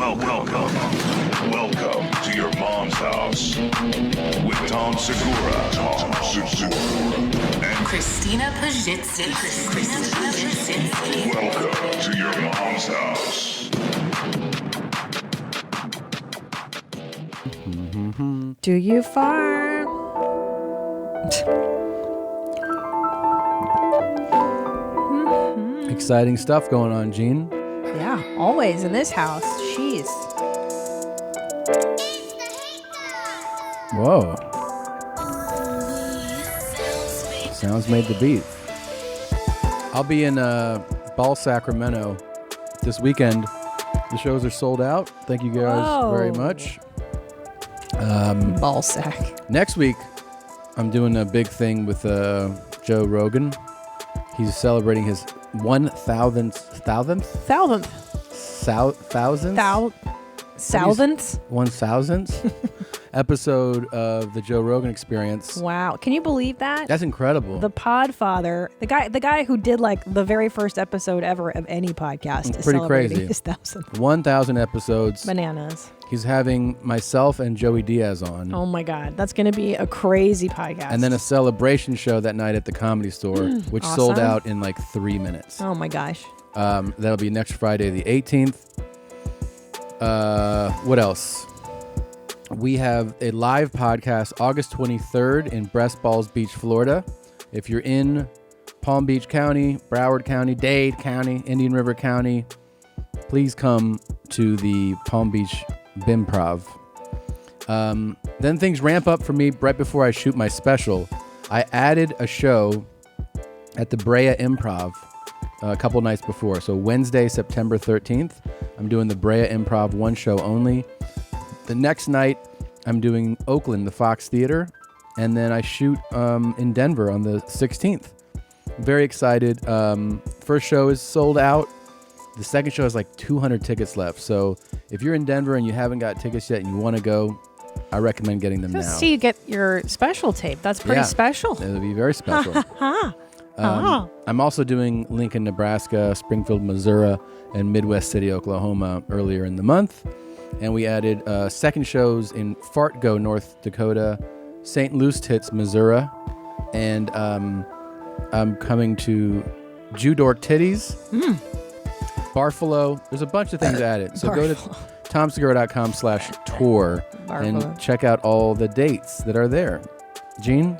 Welcome to your mom's house with Tom Segura, and Christina Pajitsin. welcome to your mom's house. Do you fart? Exciting stuff going on, Gene. Yeah, always in this house. Jeez. Whoa. Sounds made the beat. I'll be in Ball, Sacramento this weekend. The shows are sold out. Thank you guys very much. Ball sack. Next week, I'm doing a big thing with Joe Rogan. He's celebrating his 1,000th episode of the Joe Rogan Experience. Wow. Can you believe that? That's incredible. The Podfather, the guy who did like the very first episode ever of any podcast is pretty celebrating crazy. his 1,000th. 1,000 episodes. Bananas. He's having myself and Joey Diaz on. Oh my God. That's going to be a crazy podcast. And then a celebration show that night at the Comedy Store, which sold awesome. out in like 3 minutes. Oh my gosh. That'll be next Friday, the 18th. What else? We have a live podcast August 23rd in Breast Balls Beach, Florida. If you're in Palm Beach County, Broward County, Dade County, Indian River County, please come to the Palm Beach Bimprov. Then things ramp up for me right before I shoot my special. I added a show at the Brea Improv a couple nights before. So Wednesday, September 13th, I'm doing the Brea Improv, one show only. The next night, I'm doing Oakland, the Fox Theater, and then I shoot in Denver on the 16th. Very excited. First show is sold out. The second show has like 200 tickets left. So if you're in Denver and you haven't got tickets yet and you want to go, I recommend getting them now. See you get your special tape. That's pretty special. It'll be very special. I'm also doing Lincoln, Nebraska, Springfield, Missouri, and Midwest City, Oklahoma earlier in the month. And we added second shows in Fartgo, North Dakota, St. Louis Tits, Missouri, and I'm coming to Judork Titties, Barfalo. There's a bunch of things added. So go to tomsegura.com/tour and check out all the dates that are there. Gene?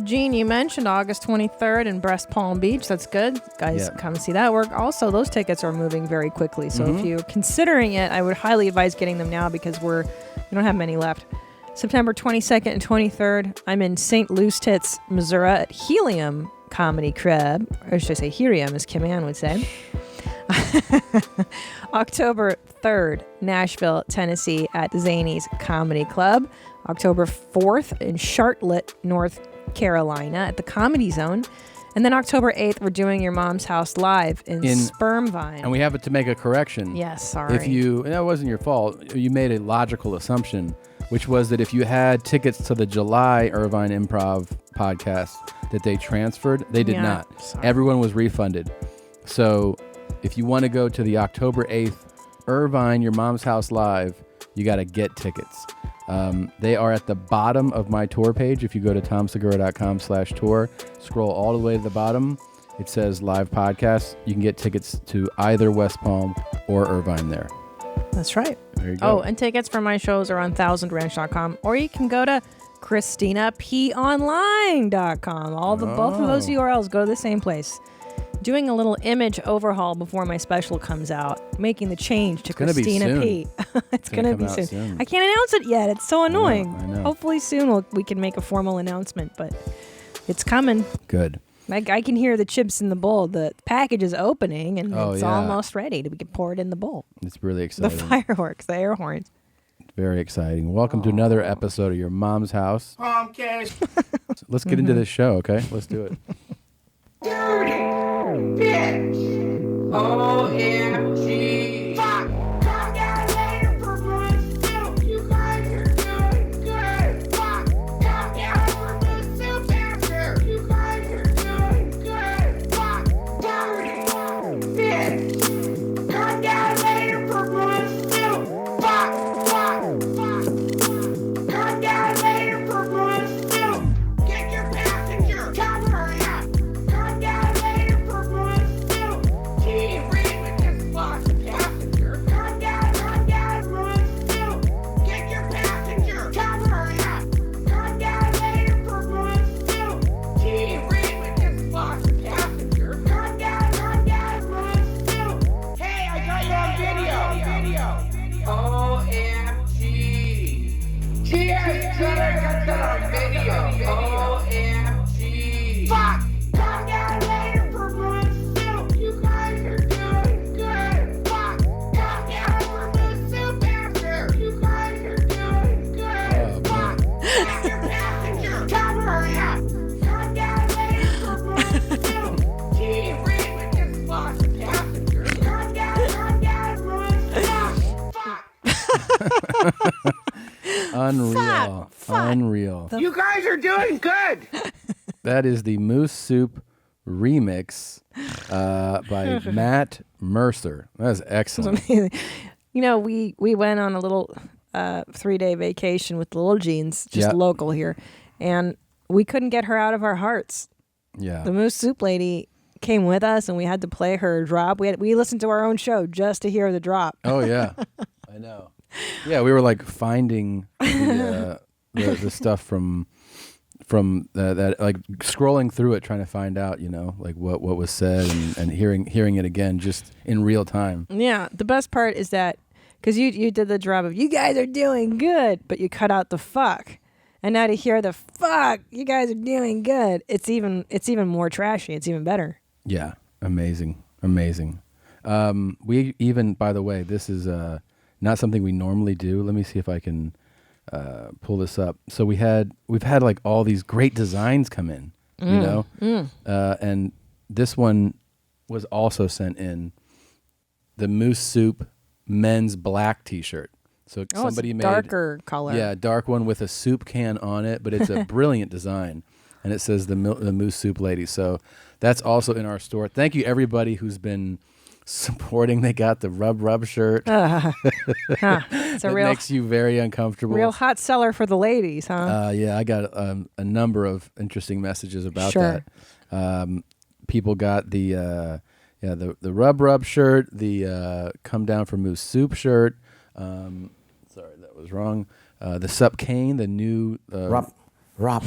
Gene, you mentioned August 23rd in Breast Palm Beach. That's good. Guys, come see that work. Also, those tickets are moving very quickly. So if you're considering it, I would highly advise getting them now because we don't have many left. September 22nd and 23rd, I'm in St. Louis Tits, Missouri at Helium Comedy Club. Or should I say Helium, as Kim Ann would say. October 3rd, Nashville, Tennessee at Zany's Comedy Club. October 4th in Charlotte, North Carolina at the Comedy Zone. And then October 8th, we're doing Your Mom's House live in Spermvine. And we have to make a correction. Yes, sorry. And that wasn't your fault. You made a logical assumption, which was that if you had tickets to the July Irvine Improv podcast that they transferred, they did not. Sorry. Everyone was refunded. So if you want to go to the October 8th Irvine Your Mom's House live, you got to get tickets. They are at the bottom of my tour page. If you go to tomsegura.com/tour, scroll all the way to the bottom, it says live podcast. You can get tickets to either West Palm or Irvine there. That's right. There you go. Oh, and tickets for my shows are on thousandranch.com, or you can go to ChristinaPOnline.com. Both of those URLs go to the same place. Doing a little image overhaul before my special comes out, making the change to Christina P. It's going to be soon. I can't announce it yet. It's so annoying. I know. Hopefully soon we can make a formal announcement, but it's coming. Good. I can hear the chips in the bowl. The package is opening, and it's almost ready to pour it in the bowl. It's really exciting. The fireworks, the air horns. Very exciting. Welcome to another episode of Your Mom's House. Let's get into this show, okay? Let's do it. Dirty bitch. OMG. Fuck. Come down later for Brazil. You guys are doing good. Fuck. Come down for Brazil chapter. You guys are doing good. Fuck. Dirty bitch. Come down later for Brazil. OMG. Cheers, got on video. OMG. Fuck! Come down later for moose soup. You guys are doing good. Fuck! Come down for moose soup after. You guys are doing good. Fuck! Passenger, come hurry up. Come down later for moose soup. Gee, read with this lost passenger. Come down, moose. Fuck! Unreal. Unreal. You guys are doing good. That is the Moose Soup remix by Matt Mercer. That is excellent. You know, we went on a little 3-day vacation with the Little Jeans, just local here, and we couldn't get her out of our hearts. Yeah. The Moose Soup lady came with us, and we had to play her drop. We listened to our own show just to hear the drop. Oh, yeah. I know. Yeah, we were like finding the stuff from that, like scrolling through it, trying to find out, you know, like what was said and hearing it again just in real time. Yeah, the best part is that because you did the drop of "you guys are doing good," but you cut out the "fuck," and now to hear the "fuck," you guys are doing good. It's even more trashy. It's even better. Yeah, amazing. We even, by the way, this is not something we normally do. Let me see if I can pull this up. So we've had like all these great designs come in, you know, and this one was also sent in, the Moose Soup men's black T-shirt. So somebody it's a made darker color. Yeah, dark one with a soup can on it, but it's a brilliant design, and it says the Moose Soup lady. So that's also in our store. Thank you everybody who's been supporting. They got the rub shirt. It's a it real makes you very uncomfortable. real hot seller for the ladies, huh? Yeah, I got a number of interesting messages about that. People got the rub shirt, the come down for Moose Soup shirt. Sorry, that was wrong. The Sup Cane, the new Rub.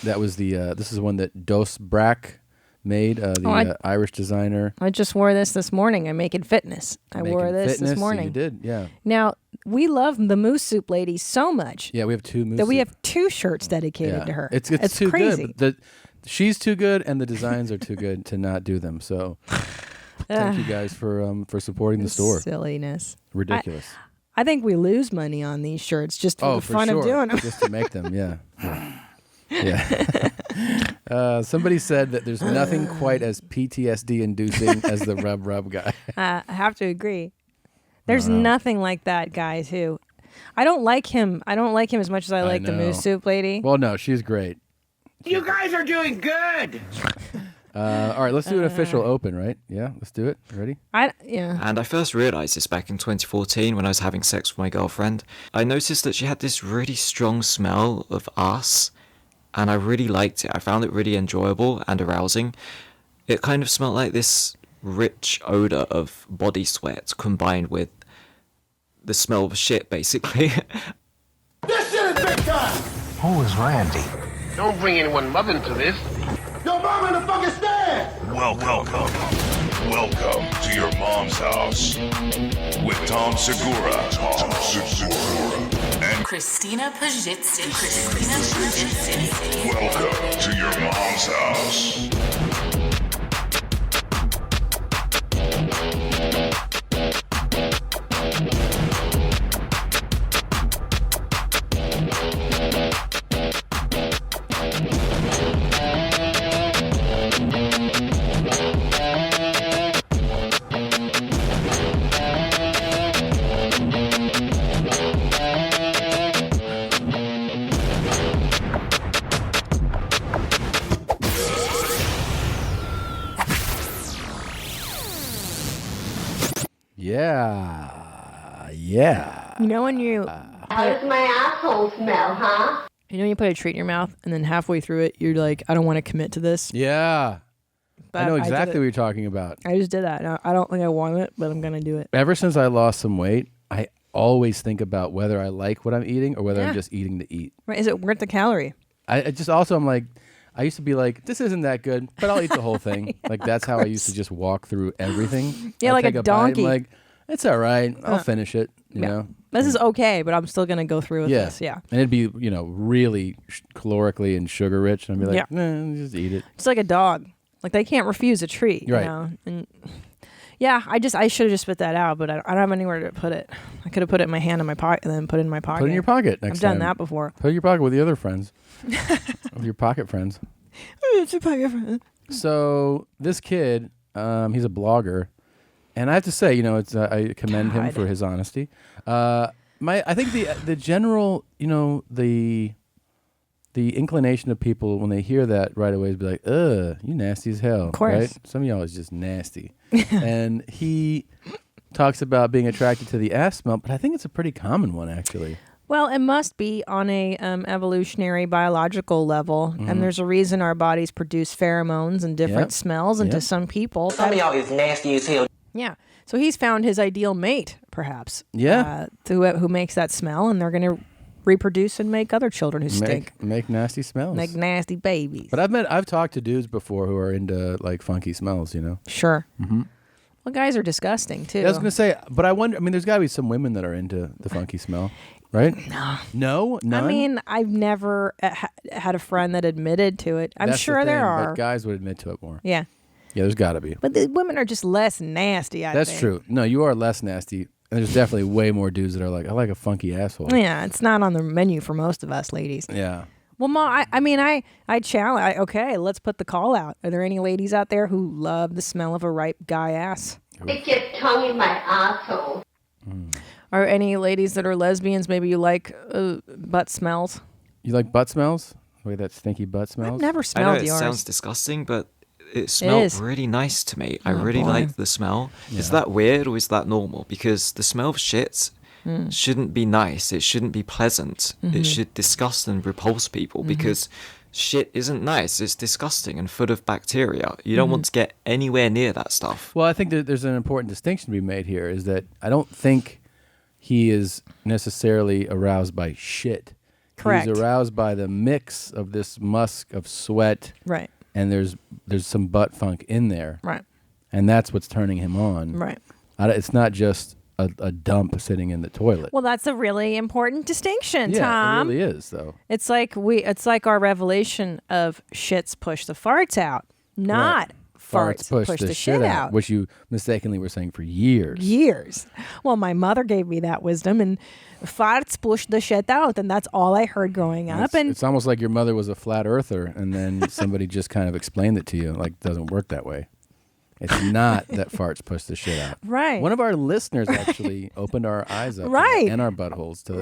That was the this is one that Dos Brack made, the Irish designer. I just wore this morning. I'm making fitness. I wore this morning. You did, yeah. Now, we love the Moose Soup lady so much Yeah, we have two Moose that we Soup. have 2 shirts dedicated to her. It's too crazy. good. She's too good, and the designs are too good to not do them. So, thank you guys for supporting the store. Silliness. Ridiculous. I think we lose money on these shirts just for the fun of doing them. Just to make them, yeah. Somebody said that there's nothing quite as PTSD inducing as the rub guy. I have to agree. There's nothing like that guy too. I don't like him. I don't like him as much as I like the Moose Soup lady. Well, no, she's great. You guys are doing good. All right, let's do an official open, right? Yeah, let's do it. Ready? Yeah. And I first realised this back in 2014 when I was having sex with my girlfriend. I noticed that she had this really strong smell of ass, and I really liked it. I found it really enjoyable and arousing. It kind of smelled like this rich odour of body sweat combined with the smell of shit, basically. This shit is big time! Who is Randy? Don't bring anyone mother into this. Yo, mom in the fucking stand! Welcome to your mom's house with Tom Segura. And Christina Pajitsin. welcome to your mom's house. Yeah. You know when you How does my asshole smell, huh? you put a treat in your mouth and then halfway through it you're like, I don't want to commit to this. Yeah. I know did exactly it. what you're talking about. I just did that. I don't think I want it, but I'm gonna do it. Ever since I lost some weight, I always think about whether I like what I'm eating or whether I'm just eating to eat. Right? Is it worth the calorie? I just also I'm like, I used to be like, this isn't that good, but I'll eat the whole thing. Like that's how I used to just walk through everything. Yeah, I'd like take a bite, I'm donkey. like, it's all right. I'll finish it. You know? This is okay, but I'm still gonna go through with this. Yeah. And it'd be, really calorically and sugar rich. And I'd be like, nah, just eat it. It's like a dog. Like they can't refuse a treat. Right. You know? And yeah, I should have just spit that out, but I don't have anywhere to put it. I could have put it in my hand in my pocket and then put it in my pocket. Put it in your pocket next I've time. done that before. Put it in your pocket with the other friends. With your pocket friends. It's a pocket friend. So this kid, he's a blogger. And I have to say, I commend him for his honesty. I think the general, the inclination of people when they hear that right away is be like, ugh, you nasty as hell. Of course. Right? Some of y'all is just nasty. And he talks about being attracted to the ass smell, but I think it's a pretty common one, actually. Well, it must be on a evolutionary biological level, and there's a reason our bodies produce pheromones and different smells, and to some people, Some of y'all is nasty as hell. yeah. So he's found his ideal mate, perhaps. Yeah. Who makes that smell, and they're going to reproduce and make other children who stink. Make nasty smells. Make nasty babies. But I've talked to dudes before who are into like funky smells, Sure. Mm-hmm. Well, guys are disgusting too. Yeah, I was gonna say, but I wonder. I mean, there's got to be some women that are into the funky smell, right? No, none. I mean, I've never had a friend that admitted to it. I'm That's sure the thing, there are. but guys would admit to it more. Yeah. Yeah, there's got to be. But the women are just less nasty. I That's think. true. No, you are less nasty. And there's definitely way more dudes that are like, I like a funky asshole. Yeah, it's not on the menu for most of us ladies. Yeah. Well, Ma, I challenge. Okay, let's put the call out. Are there any ladies out there who love the smell of a ripe guy ass? Stick your tongue in my asshole. Are any ladies that are lesbians? Maybe you like butt smells. You like butt smells? The way that stinky butt smells? I've never I smelled know it yours. sounds disgusting, but it smelled is. really nice to me. Oh, I really boy. like the smell. Is that weird or is that normal? Because the smell of shit shouldn't be nice. It shouldn't be pleasant. It should disgust and repulse people because shit isn't nice. It's disgusting and full of bacteria. You don't want to get anywhere near that stuff. Well, I think that there's an important distinction to be made here is that I don't think he is necessarily aroused by shit. Correct. He's aroused by the mix of this musk of sweat. Right. And there's some butt funk in there. Right. And that's what's turning him on. Right. It's not just a dump sitting in the toilet. Well, that's a really important distinction, yeah, Tom. it really is, though. It's like our revelation of shits push the farts out, not farts push the shit out. Which you mistakenly were saying for years. Years. Well, my mother gave me that wisdom, and farts push the shit out, and that's all I heard growing up. It's almost like your mother was a flat earther, and then somebody just kind of explained it to you. Like, it doesn't work that way. It's not that farts push the shit out. Right. One of our listeners actually opened our eyes up Right. and our buttholes to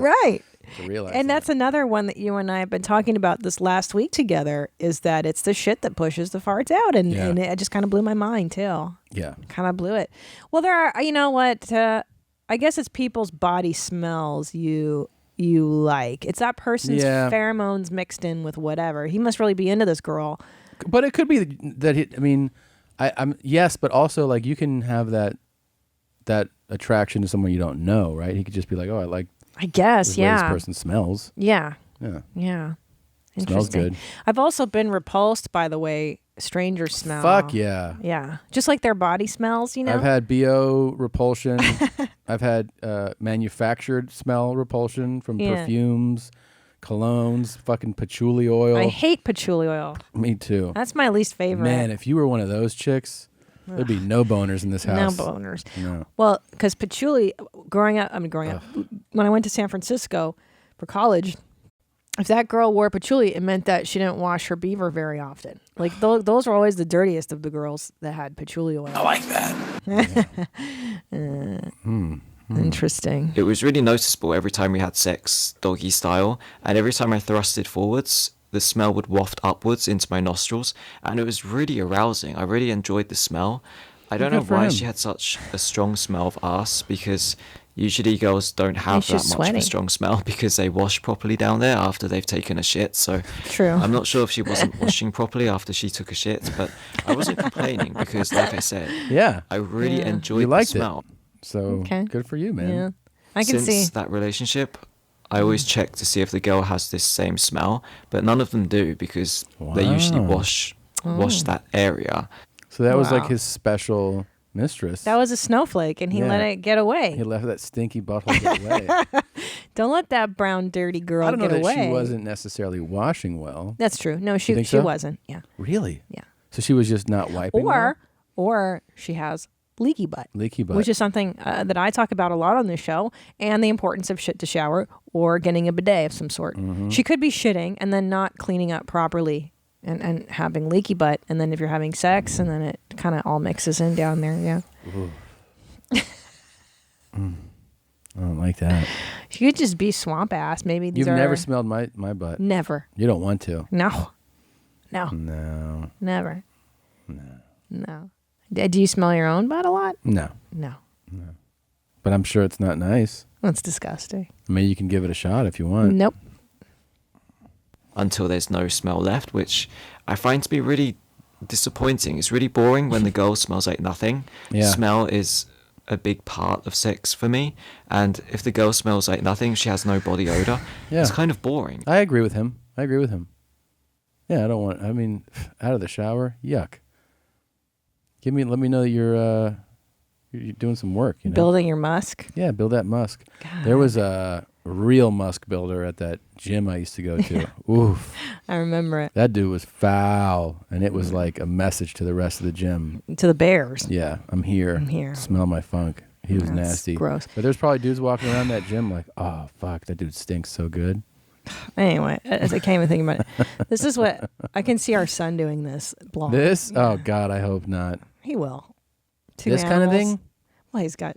realize And that. that's another one that you and I have been talking about this last week together, is that it's the shit that pushes the farts out. And it just kind of blew my mind, too. Yeah. Kind of blew it. Well, there are, you know what? I guess it's people's body smells you like. It's that person's pheromones mixed in with whatever. He must really be into this girl. But it could be that I'm yes, but also like you can have that attraction to someone you don't know, right? He could just be like, oh, I guess, the way this person smells. Yeah. Yeah. Yeah. Smells Interesting. good. I've also been repulsed by the way strangers smell. Fuck yeah. Yeah. Just like their body smells, you know? I've had BO repulsion. I've had manufactured smell repulsion from perfumes, colognes, fucking patchouli oil. I hate patchouli oil. Me too. That's my least favorite. Man, if you were one of those chicks, there'd be no boners in this house. No boners. No. Well, because patchouli, growing up, when I went to San Francisco for college, if that girl wore patchouli, it meant that she didn't wash her beaver very often. Like those were always the dirtiest of the girls that had patchouli oil. I like that. Interesting. It was really noticeable every time we had sex, doggy style, and every time I thrusted forwards, the smell would waft upwards into my nostrils, and it was really arousing. I really enjoyed the smell. I don't know why she had such a strong smell of ass, because usually girls don't have that much of a strong smell because they wash properly down there after they've taken a shit. So True. I'm not sure if she wasn't washing properly after she took a shit, but I wasn't complaining because, like I said, Yeah. I really enjoyed You the liked smell. it. So good for you, man. Yeah. I can Since see. that relationship, I always check to see if the girl has this same smell, but none of them do because they usually wash that area. So that was like his special mistress. That was a snowflake, and he let it get away. He left that stinky butthole get away. Don't let that brown, dirty girl I don't know get that away. she wasn't necessarily washing well. That's true. No, she think so? wasn't. Yeah. Really? Yeah. So she was just not wiping well? Or she has leaky butt. Leaky butt. Which is something that I talk about a lot on this show, and the importance of shit to shower or getting a bidet of some sort. She could be shitting and then not cleaning up properly and having leaky butt, and then if you're having sex, and then it kind of all mixes in down there. Yeah. I don't like that. She could just be swamp ass. Maybe these You've are never smelled my butt. Never. You don't want to. No. No. Never. No. Do you smell your own butt a lot? No. No. But I'm sure it's not nice. That's disgusting. I mean, you can give it a shot if you want. Nope. Until there's no smell left, which I find to be really disappointing. It's really boring when the girl smells like nothing. Yeah. Smell is a big part of sex for me, and if the girl smells like nothing, she has no body odor. Yeah. It's kind of boring. I agree with him. Yeah, I mean, out of the shower, yuck. Let me know that you're doing some work, you know. Building your musk. Yeah, build that musk. God. There was a real musk builder at that gym I used to go to. Oof. I remember it. That dude was foul, and it was like a message to the rest of the gym. To the bears. Yeah, I'm here. I'm here. Smell my funk. He was That's nasty. gross. But there's probably dudes walking around that gym like, oh, fuck, that dude stinks so good. Anyway, as I can't even think about it. This is what I can see our son doing this blog. This? Yeah. Oh, God, I hope not. He will. This kind of thing? Well, he's got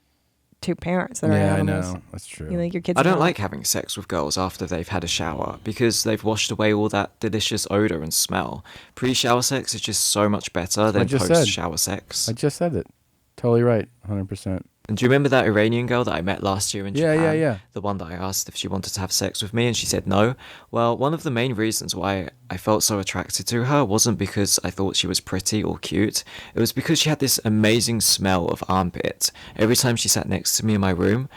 2 parents that are Yeah, animals. I know. That's true. You think your kids? I don't are like having sex with girls after they've had a shower because they've washed away all that delicious odor and smell. Pre-shower sex is just so much better than just said. post-shower sex. I just said it. Totally right. 100%. And do you remember that Iranian girl that I met last year in Yeah, Japan? yeah. The one that I asked if she wanted to have sex with me and she said no. Well, one of the main reasons why I felt so attracted to her wasn't because I thought she was pretty or cute. It was because she had this amazing smell of armpit. Every time she sat next to me in my room,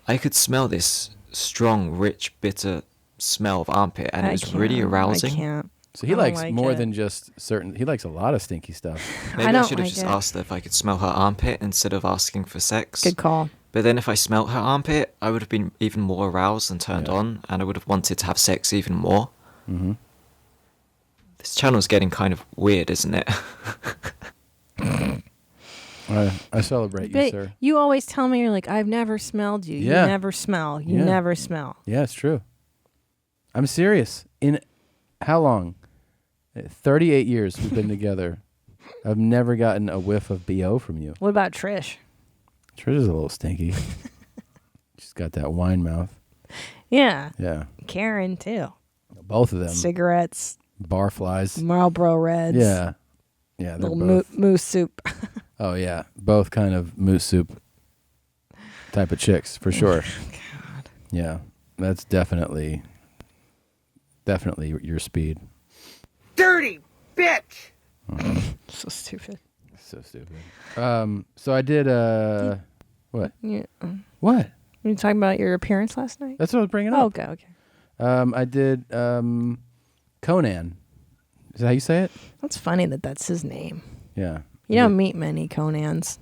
I could smell this strong, rich, bitter smell of armpit, and it was really arousing. I can't. So he I don't likes like more it. than just certain. He likes a lot of stinky stuff. Maybe I don't should have like just it. asked her if I could smell her armpit instead of asking for sex. Good call. But then if I smelt her armpit, I would have been even more aroused and turned on, and I would have wanted to have sex even more. Mm-hmm. This channel's getting kind of weird, isn't it? I celebrate you, But sir. you always tell me, you're like, I've never smelled you. Yeah. You never smell. You Yeah. never smell. Yeah, it's true. I'm serious. In how long? 38 years we've been together. I've never gotten a whiff of BO from you. What about Trish? Trish is a little stinky. She's got that wine mouth. Yeah. Yeah. Karen, too. Both of them. Cigarettes, Barflies. Marlboro Reds. Yeah. Yeah, they're Little both. moose soup. Oh, yeah. Both kind of moose soup type of chicks, for sure. God. Yeah. That's definitely your speed. Dirty bitch! So stupid. So stupid. So I did, what? Yeah. What? Were you talking about your appearance last night? That's what I was bringing Oh, up. okay. I did, Conan. Is that how you say it? That's funny that that's his name. Yeah. You don't meet many Conans.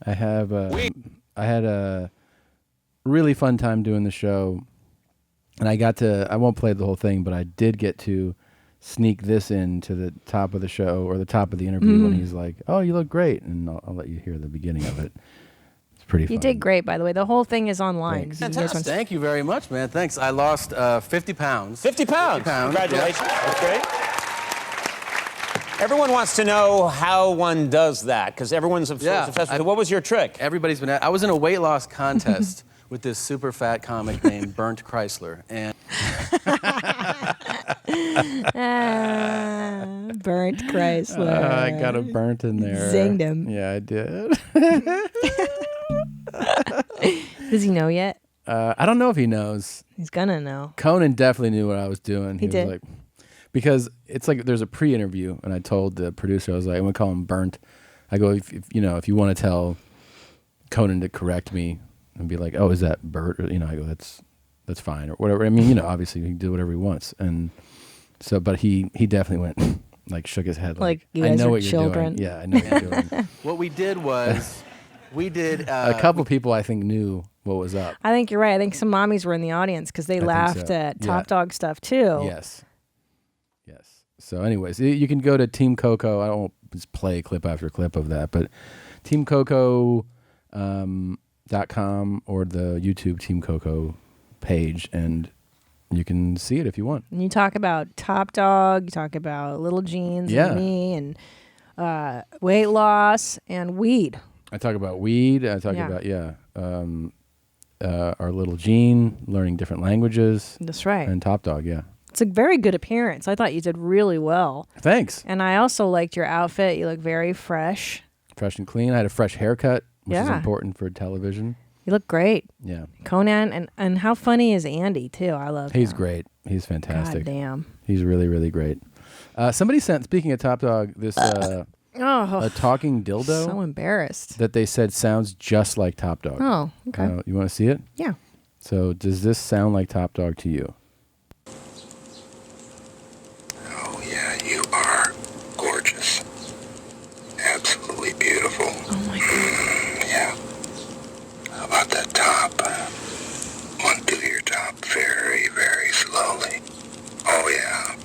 I have, I had a really fun time doing the show, and I won't play the whole thing, but I did get to sneak this in to the top of the show or the top of the interview when he's like, "Oh, you look great," and I'll let you hear the beginning of it. It's pretty fun. You did great, by the way. The whole thing is online. Thanks. You guys want to- Thank you very much, man. Thanks. I lost 50 pounds. 50 pounds. Congratulations. Yeah. That's great. Everyone wants to know how one does that, because everyone's obsessed with it. What was your trick? Everybody's been I was in a weight loss contest with this super fat comic named Burnt Chrysler. And Burnt Chrysler. I got a burnt in there. Zinged him. Yeah, I did. Does he know yet? I don't know if he knows. He's gonna know. Conan definitely knew what I was doing. He did? was like, because it's like there's a pre-interview, and I told the producer, I was like, I'm gonna call him Burnt. I go, if you want to tell Conan to correct me and be like, oh, is that Bert? Or, I go, that's fine or whatever. I mean, obviously he can do whatever he wants, and so, but he definitely went like shook his head Like, you I guys know are what children. you're doing. Yeah, I know what you're doing. what we did was We did. A couple people I think knew what was up. I think you're right. I think some mommies were in the audience because they laughed so. at Yeah. Top Dog stuff too. Yes. So anyways, you can go to Team Coco. I don't just play clip after clip of that, but teamcoco.com or the YouTube Team Coco page, and you can see it if you want. And you talk about Top Dog, you talk about Little Jeans and me, and weight loss and weed. I talk about weed. I talk about our little Gene learning different languages. That's right. And Top Dog, yeah. It's a very good appearance. I thought you did really well. Thanks. And I also liked your outfit. You look very fresh. Fresh and clean. I had a fresh haircut, which is important for television. You look great. Yeah. Conan, and how funny is Andy, too? I love him. He's great. He's fantastic. God damn. He's really, really great. Somebody sent, speaking of Top Dog, this a talking dildo. So embarrassed. That they said sounds just like Top Dog. Oh, okay. You want to see it? Yeah. So does this sound like Top Dog to you? Oh, yeah, you are gorgeous. Absolutely beautiful. Oh, my God. Yeah. How about that top? Undo your top very, very slowly. Oh, yeah.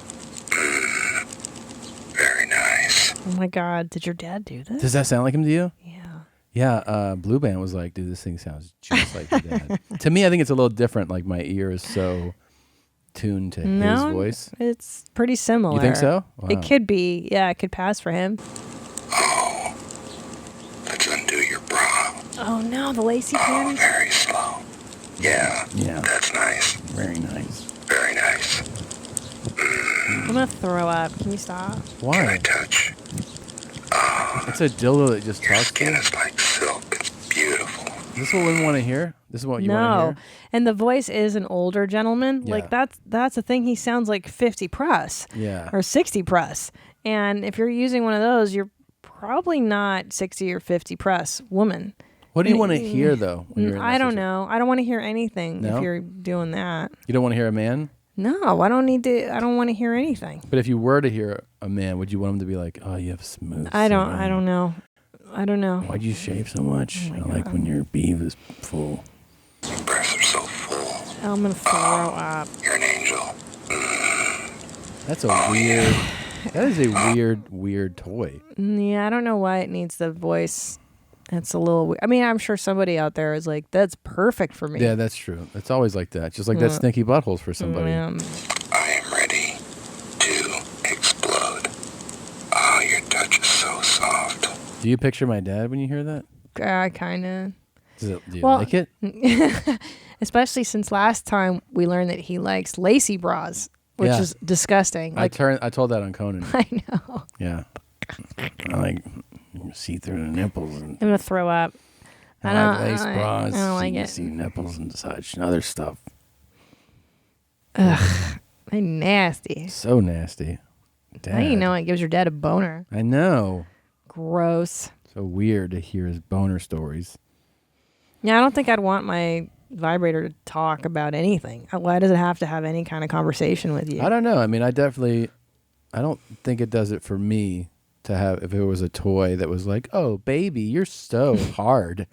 Very nice. Oh, my God. Did your dad do this? Does that sound like him to you? Yeah. Yeah, Blue Band was like, dude, this thing sounds just like your dad. To me, I think it's a little different. Like, my ear is so tuned to his voice. It's pretty similar. You think so? Wow. It could be. Yeah, it could pass for him. Oh, let's undo your bra. Oh, no, the lacy panties. Very slow. Yeah. Yeah. That's nice. Very nice. Very nice. I'm going to throw up. Can you stop? Why? Can I touch? It's a dildo that just Your talks to skin you. is like silk. It's beautiful. Is this what we want to hear? This is what you want to No. hear? And the voice is an older gentleman. Yeah. Like, that's the thing. He sounds like 50 plus. Yeah. Or 60 plus. And if you're using one of those, you're probably not 60 or 50 plus woman. What do you want to hear, though? When you're in I that don't situation? know. I don't want to hear anything No? if you're doing that. You don't want to hear a man? No, I don't need to. I don't want to hear anything. But if you were to hear a man, would you want him to be like, oh, you have smooth I don't skin. know. I don't know. Why'd you shave so much? Oh I like when your beef is full. Your breasts are so full. I'm gonna throw up. You're an angel. That's a weird. That is a weird toy. Yeah, I don't know why it needs the voice. It's a little weird. I mean, I'm sure somebody out there is like, that's perfect for me. Yeah, that's true. It's always like that. Just like that stinky butthole's for somebody. I am ready to explode. Oh, your touch is so soft. Do you picture my dad when you hear that? I kind of. Do you like it? Especially since last time we learned that he likes lacy bras, which is disgusting. I told that on Conan. I know. Yeah. I like see through the nipples. And I'm gonna throw up. I like lace bras. I don't like you it. see nipples and such and other stuff. Ugh, they nasty. So nasty. Dad. Now you know it gives your dad a boner. I know. Gross. So weird to hear his boner stories. Yeah, I don't think I'd want my vibrator to talk about anything. Why does it have to have any kind of conversation with you? I don't know. I mean, I don't think it does it for me to have, if it was a toy that was like, oh, baby, you're so hard.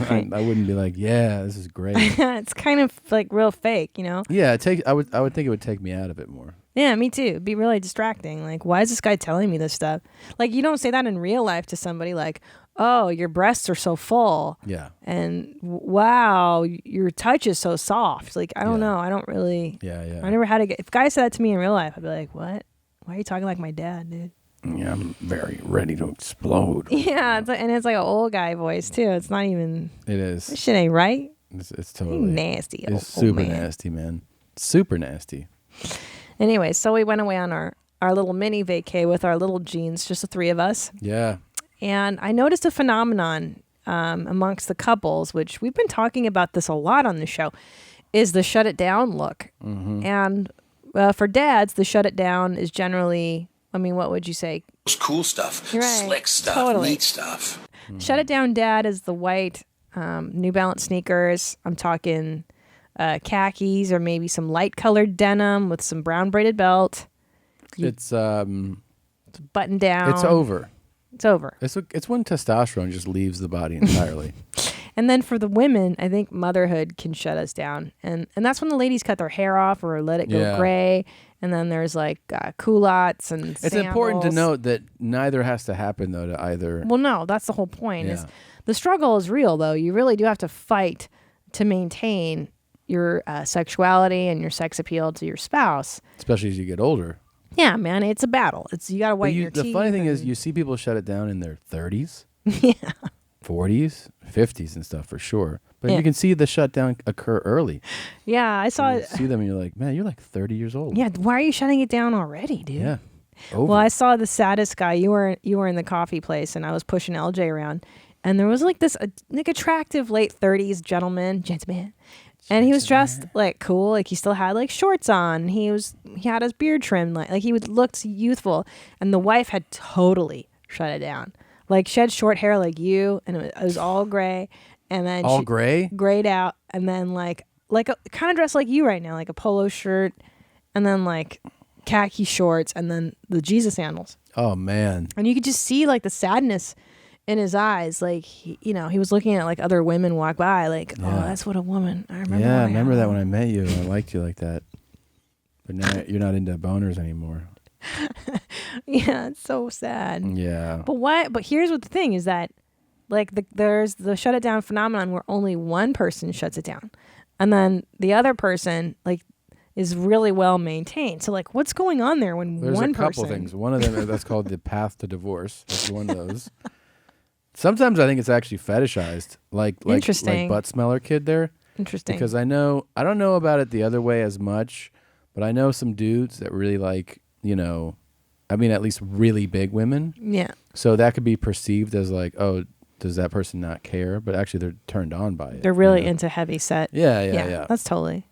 I wouldn't be like, yeah, this is great. It's kind of like real fake, you know? Yeah, I would think it would take me out of it more. Yeah, me too. It'd be really distracting. Like, why is this guy telling me this stuff? Like, you don't say that in real life to somebody like, oh, your breasts are so full. Yeah. And wow, your touch is so soft. Like, I don't know. I don't really. Yeah. I never had if a guy said that to me in real life, I'd be like, what? Why are you talking like my dad, dude? Yeah, I'm very ready to explode. Yeah, it's and it's like an old guy voice too. It's not even. It is. This shit ain't right. It's totally nasty. It's super nasty, man. Super nasty. Anyway, so we went away on our little mini vacay with our little jeans, just the three of us. Yeah. And I noticed a phenomenon amongst the couples, which we've been talking about this a lot on the show, is the shut it down look. Mm-hmm. And for dads, the shut it down is generally, I mean, what would you say? It's cool stuff, Right. slick stuff, Totally. neat stuff. Shut it down dad is the white New Balance sneakers. I'm talking khakis or maybe some light colored denim with some brown braided belt. It's button down. It's over. It's over. It's when testosterone just leaves the body entirely. And then for the women, I think motherhood can shut us down. And that's when the ladies cut their hair off or let it go gray. And then there's like culottes and It's sandals. important to note that neither has to happen, though, to either. Well, no, that's the whole point. Is the struggle is real, though. You really do have to fight to maintain your sexuality and your sex appeal to your spouse. Especially as you get older. Yeah, man, it's a battle. You got to whiten your teeth. The funny thing is you see people shut it down in their 30s. 40s, 50s and stuff for sure. But you can see the shutdown occur early. Yeah, I saw it. See them and you're like, man, you're like 30 years old. Yeah, why are you shutting it down already, dude? Yeah. Well, I saw the saddest guy. You were in the coffee place and I was pushing LJ around. And there was like this like attractive late 30s gentleman. And he was dressed like cool, like he still had like shorts on. He had his beard trimmed, like he looked youthful. And the wife had totally shut it down. Like she had short hair like you, and it was all gray. And then all gray, grayed out, and then like kind of dressed like you right now, like a polo shirt, and then like khaki shorts, and then the Jesus sandals. Oh man! And you could just see like the sadness in his eyes, like he was looking at like other women walk by, like oh, that's what a woman. I remember. Yeah, I remember that when I met you. I liked you like that, but now you're not into boners anymore. Yeah, it's so sad. Yeah. But here's what the thing is that like there's the shut it down phenomenon where only one person shuts it down. And then the other person like is really well maintained. So like what's going on there when There's one a couple person things. One of them that's called the path to divorce. That's one of those. Sometimes I think it's actually fetishized. Like Interesting. butt smeller kid there. Interesting. Because I don't know about it the other way as much, but I know some dudes that really like, at least really big women. Yeah. So that could be perceived as like, oh, does that person not care? But actually they're turned on by it. They're really into heavy set. Yeah. That's totally.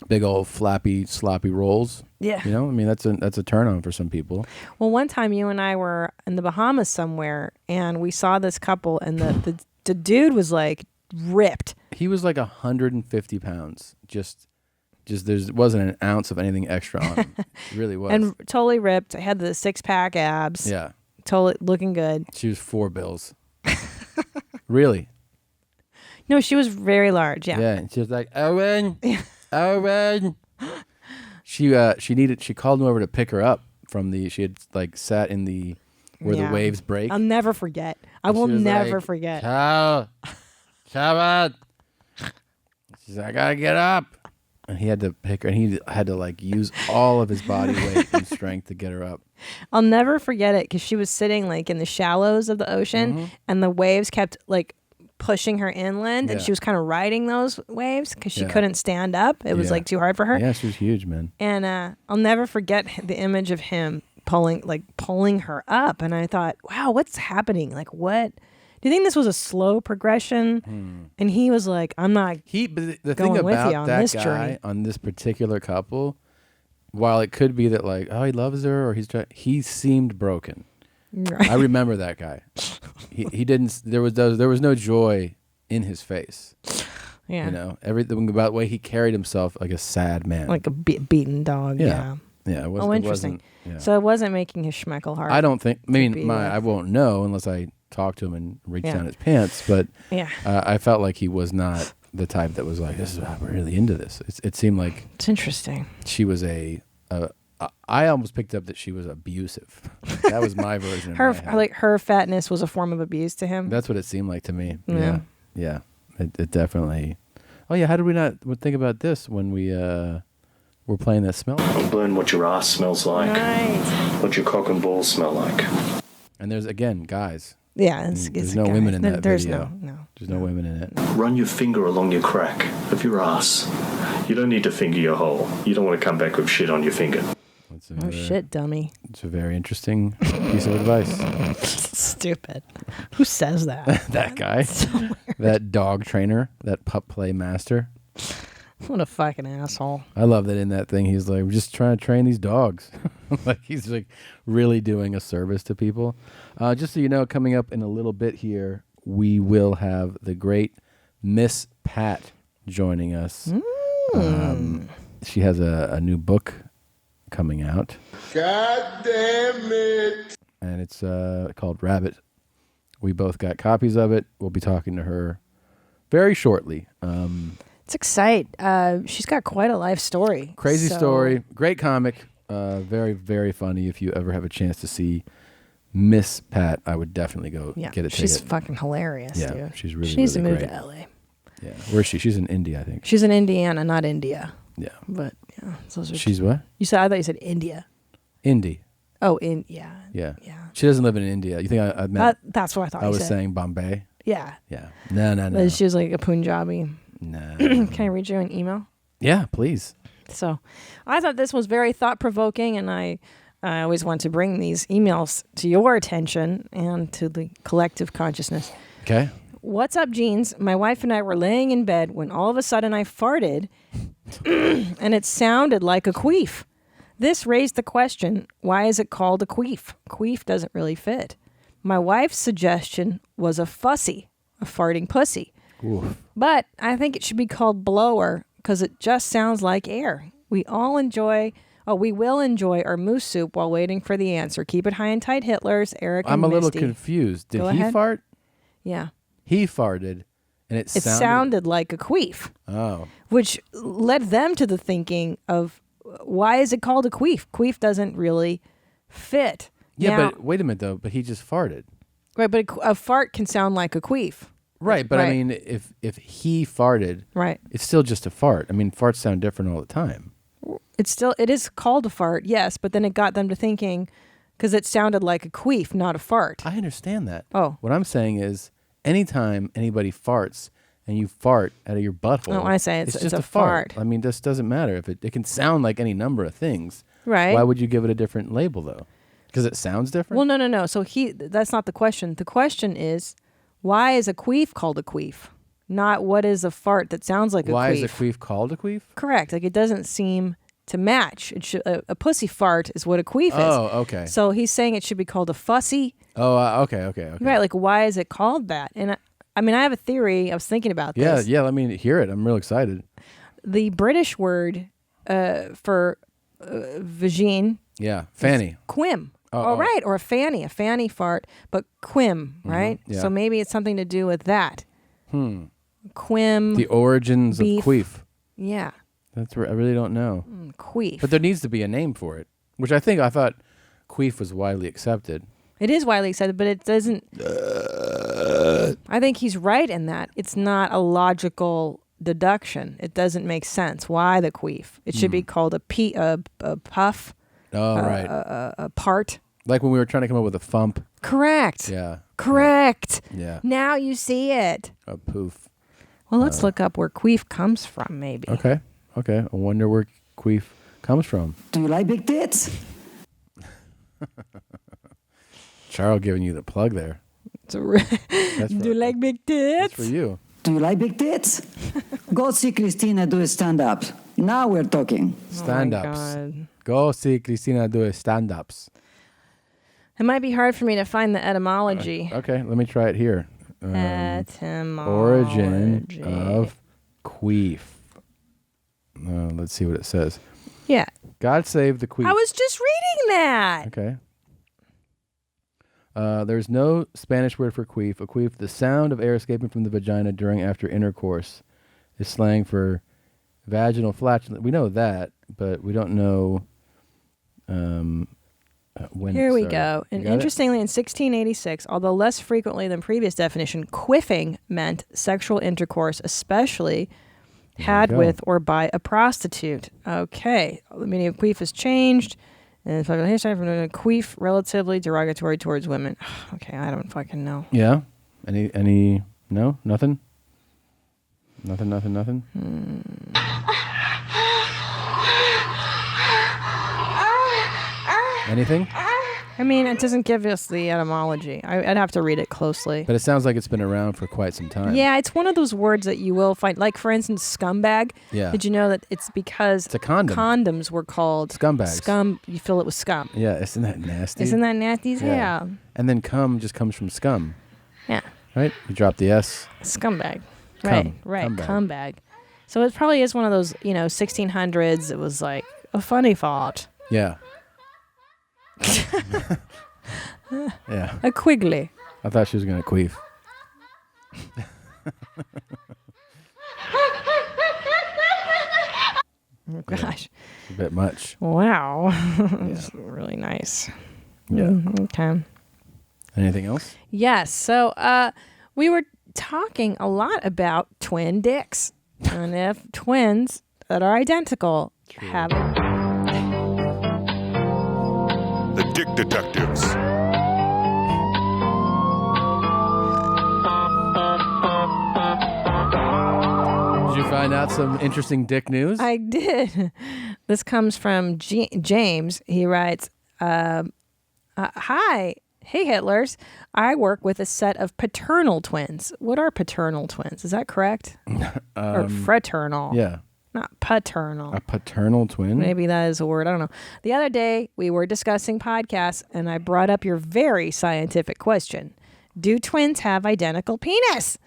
Big old flappy, sloppy rolls. Yeah. That's a turn on for some people. Well, one time you and I were in the Bahamas somewhere and we saw this couple and the dude was like ripped. He was like 150 pounds. Just there wasn't an ounce of anything extra on him. It really was. And totally ripped. I had the 6-pack abs. Yeah. Totally looking good. She was $4. Really? No, she was very large. Yeah. Yeah. And she was like, Owen. She called him over to pick her up from she had like sat in where the waves break. I'll never forget. I will never forget. Come on. She's like, I gotta get up. And he had to pick her, and he had to like use all of his body weight and strength to get her up. I'll never forget it because she was sitting like in the shallows of the ocean and the waves kept like pushing her inland and she was kind of riding those waves because she couldn't stand up. It was like too hard for her. Yeah, she was huge, man. And I'll never forget the image of him pulling her up. And I thought, wow, what's happening? Like, what? Do you think this was a slow progression? And he was like, I'm not the going thing with about you on that this guy, journey. on this particular couple, while it could be that like, oh, he loves her or he seemed broken. Right. I remember that guy. He didn't. There was no joy in his face. Yeah. Everything about the way he carried himself like a sad man, like a beaten dog. Yeah. Yeah. It was, oh, interesting. Yeah. So it wasn't making his schmeckle hard. I don't think. I mean, I won't know unless I talk to him and reach down his pants. But I felt like he was not the type that was like, this is I'm really into this. It seemed like it's interesting. She was I almost picked up that she was abusive. That was my version. Her fatness was a form of abuse to him. That's what it seemed like to me. Yeah. Yeah. It definitely. Oh yeah. How did we not think about this when we were playing that smell? I'll learn what your ass smells like. Nice. What your cock and balls smell like. And there's again guys. Yeah. There's no women in that there's video. No. There's no women in it. Run your finger along your crack of your ass. You don't need to finger your hole. You don't want to come back with shit on your finger. Oh shit, dummy. It's a very interesting piece of advice. Stupid. Who says that? That guy. So that dog trainer. That pup play master. What a fucking asshole. I love that in that thing. He's like, we're just trying to train these dogs. Like he's like really doing a service to people. Just so you know, coming up in a little bit here, we will have the great Miss Pat joining us. She has a new book coming out. God damn it. and it's called Rabbit. We both got copies of it. We'll be talking to her very shortly. It's exciting. She's got quite a life story. Crazy story. Great comic. Very, very funny. If you ever have a chance to see Miss Pat, I would definitely go get a ticket. She's fucking hilarious, dude. She's really, she needs really to move great. to L.A. Yeah. Where is she? She's in India, I think. She's in Indiana, not India. Yeah. But, yeah. She's what? I thought you said India. Indy. Oh, Yeah. She doesn't live in India. You think I meant? That's what I thought I you was said. saying Bombay. Yeah. Yeah. No. But she was like a Punjabi. No. Can I read you an email? Yeah, please. So I thought this was very thought-provoking, and I always want to bring these emails to your attention and to the collective consciousness. Okay. What's up, Jeans? My wife and I were laying in bed when all of a sudden I farted, and it sounded like a queef. This raised the question, why is it called a queef? Queef doesn't really fit. My wife's suggestion was a fussy, a farting pussy. Oof. But I think it should be called blower because it just sounds like air. We will enjoy our moose soup while waiting for the answer. Keep it high and tight, Hitlers, Eric and I'm a little Misty. confused. Did Go he ahead. fart? Yeah. He farted, and it sounded like a queef. Oh. Which led them to the thinking of, why is it called a queef? Queef doesn't really fit. Yeah, Now- but wait a minute, though. But he just farted. Right, but a fart can sound like a queef. Right, but I Right. mean, if he farted, Right. it's still just a fart. I mean, farts sound different all the time. It is called a fart, yes, but then it got them to thinking, because it sounded like a queef, not a fart. I understand that. Oh. What I'm saying is, anytime anybody farts and you fart out of your butthole, No, I say it's just a a fart. fart. I mean, this doesn't matter. If it can sound like any number of things. Right. Why would you give it a different label, though? Because it sounds different? Well, no. So that's not the question. The question is, why is a queef called a queef? Not what is a fart that sounds like a queef. Why is a queef called a queef? Correct. Like, it doesn't seem to match. It should, a pussy fart is what a queef is. Oh, okay. So he's saying it should be called a fussy. Oh, okay. Right. Like, why is it called that? And I mean, I have a theory. I was thinking about this. Yeah, let me hear it. I'm real excited. The British word for vagine. Yeah, fanny. Quim. Oh, Right. Or a fanny fart, but quim, right? yeah. So maybe it's something to do with that. Quim. The origins beef. of queef. Yeah. That's where I really don't know. Queef. But there needs to be a name for it, which I thought queef was widely accepted. It is widely accepted, but it doesn't. I think he's right in that. It's not a logical deduction. It doesn't make sense. Why the queef? It should be called a puff. Oh, right. A part. Like when we were trying to come up with a thump. Correct. Yeah. Correct. Yeah. Now you see it. A poof. Well, let's look up where queef comes from, maybe. Okay. I wonder where queef comes from. Do you like big tits? Charles giving you the plug there. Do you like big tits? That's for you. Do you like big tits? Go see Christina do a stand-up. Now we're talking. Stand-ups. God. Go see Christina do stand-ups. It might be hard for me to find the etymology. Okay, let me try it here. Etymology. Origin of queef. Let's see what it says. Yeah. God save the queef. I was just reading that. Okay. There's no Spanish word for queef. A queef, the sound of air escaping from the vagina during after intercourse, is slang for vaginal flatulence. We know that, but we don't know when. Here we started. go. You And got it? interestingly, in 1686, although less frequently than previous definition, quiffing meant sexual intercourse, especially had go. with or by a prostitute. Okay. The meaning of queef has changed. And from queef, relatively derogatory towards women. Okay, I don't fucking know. Yeah. Any? No. Nothing. Nothing. Anything? I mean, it doesn't give us the etymology. I'd have to read it closely. But it sounds like it's been around for quite some time. Yeah, it's one of those words that you will find. Like, for instance, scumbag. Yeah. Did you know that it's because It's a condom. condoms were called Scumbags. You fill it with scum. Yeah, isn't that nasty? Isn't that nasty as hell? And then cum just comes from scum. Yeah. Right? You drop the S. Scumbag. Cum. Right. Cumbag. Cumbag. So it probably is one of those, 1600s. It was like a funny thought. Yeah. Yeah. A quiggly. I thought she was going to queef. Oh, gosh. A bit much. Wow. That's really nice. Yeah. Okay. Anything else? Yes. So we were talking a lot about twin dicks. And if twins that are identical have The Dick Detectives. Did you find out some interesting dick news? I did. This comes from James. He writes, hi. Hey, Hitlers. I work with a set of paternal twins. What are paternal twins? Is that correct? Or fraternal? Yeah. Not paternal. A paternal twin? Maybe that is a word. I don't know. The other day, we were discussing podcasts, and I brought up your very scientific question. Do twins have identical penis?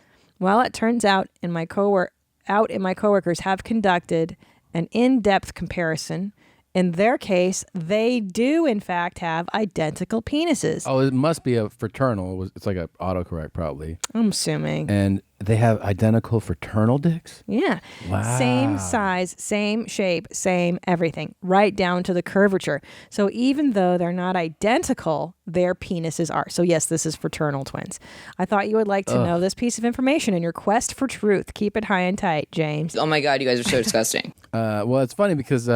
Well, it turns out my coworkers have conducted an in-depth comparison. In their case, they do, in fact, have identical penises. Oh, it must be a fraternal. It's like an autocorrect, probably. I'm assuming. And they have identical fraternal dicks? Yeah. Wow. Same size, same shape, same everything, right down to the curvature. So even though they're not identical, their penises are. So yes, this is fraternal twins. I thought you would like to know this piece of information in your quest for truth. Keep it high and tight, James. Oh my God, you guys are so disgusting. Well, it's funny because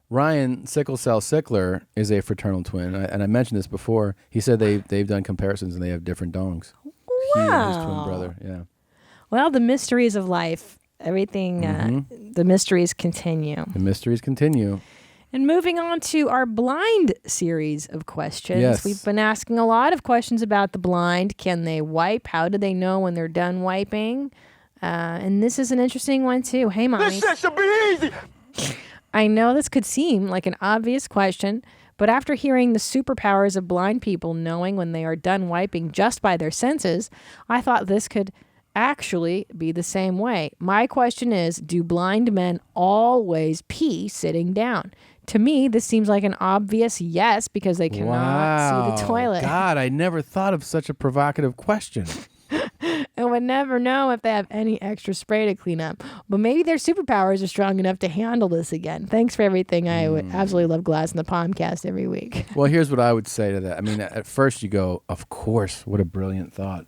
Ryan Sickle Cell Sickler is a fraternal twin, and I mentioned this before. He said they've done comparisons and they have different dongs. He and his twin brother, yeah. Well, the mysteries of life, everything, the mysteries continue. The mysteries continue. And moving on to our blind series of questions. Yes. We've been asking a lot of questions about the blind. Can they wipe? How do they know when they're done wiping? And this is an interesting one, too. Hey, Mommy. This should be easy. I know this could seem like an obvious question, but after hearing the superpowers of blind people knowing when they are done wiping just by their senses, I thought this could actually be the same way. My question is, do blind men always pee sitting down? To me, this seems like an obvious yes because they cannot see the toilet. God, I never thought of such a provocative question. And would never know if they have any extra spray to clean up. But maybe their superpowers are strong enough to handle this again. Thanks for everything. I would absolutely love Glass in the Palmcast every week. Well, here's what I would say to that. I mean, at first you go, of course, what a brilliant thought.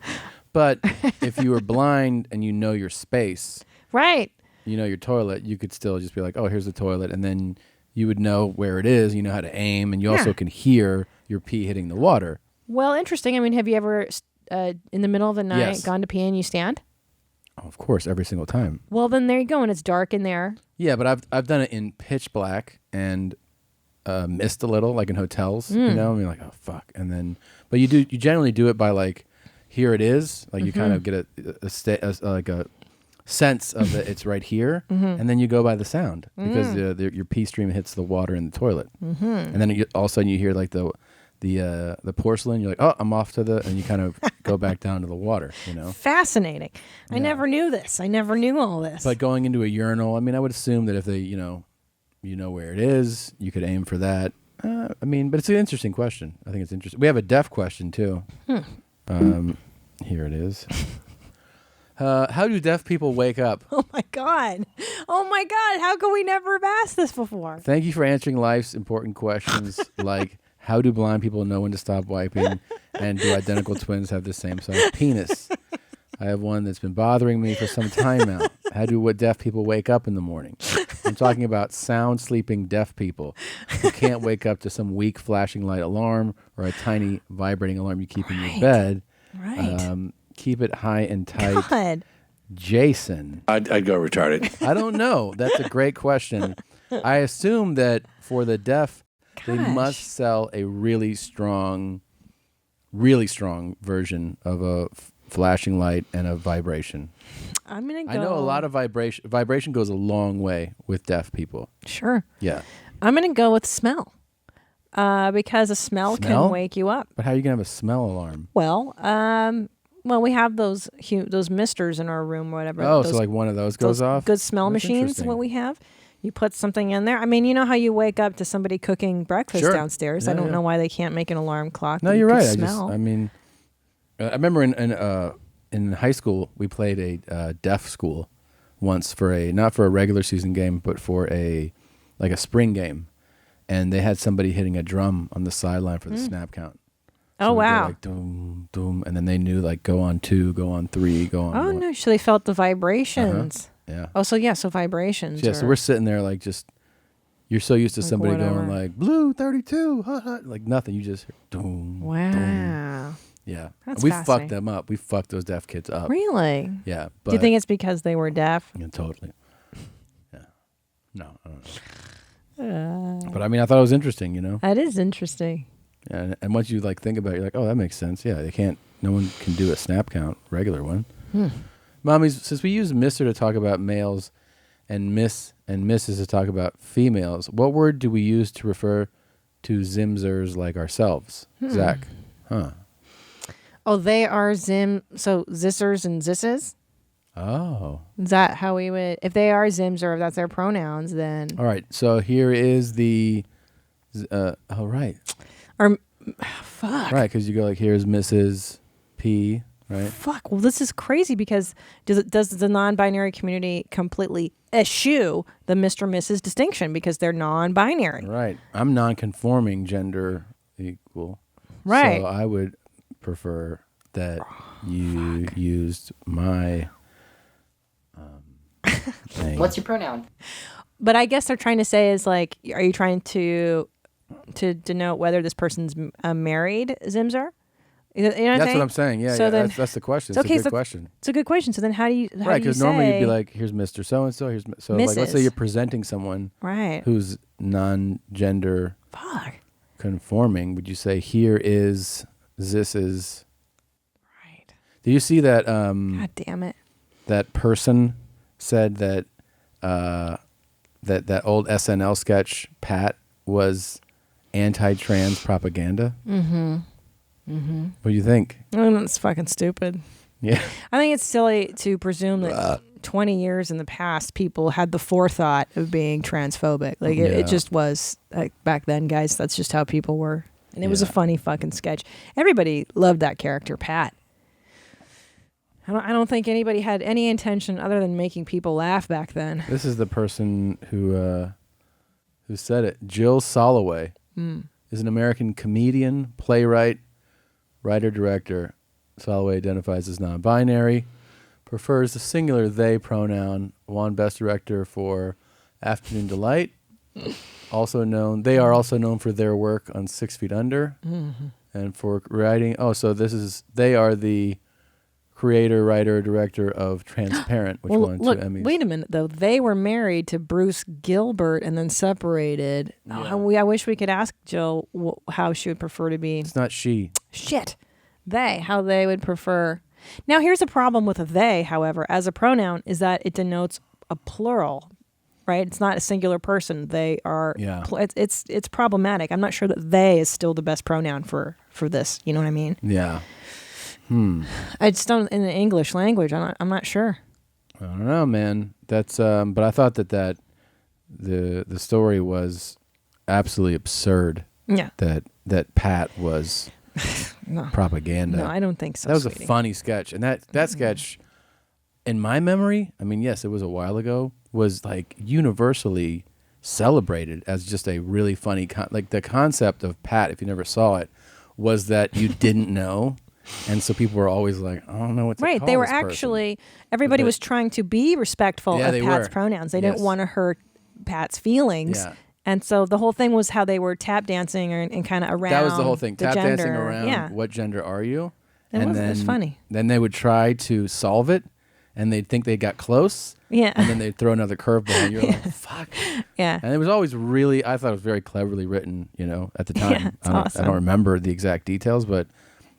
But if you were blind and you know your space, right? You know your toilet, you could still just be like, oh, here's the toilet. And then you would know where it is. You know how to aim. And you also can hear your pee hitting the water. Well, interesting. I mean, have you ever... in the middle of the night, gone to pee and you stand? Oh, of course, every single time. Well, then there you go, and it's dark in there. Yeah, but I've done it in pitch black and missed a little, like in hotels. You know, and you're like, oh fuck, and then, but you generally do it by like, here it is, like you kind of get a sense of it. It's right here, and then you go by the sound because your pee stream hits the water in the toilet, and then all of a sudden you hear like the porcelain. You're like, oh, I'm off to and you kind of go back down to the water, you know. Fascinating. I never knew this. I never knew all this. But going into a urinal, I mean, I would assume that if they, you know where it is, you could aim for that. I mean, but it's an interesting question. I think it's interesting. We have a deaf question too. Here it is. How do deaf people wake up? Oh my God. How could we never have asked this before? Thank you for answering life's important questions like, how do blind people know when to stop wiping? And do identical twins have the same size penis? I have one that's been bothering me for some time now. How do deaf people wake up in the morning? I'm talking about sound sleeping deaf people who can't wake up to some weak flashing light alarm or a tiny vibrating alarm you keep in your bed. Right. Keep it high and tight. God. Jason. I'd go retarded. I don't know. That's a great question. I assume that for the deaf, they must sell a really strong version of a flashing light and a vibration. I'm going to go. I know a lot of vibration. Vibration goes a long way with deaf people. Sure. Yeah. I'm going to go with smell. Because a smell can wake you up. But how are you going to have a smell alarm? Well, we have those misters in our room or whatever. Oh, so like one of those goes off? Good smell That's machines, what we have. You put something in there. I mean, you know how you wake up to somebody cooking breakfast Sure. downstairs. Yeah, I don't yeah. know why they can't make an alarm clock. No, that you're you could right. Smell. I remember in high school we played a deaf school once for not for a regular season game, but for a spring game, and they had somebody hitting a drum on the sideline for the snap count. Oh, we'd go wow. like doom, doom, and then they knew like go on 2, go on 3, go on. Oh, 1. no. So they felt the vibrations. Yeah. Oh, so vibrations. Yeah, so we're sitting there like just, you're so used to Like somebody going whatever. like blue 32, hut, hut, like nothing. You just hear doom. Wow. Doom. Yeah. That's We fascinating. fucked them up. We fucked those deaf kids up. Really? Yeah. Do you think it's because they were deaf? Yeah, totally. Yeah. No, I don't know. Uh, But I mean, I thought it was interesting, you know? That is interesting. Yeah, and once you like think about it, you're like, oh, that makes sense. Yeah, no one can do a snap count, regular one. Mommies, since we use Mr. to talk about males and Miss and Mrs. to talk about females, what word do we use to refer to Zimzers like ourselves? Zach? Huh. Oh, they are so zissers and zisses? Oh. Is that how we would, if they are Zims or if that's their pronouns, then. All right, so here is the, right. Or, fuck. Right, because you go like, here's Mrs. P, right? Fuck. Well, this is crazy because does the non-binary community completely eschew the Mr. Mrs. distinction because they're non-binary? Right. I'm non-conforming gender equal. Right. So I would prefer that you used my thing. What's your pronoun? But I guess they're trying to say is like, are you trying to denote whether this person's a married Zimzer? You know what I'm That's saying? what I'm saying. Yeah, So yeah, then, that's the question. so It's okay, a good so question. It's a good question. So then how do you Right, because normally you'd be say- like, here's Mr. So-and-so, like, let's say Mrs. you're presenting someone Right. who's non-gender Fuck. conforming. Would you say, here is, this is... Right. Do you see that... God damn it. That person said that that old SNL sketch, Pat, was anti-trans propaganda? Mm-hmm. Mm-hmm. What do you think? That's fucking stupid. Yeah. I think it's silly to presume that 20 years in the past, people had the forethought of being transphobic. Like, it Yeah. just was, like, back then, guys, that's just how people were. And it was a Yeah. funny fucking sketch. Everybody loved that character, Pat. I don't think anybody had any intention other than making people laugh back then. This is the person who said it. Jill Soloway is an American comedian, playwright, writer-director. Soloway identifies as non-binary, prefers the singular they pronoun, won Best Director for Afternoon Delight. They are also known for their work on 6 Feet Under and for writing. Oh, so they are the creator, writer, director of Transparent, which won 2 Emmys. Wait a minute, though. They were married to Bruce Gilbert and then separated. Yeah. I wish we could ask Jill how she would prefer to be. It's not she. Shit. How they would prefer. Now, here's a problem with a they, however, as a pronoun, is that it denotes a plural, right? It's not a singular person. They are. Yeah. It's problematic. I'm not sure that they is still the best pronoun for this. You know what I mean? Yeah. I just don't in the English language. I'm not sure. I don't know, man. That's but I thought that the story was absolutely absurd. Yeah. That Pat was propaganda. No, I don't think so. That was sweetie. a funny sketch, and that sketch, in my memory, I mean, yes, it was a while ago, was like universally celebrated as just a really funny like the concept of Pat. If you never saw it, was that you didn't know. And so people were always like, I don't know what to Right. call They were this person. actually, everybody was trying to be respectful Yeah, of they Pat's were. pronouns. They Yes. didn't want to hurt Pat's feelings. Yeah. And so the whole thing was how they were tap dancing and kind of around. That was the whole thing. Tap dancing gender. around. Yeah. What gender are you? It was funny. Then they would try to solve it, and they'd think they got close. Yeah. And then they'd throw another curveball, and you're like, "Fuck." Yeah. And it was always really. I thought it was very cleverly written. You know, at the time. Yeah, it's I awesome. don't remember the exact details, but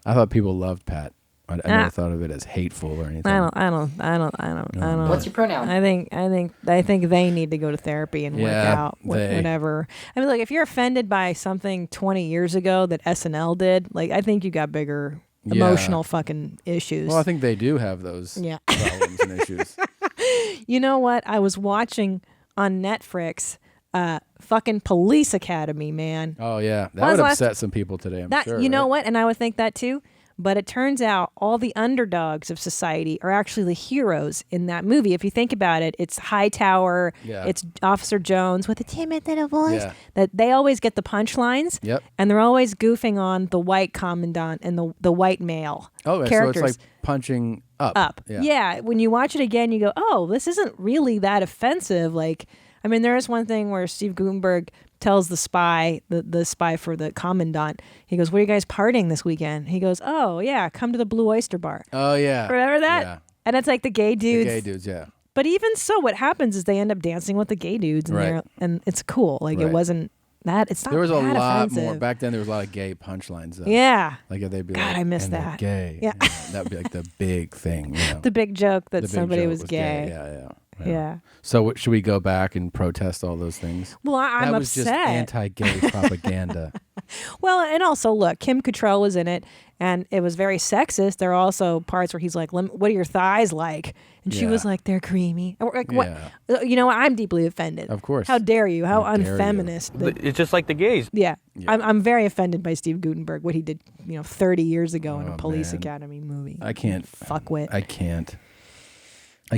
I thought people loved Pat. I never thought of it as hateful or anything. I don't. What's your pronoun? I think they need to go to therapy and work Yeah, out they. whatever. I mean, like if you're offended by something 20 years ago that SNL did, like I think you got bigger emotional fucking issues. Well, I think they do have those Yeah. problems and issues. You know what? I was watching on Netflix. Fucking Police Academy, man. Oh yeah, When that was would the last- upset some people today. I'm That sure. you know right? what, and I would think that too. But it turns out all the underdogs of society are actually the heroes in that movie. If you think about it, it's Hightower, Yeah. it's Officer Jones with a timid little voice. Yeah. That they always get the punchlines. Yep. And they're always goofing on the white commandant and the white male characters. So it's like punching up. Yeah. When you watch it again, you go, oh, this isn't really that offensive. Like, I mean, there is one thing where Steve Gutenberg tells the spy, the spy for the commandant, he goes, "What are you guys partying this weekend?" He goes, "Oh yeah, come to the Blue Oyster Bar." Oh yeah. Remember that? Yeah. And it's like the gay dudes. The gay dudes, yeah. But even so, what happens is they end up dancing with the gay dudes, and, Right. and it's cool. Like it Right. wasn't that. It's not. There was a that lot offensive. more back then. There was a lot of gay punchlines. Though. Yeah. Like they'd be God, like, I miss "And they're that." Gay. Yeah. That would be like the big thing. You know? The big joke that The big somebody joke was gay. Yeah. So should we go back and protest all those things? Well, I'm that was just upset. anti-gay propaganda. Well, and also look, Kim Cattrall was in it, and it was very sexist. There are also parts where he's like, "What are your thighs like?" And she Yeah. was like, "They're creamy." Or like, Yeah. what? You know, I'm deeply offended. Of course. How dare you? How How dare you. unfeminist. It's just like the gays. Yeah. I'm very offended by Steve Gutenberg, what he did, 30 years ago in a Oh, Police man. Academy movie. I can't. Fuckwit. I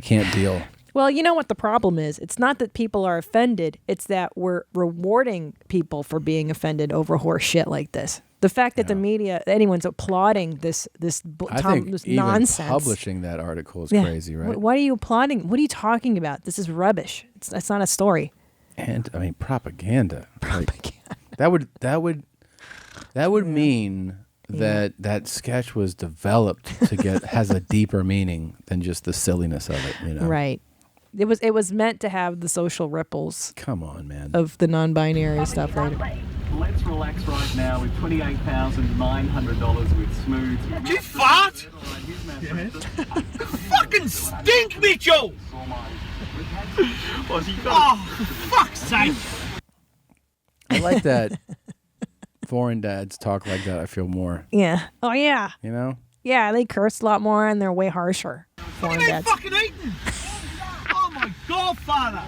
can't deal. Well, you know what the problem is? It's not that people are offended. It's that we're rewarding people for being offended over horse shit like this. The fact that the media, anyone's applauding this I think this even nonsense. publishing that article is Yeah. crazy, right? What are you applauding? What are you talking about? This is rubbish. It's not a story. And I mean propaganda. Like, that would mean that sketch was developed to has a deeper meaning than just the silliness of it. Right. It was meant to have the social ripples. Come on, man. Of the non-binary stuff later. Let's relax right now with $28,900 with Smooth. You fart? Fucking stink, Mitchell! Oh, fuck's sake! I like that foreign dads talk like that. I feel more. Yeah. Oh yeah. You know? Yeah, they curse a lot more and they're way harsher. What are you fucking eating? Oh my god, father!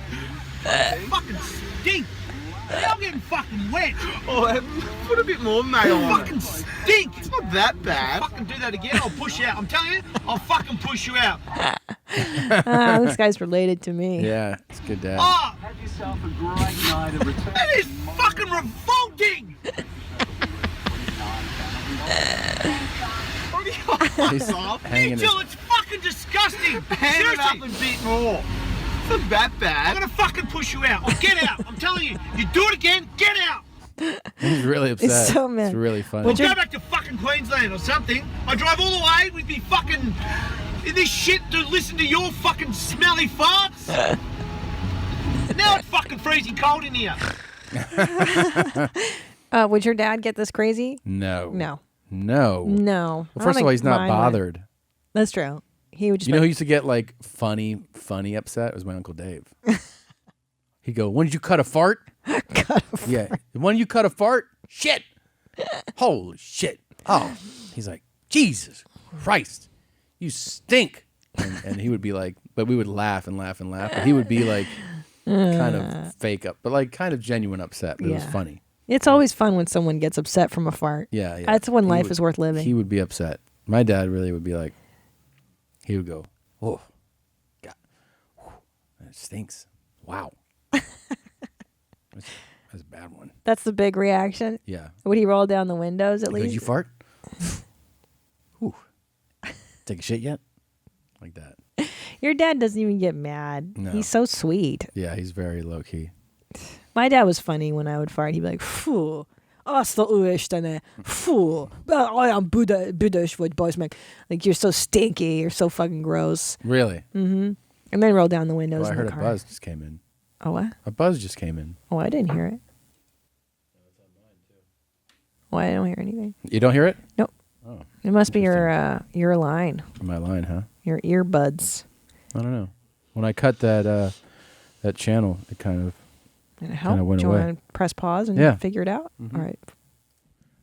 Fucking stink! I'm getting fucking wet. Oh, put a bit more mayo on fucking stink. It's not that bad. Fucking do that again. I'll push you out. I'm telling you, I'll fucking push you out. This guy's related to me. Yeah, it's good dad. Oh, Have yourself a great night of return. that is fucking revolting. He's hanging his- Mitchell, it's fucking disgusting. Hand it up a bit more. It's not that bad. I'm gonna fucking push you out. Oh, get out. I'm telling you. You do it again, get out. He's really upset. He's so mad. It's really funny. We'll go back to fucking Queensland or something. I drive all the way. We'd be fucking in this shit to listen to your fucking smelly farts. Now it's fucking freezing cold in here. Would your dad get this crazy? No. No. No. No. Well, first of all, he's not bothered. That's true. He would just You know who used to get like funny upset? It was my Uncle Dave. He'd go, "When did you cut a fart?" Yeah. When you cut a fart? Shit. Holy shit. Oh. He's like, "Jesus Christ. You stink." And he would be like, but we would laugh and laugh and laugh. But he would be like kind of fake up, but like kind of genuine upset. But it was funny. It's always fun when someone gets upset from a fart. Yeah, yeah. That's when He life would- is worth living. He would be upset. My dad really would be like, he would go, "Oh, God, whew, it stinks. Wow." That's a bad one. That's the big reaction. Yeah. Would he roll down the windows at He goes, least? "You fart? Ooh. Take a shit yet?" Like that. Your dad doesn't even get mad. No. He's so sweet. Yeah, he's very low key. My dad was funny when I would fart. He'd be like, "Phew, asta uestane, phew, I am Buddhish with boys make like you're so stinky, you're so fucking gross." Really? Mm-hmm. And then roll down the windows. Well, I in heard the a car. buzz just came in. Oh what? A buzz just came in. Oh, I didn't hear it. Why I don't hear anything? You don't hear it? Nope. Oh, it must be your line, my line, huh? your earbuds. I don't know. When I cut that channel, it kind of Did it help? kind of went Do you away. want to press pause and Yeah. figure it out? Mhm. All right.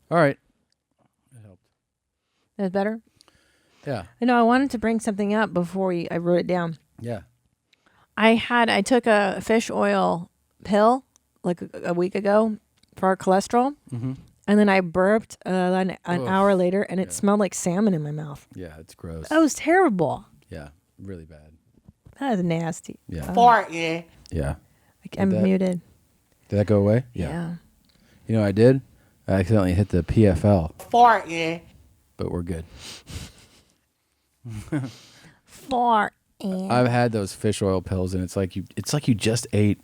All right. That's better? Yeah. I know I wanted to bring something up before I wrote it down. Yeah. I took a fish oil pill like a week ago for our cholesterol, and then I burped an hour later, and it smelled like salmon in my mouth. Yeah, it's gross. That was terrible. Yeah, really bad. That is nasty. Yeah. Fart, yeah. Yeah. I'm muted. Did that go away? Yeah. You know what I did? I accidentally hit the PFL. Fart, yeah. But we're good. Fart. I've had those fish oil pills, and it's like you just ate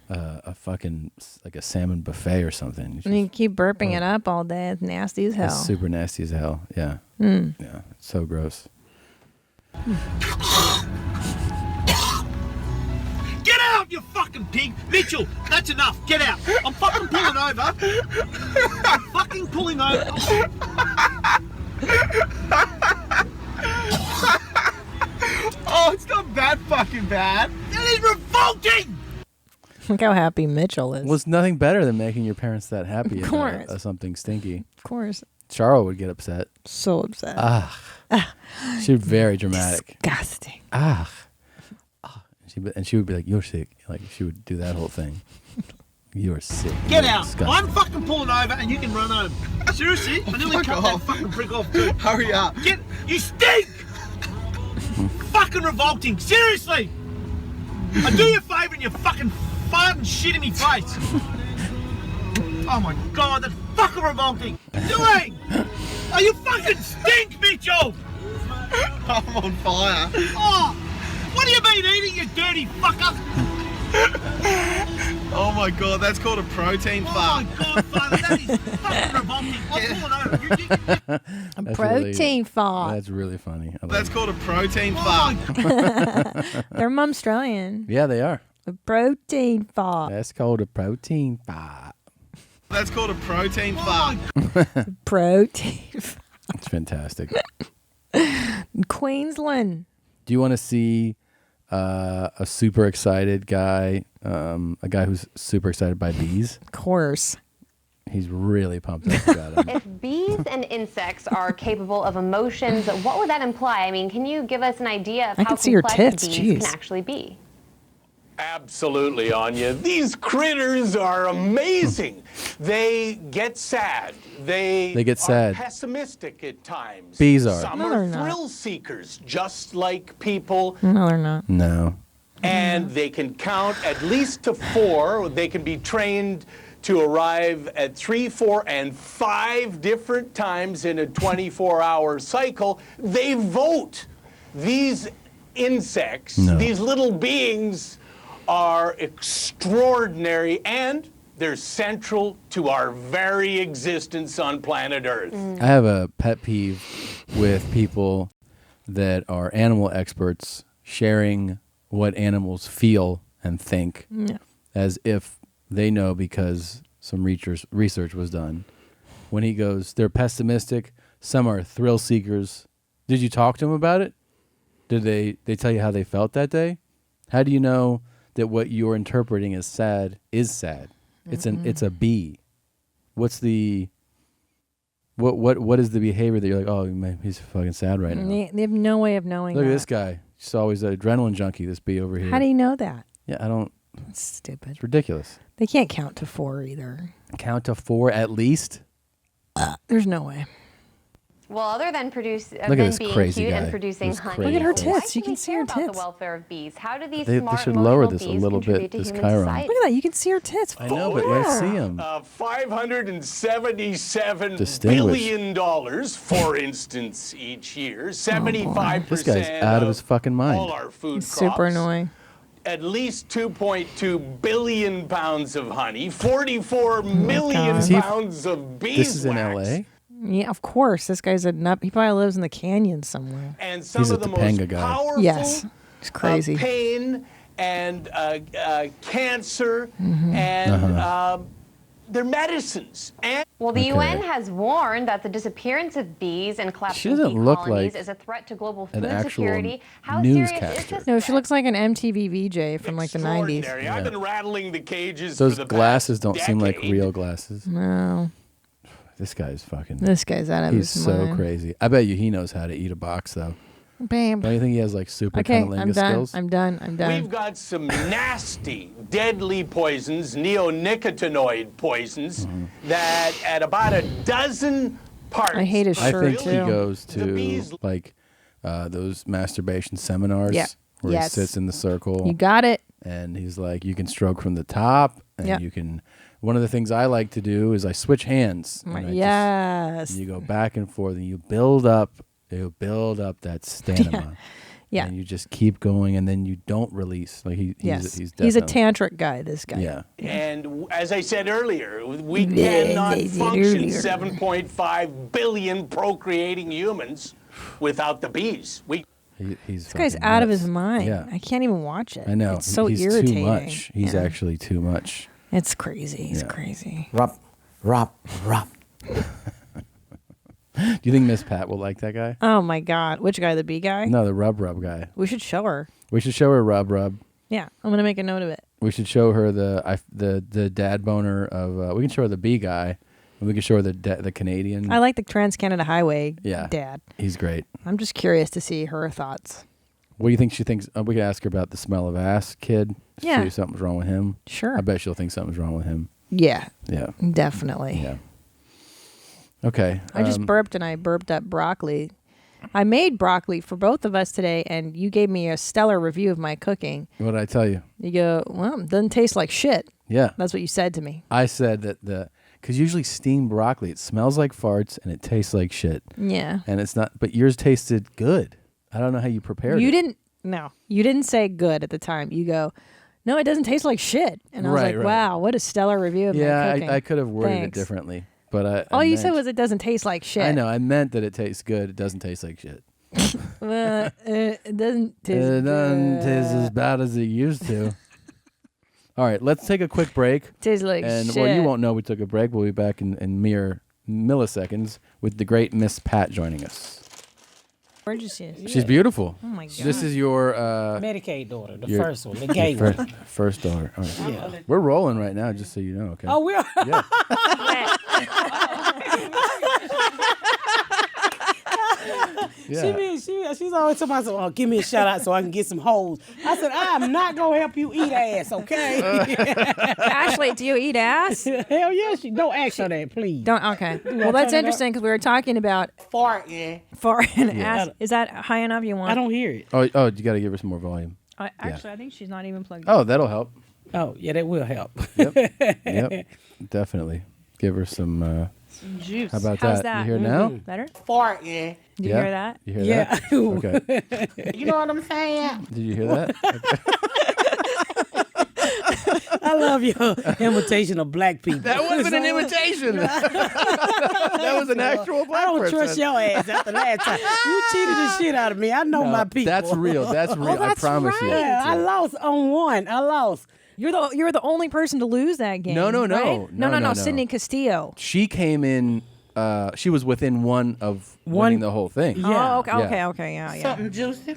a fucking like a salmon buffet or something. And you keep burping it up all day. It's nasty as hell. It's super nasty as hell. Yeah. Mm. Yeah. It's so gross. Get out, you fucking pig! Mitchell, that's enough. Get out. I'm fucking pulling over. I'm fucking pulling over. Oh, it's not that fucking bad. That is revolting! Look how happy Mitchell is. Well, it's nothing better than making your parents that happy Of about course. something stinky. Of course. Charles would get upset. So upset. She's very dramatic. Disgusting. And she would be like, "You're sick." Like she would do that whole thing. You're sick. Get You're out. disgusting. I'm fucking pulling over and you can run home. Seriously? I nearly cut that fucking prick off too. Hurry up. You stink! Fucking revolting. Seriously! I do you a favour and you fucking fart and shit in me face. Oh my god, that's fucking revolting. What are you doing? Oh, you fucking stink, Mitchell! I'm on fire. Oh, what have you been eating, you dirty fucker? Oh my god, that's called a protein fart. Oh my god, father, that is fucking revolting. I'm pulling over. A protein fart. That's really funny. I That's like called a protein fart. They're Mumstralian. it. Yeah, they are. A protein fart. That's called a protein fart. That's called a protein fart. Protein fart. It's fantastic. Queensland. Do you want to see a super excited guy, a guy who's super excited by bees? Of course. He's really pumped up about them. If bees and insects are capable of emotions, what would that imply? I mean, can you give us an idea of I how can see your complex tits, bees jeez. can actually be? Absolutely, Anya. These critters are amazing. They get sad. They get sad. Are pessimistic at times. Bees are. Some No, are they're not. thrill seekers, just like people. No, they're not. No. And they can count at least to 4. They can be trained to arrive at 3, 4, and 5 different times in a 24-hour cycle. They vote. These insects, these little beings, are extraordinary, and they're central to our very existence on planet Earth. I have a pet peeve with people that are animal experts sharing what animals feel and think as if they know because some research was done. When he goes, they're pessimistic, some are thrill seekers. Did you talk to them about it? Did they tell you how they felt that day? How do you know that what you're interpreting as sad is sad? It's a bee. What's the what is the behavior that you're like, oh, man, he's fucking sad right now? They have no way of knowing Look that. at this guy. He's always an adrenaline junkie, this bee over here. How do you know that? Yeah, I don't. That's stupid. It's ridiculous. They can't count to 4 either. Count to 4 at least? There's no way. Well, other than Look at being this cute crazy and guy. producing This honey, crazy Look at her why tits. should You can we see care her about the tits. welfare of bees? How do these They smart, should lower emotional this a bees little contribute bit, to this human Chiron. society? Look at that. You can see her tits. I know, but I see him. $577 Distinguished. billion dollars, for instance, each year. 75% This guy's out of his fucking mind. all our food Super crops. annoying. At least 2.2 billion pounds of honey, 44 million Is he- pounds of beeswax. This is in L.A.? Yeah, of course. This guy's a nut. He probably lives in the canyon somewhere. And some He's a of the Topanga most guy. powerful Yes. It's crazy. pain and cancer and their medicines. And Well, the Okay. UN has warned that the disappearance of bees and collapsing She doesn't bee look colonies like is a threat to global an food actual security. How serious is newscaster. this? No, she looks like an MTV VJ from like the 90s. extraordinary. I've been rattling the cages Those for the glasses past don't seem like decade. real glasses. No. This guy's fucking... This guy's out of He's his so mind. crazy. I bet you he knows how to eat a box, though. Babe. Don't you think he has like super Okay, cunnilingus I'm done. skills? I'm done. We've got some nasty, deadly poisons, neonicotinoid poisons, that at about a dozen parts. I hate his I shirt think too. he goes to like those masturbation seminars Yeah. where Yes. he sits in the circle. You got it. And he's like, you can stroke from the top, and Yep. you can. One of the things I like to do is I switch hands. And I Yes. and you go back and forth, and you build up that stamina. Yeah. And you just keep going, and then you don't release. Like he's He's a definitely- tantric guy. This guy. Yeah. And as I said earlier, we cannot function 7.5 billion procreating humans without the bees. He's This guy's fucking out of nuts. his mind. Yeah. I can't even watch it. I know. It's so he's irritating. too much. He's Yeah. actually too much. It's crazy. He's crazy. Rub. Do you think Miss Pat will like that guy? Oh my God. Which guy? The bee guy? No, the rub guy. We should show her. We should show her rub. Yeah. I'm going to make a note of it. We should show her the dad boner of. We can show her the bee guy, and we can show her the Canadian. I like the Trans-Canada Highway Yeah. dad. He's great. I'm just curious to see her thoughts. What do you think she thinks? We could ask her about the smell of ass kid. Yeah. See if something's wrong with him. Sure. I bet she'll think something's wrong with him. Yeah. Yeah. Definitely. Yeah. Okay. I just burped and I burped up broccoli. I made broccoli for both of us today, and you gave me a stellar review of my cooking. What did I tell you? You go, well, it doesn't taste like shit. Yeah. That's what you said to me. I said that because usually steamed broccoli, it smells like farts and it tastes like shit. Yeah. And it's not, but yours tasted good. I don't know how you prepared You it. you didn't say good at the time. You go, no, it doesn't taste like shit. And I was like, Right. wow, what a stellar review of my cooking. I could have worded Thanks. it differently. But All I you said meant- was it doesn't taste like shit. I know. I meant that it tastes good. It doesn't taste like shit. Well, it doesn't taste It doesn't good. taste as bad as it used to. All right, let's take a quick break. Tastes like and shit. well, you won't know we took a break. We'll be back in mere milliseconds with the great Miss Pat joining us. Where'd you see it? She's beautiful. Oh my God. This is your Medicaid daughter, the your- first one, the gay your one. First daughter. All right. Yeah. We're rolling right now, just so you know. Okay. Oh, we are. Yeah. Yeah. She's always talking about, oh, give me a shout out so I can get some hoes. I said, I'm not gonna help you eat ass, okay? Ashley, do you eat ass? Hell yeah, don't ask her that, please. Don't. Okay. Well, that's interesting because we were talking about farting. Farting Yeah. ass. Is that high enough? You want? I don't hear it. Oh, you got to give her some more volume. Actually, I think she's not even plugged. Oh, that'll help. Oh, yeah, that will help. Yep. Definitely. Give her some. Some juice. How about How's that? You hear it now? Better? Farting. Did you Yeah? hear that? You hear that? Okay. You know what I'm saying? Did you hear that? I love your imitation of black people. That wasn't an imitation. That was an actual black I don't person. trust your ass after last time. You cheated the shit out of me. I know No, my people. that's real. That's real. I promise you. Yeah, I lost on one. I lost. You're the only person to lose that game. No. right? No. Sydney Castillo. She came in. She was within one of winning the whole thing. Oh, okay, Yeah. okay, yeah. Something juicy.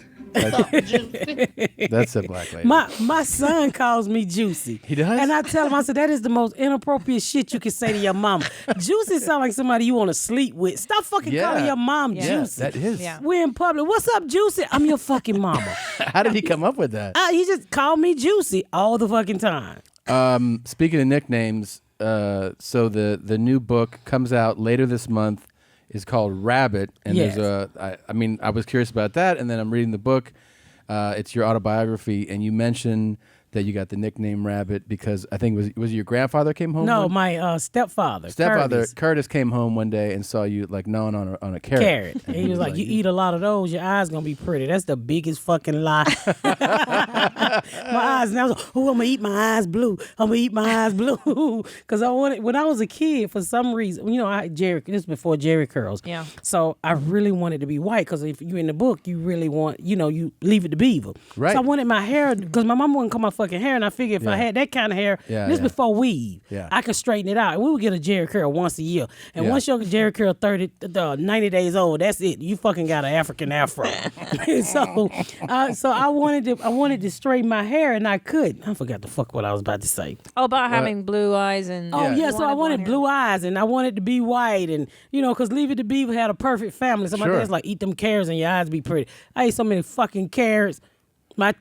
That's a black lady. My son calls me Juicy. He does? And I tell him, I said, that is the most inappropriate shit you can say to your mama. Juicy sound like somebody you want to sleep with. Stop fucking calling your mom Juicy. that is. Yeah. We're in public. What's up, Juicy? I'm your fucking mama. How did he come up with that? He just called me Juicy all the fucking time. Speaking of nicknames, so the new book comes out later this month. Is called Rabbit, and Yes. there's I was curious about that, and then I'm reading the book. It's your autobiography, and you mentioned that you got the nickname Rabbit because I think was it your grandfather came home? No, my stepfather. Curtis came home one day and saw you like gnawing on a carrot. Carrot. And he was like, you eat a lot of those, your eyes gonna be pretty. That's the biggest fucking lie. My eyes, and I was like, oh, I'm gonna eat my eyes blue. I'm gonna eat my eyes blue. Because when I was a kid, for some reason, this is before Jerry curls. Yeah. So I really wanted to be white because if you're in the book, you really want, you leave it to Beaver. Right. So I wanted my hair, because my mom wouldn't cut my motherfucking hair, and I figured if I Yeah. had that kind of hair, Yeah, this yeah. before weave, Yeah. I could straighten it out. And we would get a Jerry curl once a year. And Yeah. once your Jerry curl 90 days old, that's it. You fucking got an African afro. so I wanted to straighten my hair, and I couldn't. I forgot the fuck what I was about to say. Oh, about having blue eyes and. Oh yeah, so I wanted blue eyes, and I wanted to be white, and because Leave It to Beaver had a perfect family. So my Sure. dad's like, eat them carrots and your eyes be pretty. I ate so many fucking carrots. My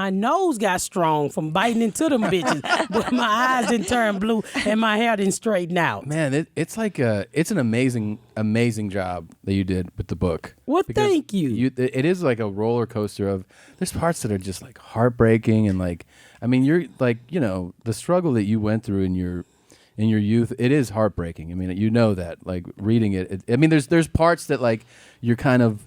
nose got strong from biting into them bitches, but my eyes didn't turn blue and my hair didn't straighten out. Man, it's like it's an amazing job that you did with the book. Well, Because thank you. It is like a roller coaster of. There's parts that are just like heartbreaking and like. I mean, you're like the struggle that you went through in your youth. It is heartbreaking. I mean, you know that. Like reading it. I mean, there's parts that like you're kind of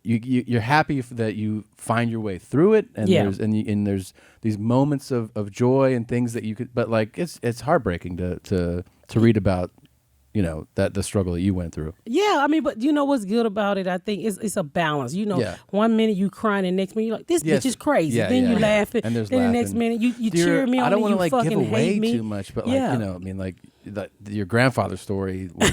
you're happy that you find your way through it, and Yeah. there's these moments of joy and things that you could, but like it's heartbreaking to read about, that the struggle that you went through. Yeah, I mean, but you know what's good about it? I think it's a balance. Yeah. 1 minute you crying, and next minute you're like, this Yes. bitch is crazy. Yeah, then yeah, you yeah. laughing, And then there's the next laughing. minute you Dear, cheer me on. I don't want to like fucking give away hate me. too much, but yeah. like I mean, like your grandfather's story was.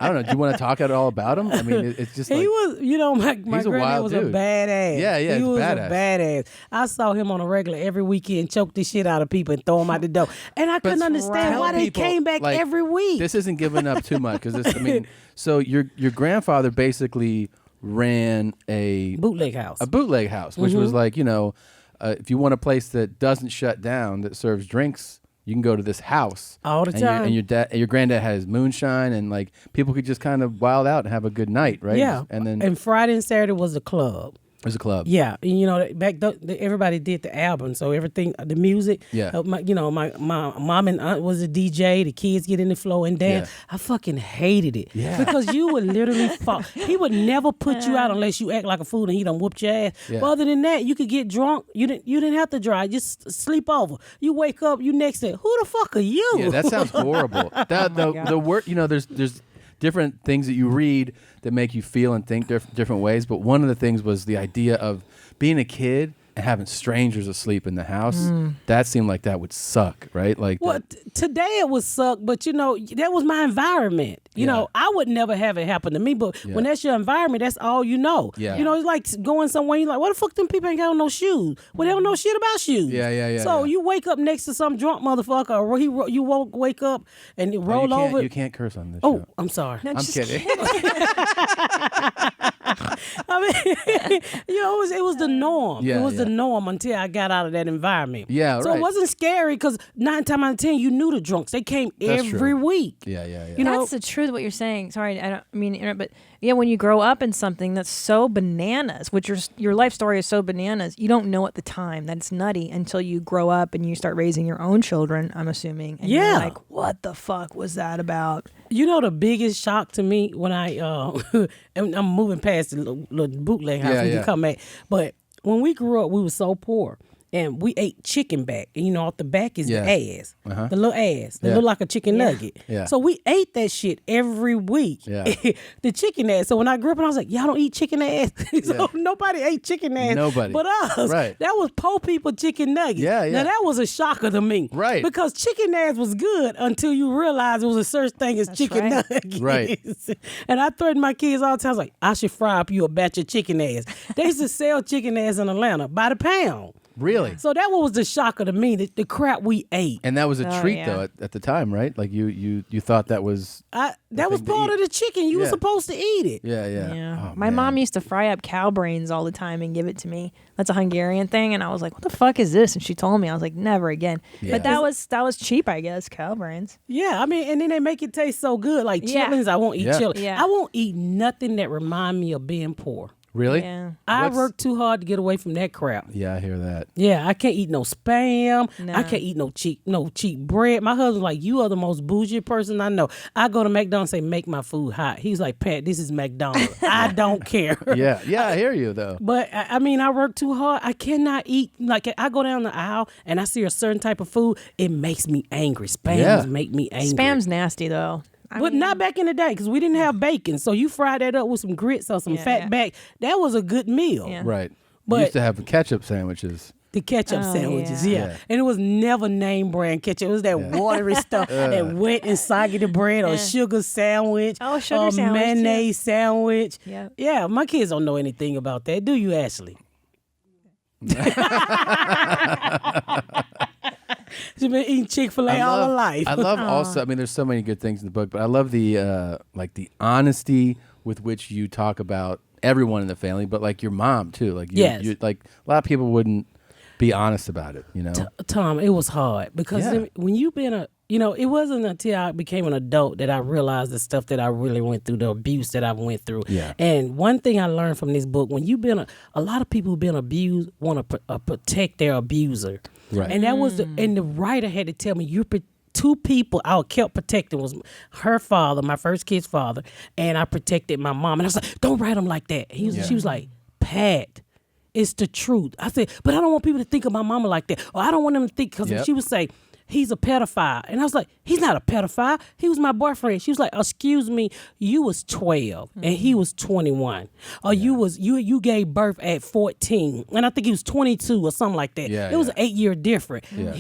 I don't know. Do you want to talk at all about him? I mean, it's just like He was, my he's a granddad wild was dude. a badass. Yeah, he he's was badass. a badass. I saw him on a regular every weekend choke the shit out of people and throw them out the door, and I couldn't understand Tell why they people, came back like, every week. This isn't giving up too much because I mean, so your grandfather basically ran a bootleg house, which was Mhm. like if you want a place that doesn't shut down that serves drinks, you can go to this house all the and time. Your granddad has moonshine, and like people could just kind of wild out and have a good night, right? Yeah, and then and Friday and Saturday was a club. there's a club. Yeah, and back everybody did the album, so everything, the music. Yeah. My mom and aunt was a DJ. The kids get in the flow and dance. Yeah. I fucking hated it. Yeah. Because you would literally fall. He would never put you out unless you act like a fool and he done whooped your ass. Yeah. But other than that, you could get drunk. You didn't have to drive. Just sleep over. You wake up. You next day. Who the fuck are you? Yeah, that sounds horrible. The word, there's different things that you read that make you feel and think different ways. But one of the things was the idea of being a kid and having strangers asleep in the house. Mm. That seemed like that would suck, right? Like, Well, today it would suck, but that was my environment. I would never have it happen to me, but when that's your environment, that's all you know. Yeah. It's like going somewhere, you're like, what the fuck them people ain't got on no shoes? Well, they don't know shit about shoes. Yeah. So you wake up next to some drunk motherfucker, or you wake up and roll over. You can't curse on this Oh, show. I'm sorry. I'm kidding. I mean, it was the norm. Yeah, it was the yeah. norm until I got out of that environment. Yeah, So right. it wasn't scary because 9 times out of 10 you knew the drunks. They came That's every true. week. Yeah. That's the truth. What you're saying. Sorry, I don't mean to interrupt, but yeah, when you grow up in something that's so bananas, which your life story is so bananas, you don't know at the time that it's nutty until you grow up and you start raising your own children. I'm assuming. And Yeah. You're like, what the fuck was that about? The biggest shock to me when and I'm moving past the little bootleg house, we Yeah. can come back. But when we grew up, we were so poor. And we ate chicken back. And off the back is the ass. Uh-huh. The little ass. That Yeah. look like a chicken nugget. Yeah. So we ate that shit every week. Yeah. The chicken ass. So when I grew up, I was like, y'all don't eat chicken ass. So nobody ate chicken ass. Nobody. But us. Right. That was poor people chicken nuggets. Yeah. Now that was a shocker to me. Right. Because chicken ass was good until you realized it was a such thing as chicken nuggets. Right. And I threatened my kids all the time. I was like, I should fry up you a batch of chicken ass. They used to sell chicken ass in Atlanta by the pound. Really? So that was the shocker to me, the crap we ate. And that was a treat though at the time, right? Like you thought that was that was part of the chicken. You were supposed to eat it. Yeah. Oh, My mom used to fry up cow brains all the time and give it to me. That's a Hungarian thing, and I was like, "What the fuck is this?" And she told me, I was like, "Never again." Yeah. But that was cheap, I guess. Cow brains. Yeah, I mean, and then they make it taste so good. Like Yeah. chitlins, I won't eat Yeah. chitlins. Yeah. I won't eat nothing that remind me of being poor. Really? Yeah. I work too hard to get away from that crap. Yeah, I hear that. Yeah, I can't eat no spam. No. I can't eat no cheap bread. My husband's like, you are the most bougie person I know. I go to McDonald's and say, make my food hot. He's like, Pat, this is McDonald's. I don't care. Yeah, I hear you though. But I mean, I work too hard. I cannot eat. Like I go down the aisle and I see a certain type of food, it makes me angry. Spams make me angry. Spam's nasty though. But not back in the day because we didn't have bacon. So you fry that up with some grits or some fat back. That was a good meal. Yeah. Right. You used to have ketchup sandwiches. The ketchup sandwiches, yeah. And it was never name brand ketchup. It was that watery stuff, that wet and soggy bread, or sugar sandwich, or sandwich, mayonnaise sandwich. Yep. Yeah, my kids don't know anything about that. Do you, Ashley? She's been eating Chick-fil-A all her life. I love also, I mean, there's so many good things in the book, but I love the like the honesty with which you talk about everyone in the family, but like your mom too. Like you like a lot of people wouldn't be honest about it, you know. Tom, it was hard because when you've been it wasn't until I became an adult that I realized the stuff that I really went through, the abuse that I went through. Yeah. And one thing I learned from this book, when you've been a lot of people who've been abused want to protect their abuser. Right. And that was and the writer had to tell me two people I kept protecting was her father, my first kid's father, and I protected my mom. And I was like, don't write him like that. She was like, Pat, it's the truth. I said, but I don't want people to think of my mama like that. Or I don't want them to think, because if she would say, he's a pedophile. And I was like, he's not a pedophile. He was my boyfriend. She was like, excuse me, you was 12 and he was 21. Or you gave birth at 14. And I think he was 22 or something like that. It was an 8-year difference. Yeah.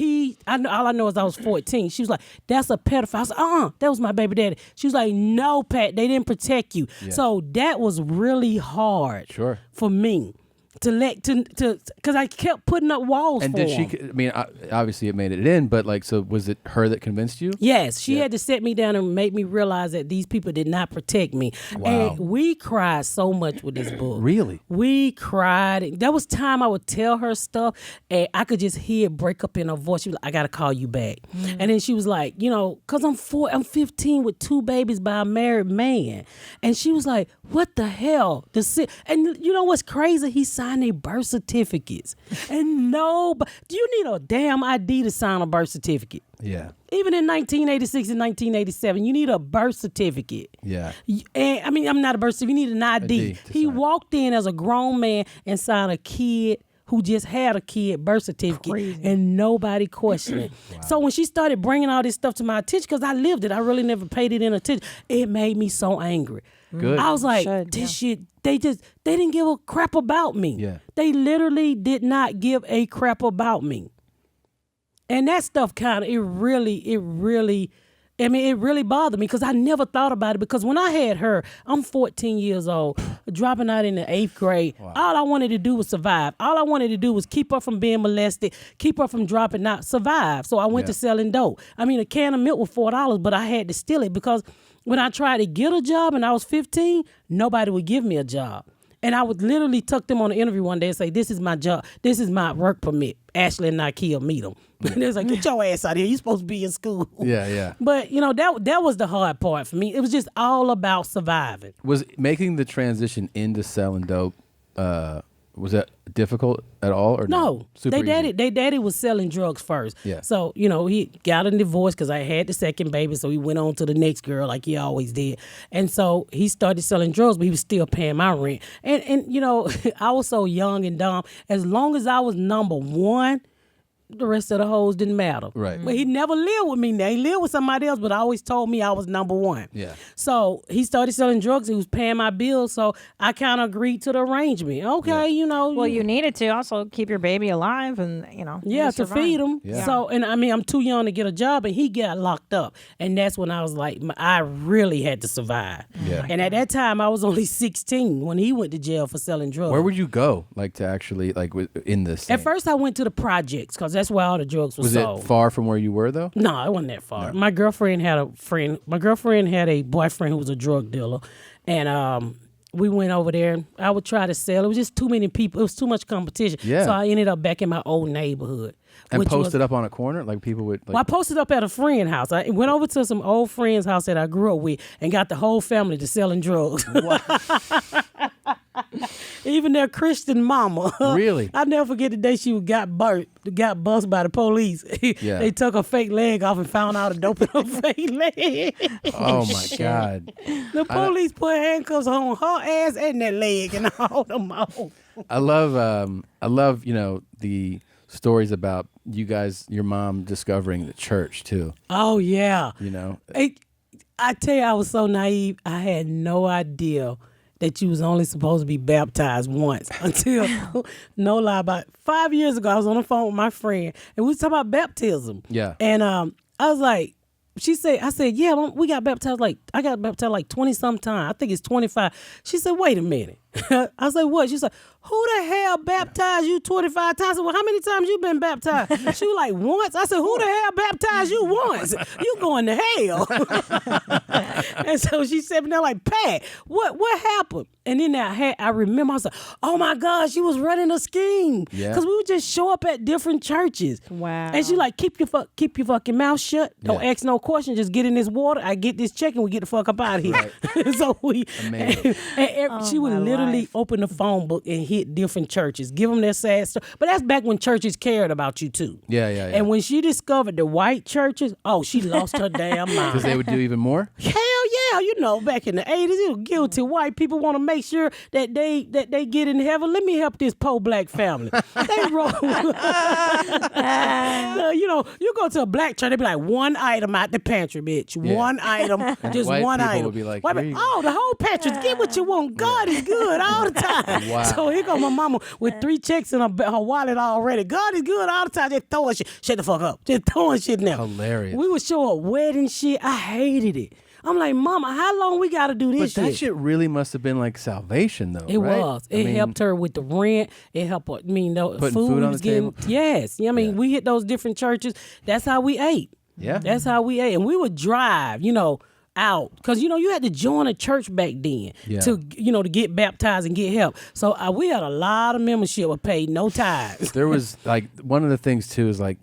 All I know is I was 14. She was like, that's a pedophile. I was like, that was my baby daddy. She was like, no, Pat, they didn't protect you. Yeah. So that was really hard for me. Because I kept putting up walls and for him. I mean, obviously it made it in, but like, so was it her that convinced you? Yes, she had to sit me down and make me realize that these people did not protect me. Wow. And we cried so much with this book. Really? We cried. There was time I would tell her stuff, and I could just hear it break up in her voice. She was like, I got to call you back. Mm-hmm. And then she was like, because I'm 15 with 2 babies by a married man. And she was like, what the hell? And you know what's crazy? He signed their birth certificates. And do you need a damn ID to sign a birth certificate? Yeah. Even in 1986 and 1987, you need a birth certificate. Yeah. And I mean, I'm not a birth certificate. You need an ID. He walked in as a grown man and signed a kid who just had a kid birth certificate, and nobody questioned it. Wow. So when she started bringing all this stuff to my attention, because I lived it, I really never paid it any attention, it made me so angry. Good. I was like, this shit, they didn't give a crap about me. Yeah. They literally did not give a crap about me. And that stuff it really bothered me because I never thought about it, because when I had her, I'm 14 years old, dropping out in the 8th grade. Wow. All I wanted to do was survive. All I wanted to do was keep her from being molested, keep her from dropping out, survive. So I went to selling dope. I mean, a can of milk was $4, but I had to steal it because when I tried to get a job and I was 15, nobody would give me a job. And I would literally tuck them on the interview one day and say, this is my job. This is my work permit. Ashley and Nakia meet them. And they was like, get your ass out of here. You're supposed to be in school. Yeah, yeah. But, that was the hard part for me. It was just all about surviving. Was making the transition into selling dope, was that difficult at all? Or no? Super They daddy was selling drugs first. Yeah. So, he got a divorce because I had the second baby. So he went on to the next girl like he always did. And so he started selling drugs, but he was still paying my rent. And I was so young and dumb. As long as I was number one, the rest of the hoes didn't matter. Right. But he never lived with me now. He lived with somebody else, but I always told me I was number one. Yeah. So he started selling drugs. He was paying my bills. So I kind of agreed to the arrangement. Okay, Well, you needed to also keep your baby alive and, Yeah, to feed him. Yeah. So, and I mean, I'm too young to get a job, and he got locked up. And that's when I was like, I really had to survive. Yeah. And at that time, I was only 16 when he went to jail for selling drugs. Where would you go, like, to actually, like, in this? At first, I went to the projects because that's where all the drugs were sold. Was it far from where you were, though? No, it wasn't that far. No. My girlfriend had a boyfriend who was a drug dealer, and we went over there. I would try to sell. It was just too many people. It was too much competition. Yeah. So I ended up back in my old neighborhood. And posted up on a corner? Like people would... Like... Well, I posted up at a friend's house. I went over to some old friend's house that I grew up with and got the whole family to selling drugs. Even their Christian mama. Really? I'll never forget the day she got bussed by the police. Yeah. They took her fake leg off and found out a dope in her fake leg. Oh my God. The police put handcuffs on her ass and that leg and all them off. I love, the stories about you guys, your mom discovering the church too. Oh yeah. You know? I tell you, I was so naive. I had no idea that you was only supposed to be baptized once until, no lie, about 5 years ago, I was on the phone with my friend and we was talking about baptism. Yeah. And I was like, I said, yeah, we got baptized I got baptized like 20 some time. I think it's 25. She said, wait a minute. I was like, what? She said, who the hell baptized you 25 times? I said, well, how many times you been baptized? She was like, once. I said, who the hell baptized you once? You going to hell. And so she said, now like, Pat, what happened? And then I remember, I was like, oh my God, she was running a scheme. Yeah. Because we would just show up at different churches. Wow. And she like, keep your fucking mouth shut. Don't ask no questions. Just get in this water. I get this check and we get the fuck up out of here. Right. So she would literally open the phone book and hit different churches, give them their sad story. But that's back when churches cared about you too. Yeah. And when she discovered the white churches, she lost her damn mind. Because they would do even more? Hell yeah, back in the 80s, guilty white people want to make sure that they get in heaven. Let me help this poor black family. They roll. You go to a black church, they be like, one item out the pantry, bitch. Yeah. One item, just white one people item. Would be like, the whole pantry. Get what you want. God is good all the time. Wow. So here go my mama with 3 checks in her wallet already. God is good all the time. Just throwing shit. Shut the fuck up. Just throwing shit now. Hilarious. We would show up wedding shit. I hated it. I'm like, Mama, how long we got to do this shit? But that shit really must have been like salvation, though. It right? was. It helped her with the rent. It helped her. Putting food food on was the getting. table. Yes. We hit those different churches. That's how we ate. Yeah. That's how we ate. And we would drive, out. Because, you had to join a church back then to get baptized and get help. So we had a lot of membership but paid no tithes. There was like, one of the things too is like,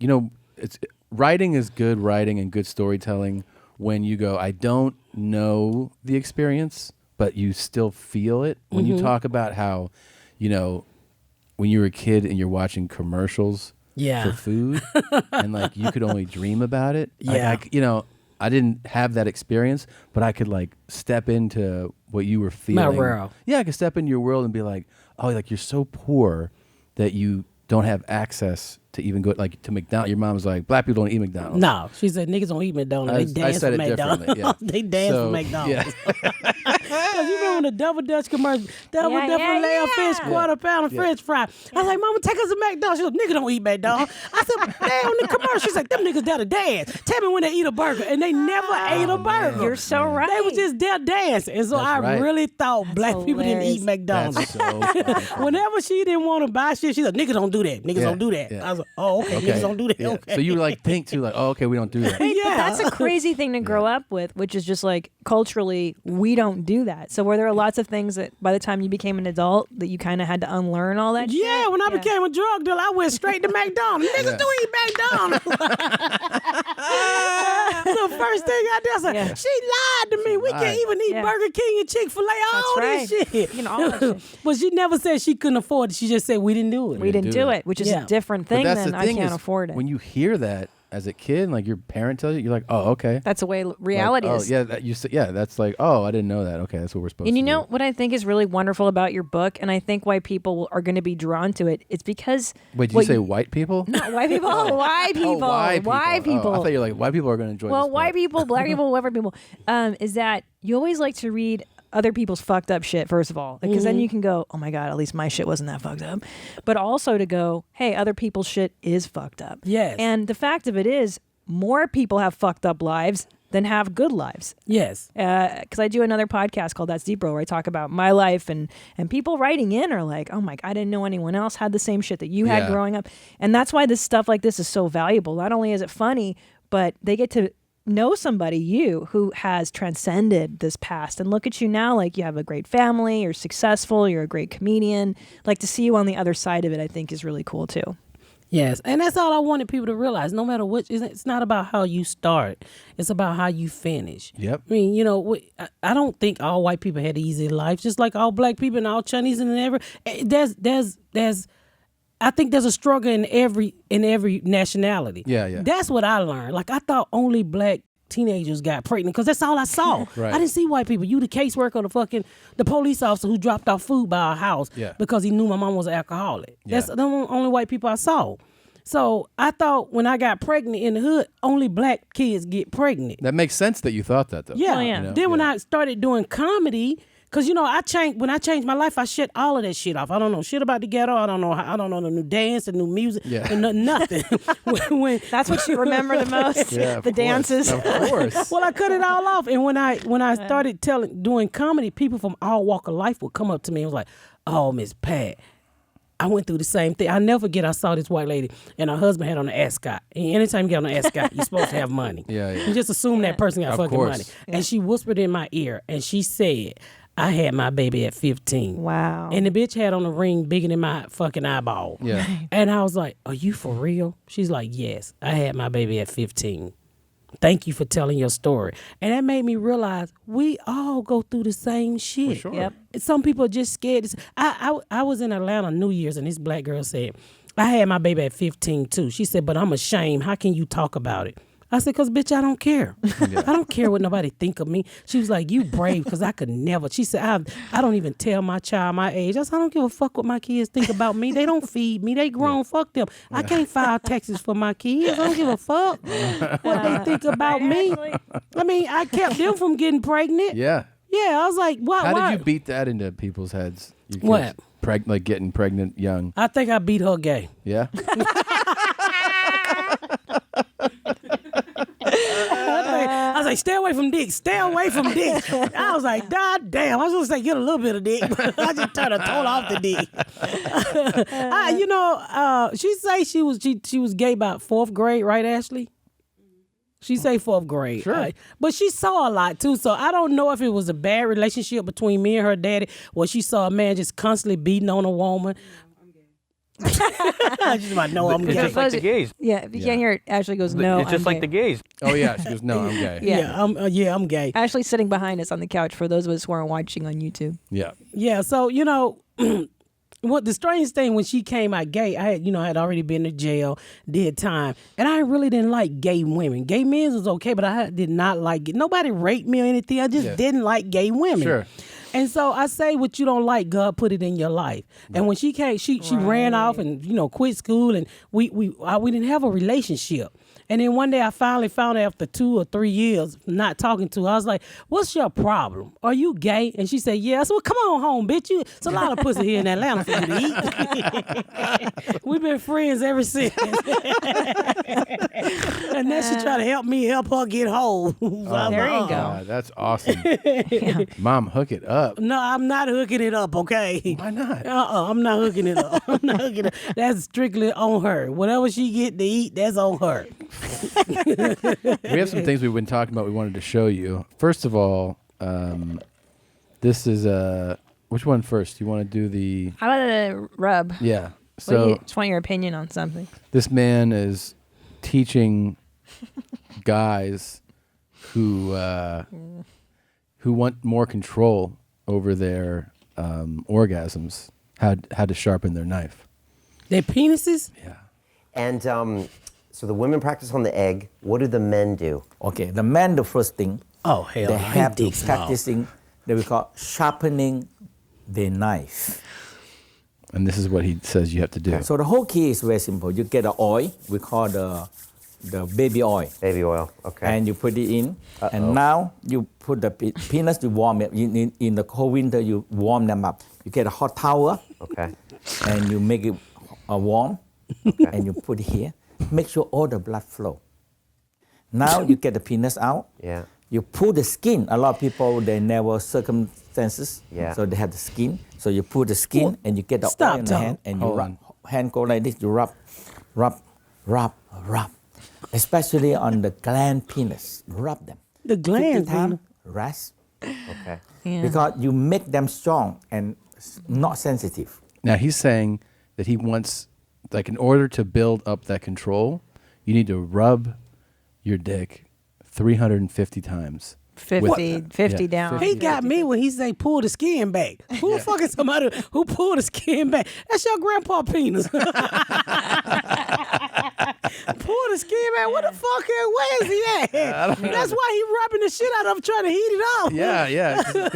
writing is good writing and good storytelling when you go, I don't know the experience, but you still feel it. When you talk about how, when you were a kid and you're watching commercials for food and like you could only dream about it. Yeah. I didn't have that experience, but I could like step into what you were feeling. My world. Yeah, I could step into your world and be like, oh, like you're so poor that you don't have access to even go like to McDonald's. Your mom was like, black people don't eat McDonald's. No, she said niggas don't eat McDonald's. They dance for McDonald's. Yeah. They dance for McDonald's. Yeah. Because you remember the Double Dutch commercial, double filet of fish, quarter pound of French fry. I was like, Mama, take us to McDonald's. She was like, nigga don't eat McDonald's. I said, they on the commercial. She's like, them niggas there to dance. Tell me when they eat a burger. And they never ate a burger. You're so right. They was just there dancing. And so I really thought black people didn't eat McDonald's. That's so Whenever she didn't want to buy shit, she's like, niggas don't do that. Niggas don't do that. I was like, oh, okay. Niggas don't do that. Yeah. Okay. So you like think too, like, oh, okay, we don't do that. But that's a crazy thing to grow up with, which is just like culturally, we don't do that. So were there lots of things that by the time you became an adult that you kind of had to unlearn all that shit? Yeah, when I became a drug dealer, I went straight to McDonald's. Niggas do eat McDonald's. The first thing I did, I said, she lied to me. We can't even eat Burger King and Chick-fil-A, all this shit. All that shit. But she never said she couldn't afford it. She just said we didn't do it. We didn't do it, which is a different thing than I can't afford it. When you hear that as a kid, like your parent tells you, you're like, oh, okay. That's the way reality is. That's like, oh, I didn't know that. Okay, that's what we're supposed to do. And you know what I think is really wonderful about your book, and I think why people are going to be drawn to it, it's because... Wait, did you say white people? Not white people. White people. White people. I thought you were like, white people are going to enjoy this. Well, white people, black people, whatever people, is that you always like to read other people's fucked up shit, first of all, because then you can go, oh my God, at least my shit wasn't that fucked up. But also to go, hey, other people's shit is fucked up. Yes. And the fact of it is, more people have fucked up lives than have good lives. Yes. Because I do another podcast called That's Deep Bro, where I talk about my life, and people writing in are like, oh my God, I didn't know anyone else had the same shit that you had growing up. And that's why this stuff like this is so valuable. Not only is it funny, but they get to know somebody, you, who has transcended this past. And look at you now, like you have a great family, you're successful, you're a great comedian. Like to see you on the other side of it, I think is really cool too. Yes, and that's all I wanted people to realize. No matter what, it's not about how you start. It's about how you finish. Yep. I mean, I don't think all white people had easy lives, just like all black people and all Chinese and I think there's a struggle in every nationality. Yeah. That's what I learned. Like I thought only black teenagers got pregnant because that's all I saw. Right. I didn't see white people. You the caseworker or the police officer who dropped off food by our house because he knew my mom was an alcoholic. Yeah. That's the only white people I saw. So I thought when I got pregnant in the hood, only black kids get pregnant. That makes sense that you thought that though. Yeah. Then when I started doing comedy, Cause when I changed my life, I shut all of that shit off. I don't know shit about the ghetto. I don't know the new dance, the new music, and nothing. when That's what you remember the most. Yeah, the dances. Of course. Well, I cut it all off, and when I started doing comedy, people from all walk of life would come up to me and was like, "Oh, Miss Pat, I went through the same thing. I never forget. I saw this white lady, and her husband had on an ascot. And anytime you get on an ascot, you're supposed to have money. Yeah. You just assume that person got fucking money. And she whispered in my ear, and she said, "I had my baby at 15." Wow. And the bitch had on a ring bigger than my fucking eyeball. Yeah. And I was like, "Are you for real?" She's like, "Yes, I had my baby at 15. Thank you for telling your story." And that made me realize we all go through the same shit. Sure. Yep. Some people are just scared. I was in Atlanta New Year's, and this black girl said, "I had my baby at 15 too." She said, "But I'm ashamed. How can you talk about it?" I said, "Cause bitch, I don't care. I don't care what nobody think of me." She was like, "You brave, cause I could never." She said, I don't even tell my child my age." I said, "I don't give a fuck what my kids think about me. They don't feed me. They grown. Fuck them. I can't file taxes for my kids. I don't give a fuck what they think about me." I mean, I kept them from getting pregnant. Yeah. Yeah, I was like, "Why?" How did you beat that into people's heads? You What? Like getting pregnant young. I think I beat her gay. Yeah. I was like, "Stay away from dick. Stay away from dick." I was like, "God damn." I was supposed to say, "Get a little bit of dick." I just turned her total off the dick. She say she was gay about 4th grade, right, Ashley? She say 4th grade. Sure. But she saw a lot too, so I don't know if it was a bad relationship between me and her daddy, or she saw a man just constantly beating on a woman. I just might know I'm It's gay. just like the gays. Yeah, if you can't hear it, Ashley goes, "No, It's just I'm like the gay." gays. Oh yeah. She goes, "No, I'm gay." Yeah. I'm gay. Ashley's sitting behind us on the couch for those of us who aren't watching on YouTube. Yeah. Yeah, so what the strangest thing when she came out gay, I had already been to jail, did time, and I really didn't like gay women. Gay men was okay, but I did not like it. Nobody raped me or anything. I just didn't like gay women. Sure. And so I say, what you don't like, God put it in your life. And when she came, she ran off and quit school, and we didn't have a relationship. And then one day I finally found out after 2 or 3 years not talking to her, I was like, "What's your problem? Are you gay?" And she said, "Yeah." I said, "Well, come on home, bitch. It's a lot of pussy here in Atlanta for you to eat." We've been friends ever since. And then she tried to help me help her get whole. There you go. That's awesome. Mom, hook it up. No, I'm not hooking it up, okay? Why not? I'm not hooking it up. I'm not hooking it up. That's strictly on her. Whatever she get to eat, that's on her. We have some things we've been talking about we wanted to show you. First of all, this is which one first? You want to do the... How about a rub? Yeah. Just want your opinion on something. This man is teaching guys who want more control over their orgasms how to sharpen their knife. Their penises? Yeah. And so the women practice on the egg. What do the men do? Okay, the men, the first thing, hell, they have to practice thing that we call sharpening the knife. And this is what he says you have to do. So the whole key is very simple. You get the oil, we call the baby oil. Baby oil, okay. And you put it in. And now you put the peanuts, you warm it. In the cold winter, you warm them up. You get a hot towel. Okay. And you make it warm. Okay. And you put it here. Make sure all the blood flow. Now you get the peanuts out. Yeah. You pull the skin. A lot of people, they never circumstances. Yeah. So they have the skin. So you pull the skin and you get the oil in the hand and you rub. Hand go like this. You rub. Especially on the gland penis. Rub them. The gland. 50 times, rest. Okay. Yeah. Because you make them strong and not sensitive. Now he's saying that he wants, like, in order to build up that control, you need to rub your dick 350 times. 50 down. He got me when he say pull the skin back. Who the fuck is somebody who pull the skin back? That's your grandpa penis. Pull the skin back. What the fuck? Where is he at? That's why he rubbing the shit out of him trying to heat it up. Yeah. 50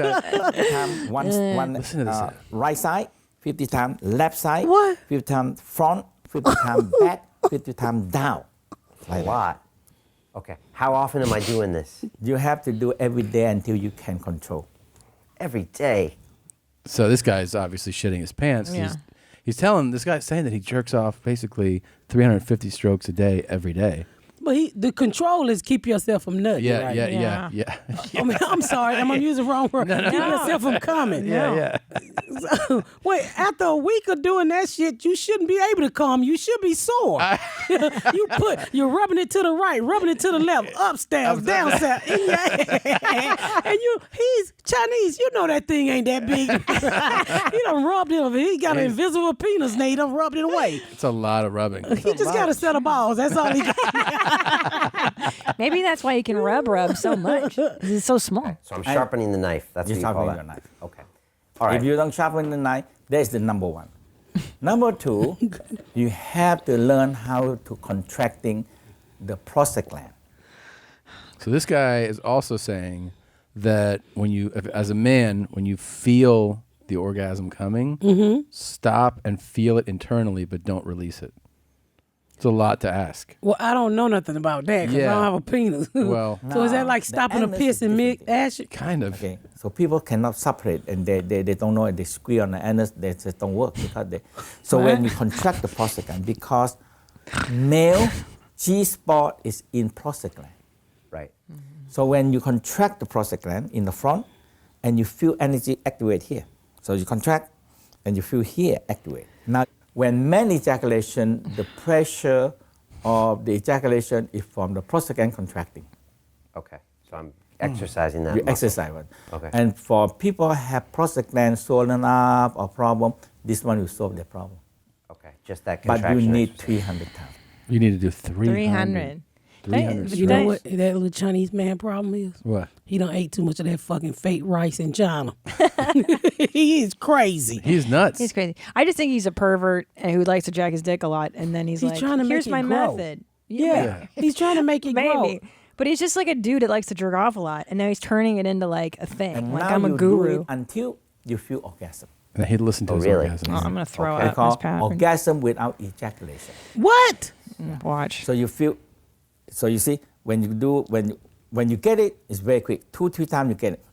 times one Listen to this. right side, 50 times left side, What? 50 times front, 50 times back, 50 times down. A lot. Okay. How often am I doing this? You have to do every day until you can control. every day. So this guy's obviously shitting his pants. Yeah. He's telling this guy's saying that he jerks off basically 350 strokes a day every day. But the control is keep yourself from nutting. Yeah, right? yeah. I mean, I'm sorry, I'm using the wrong word. Keep yourself from coming. Yeah. So, wait, after a week of doing that shit, you shouldn't be able to come. You should be sore. You're rubbing it to the right, rubbing it to the left, upstairs, downstairs, in your ass. And he's Chinese. You know that thing ain't that big. He done rubbed it over. He got an invisible penis now. He done rubbed it away. It's a lot of rubbing. He just got a set of balls. That's all he got. Maybe that's why you can rub so much. It's so small. So I'm sharpening the knife. That's what you call sharpening that. the knife. Okay. All right. If you don't sharpen the knife, that's the number one. Number two, you have to learn how to contracting the prostate gland. So this guy is also saying that as a man, when you feel the orgasm coming, stop and feel it internally, but don't release it. It's a lot to ask. Well, I don't know nothing about that because I don't have a penis. Well, so is that like stopping a piss and ash? Kind of. Okay, so people cannot separate, and they don't know it. They squeeze on the anus, they just don't work because they. So when you contract the prostate gland, because male G-spot is in prostate gland, right? So when you contract the prostate gland in the front, and you feel energy activate here, so you contract, and you feel here activate. Now, when man ejaculation, the pressure of the ejaculation is from the prostate gland contracting. Okay, so I'm exercising that You muscle. exercise one. Okay. And for people who have prostate gland swollen up or problem, this one will solve their problem. Okay, just that But contraction. you need exercise. 300 times. You need to do 300. 300. You know what that little Chinese man problem is? What? He done ate too much of that fucking fake rice in China. He is crazy. He's nuts. He's crazy. I just think he's a pervert and who likes to jack his dick a lot, and then he's like, trying to "Here's make my it grow." method." Yeah. He's trying to make it grow. Maybe. But he's just like a dude that likes to jerk off a lot, and now he's turning it into like a thing. And like now I'm a you do guru. it until you feel orgasm. And he'd listen to his really? orgasm. Oh, I'm gonna throw They up. call Miss Pat. orgasm without ejaculation. What? Watch. So you feel, so you see, when you get it, it's very quick. 2-3 times you get it.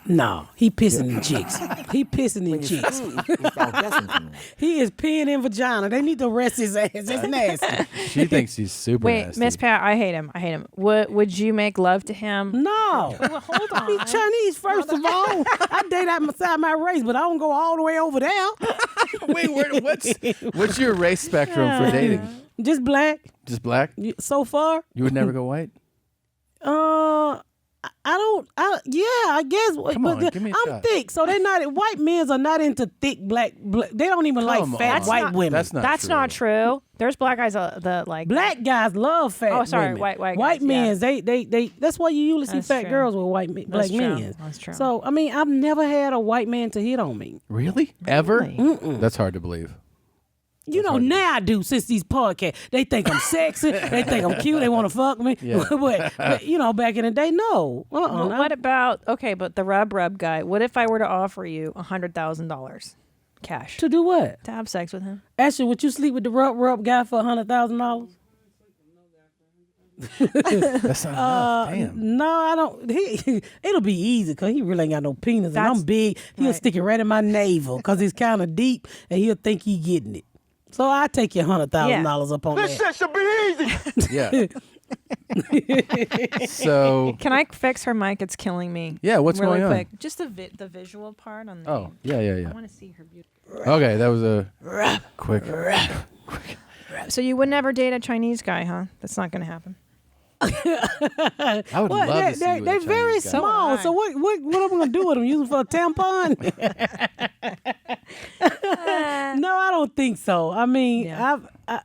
No, he pissing in chicks. He pissing in chicks. It's orgasm coming out. He is peeing in vagina. They need to arrest his ass. It's nasty. She thinks he's super Wait, nasty. Miss Pat, I hate him. I hate him. Would you make love to him? No. Well, hold on. He's Chinese, first of all. I date outside my race, but I don't go all the way over there. Wait, what's your race spectrum for dating? Just black. Just black? So far. You would never go white? I guess. Come on, give me a I'm shot. thick, so they're not. White men are not into thick black. They don't even like fat white women. That's not true. There's black guys that like black guys love fat. Oh, sorry, women. white White guys, men, they. That's why you usually see That's fat true. girls with black true. men. That's true. So I mean, I've never had a white man to hit on me. Really? Ever? Mm-mm. That's hard to believe. You know, now I do since these podcasts. They think I'm sexy. They think I'm cute. They want to fuck me. Yeah. but, you know, back in the day, no. Well, what about but the rub guy? What if I were to offer you $100,000 cash To do what? to have sex with him? Ashley, would you sleep with the rub guy for $100,000? That's not enough. Damn. No, I don't. It'll be easy because he really ain't got no penis. And I'm big. He'll stick it right in my navel because it's kind of deep and he'll think he getting it. So I take your $100,000 up on that. This shit should be easy. Yeah. So Can I fix her mic? It's killing me. Yeah, what's really going on? quick. Just the visual part on the. Oh, yeah. I want to see her beauty. Okay, that was a quick. So you would never date a Chinese guy, huh? That's not going to happen. I would love to see you with a They're very Chinese guy. small. So what am I gonna do with them? Use them for a tampon? No, I don't think so. I mean, I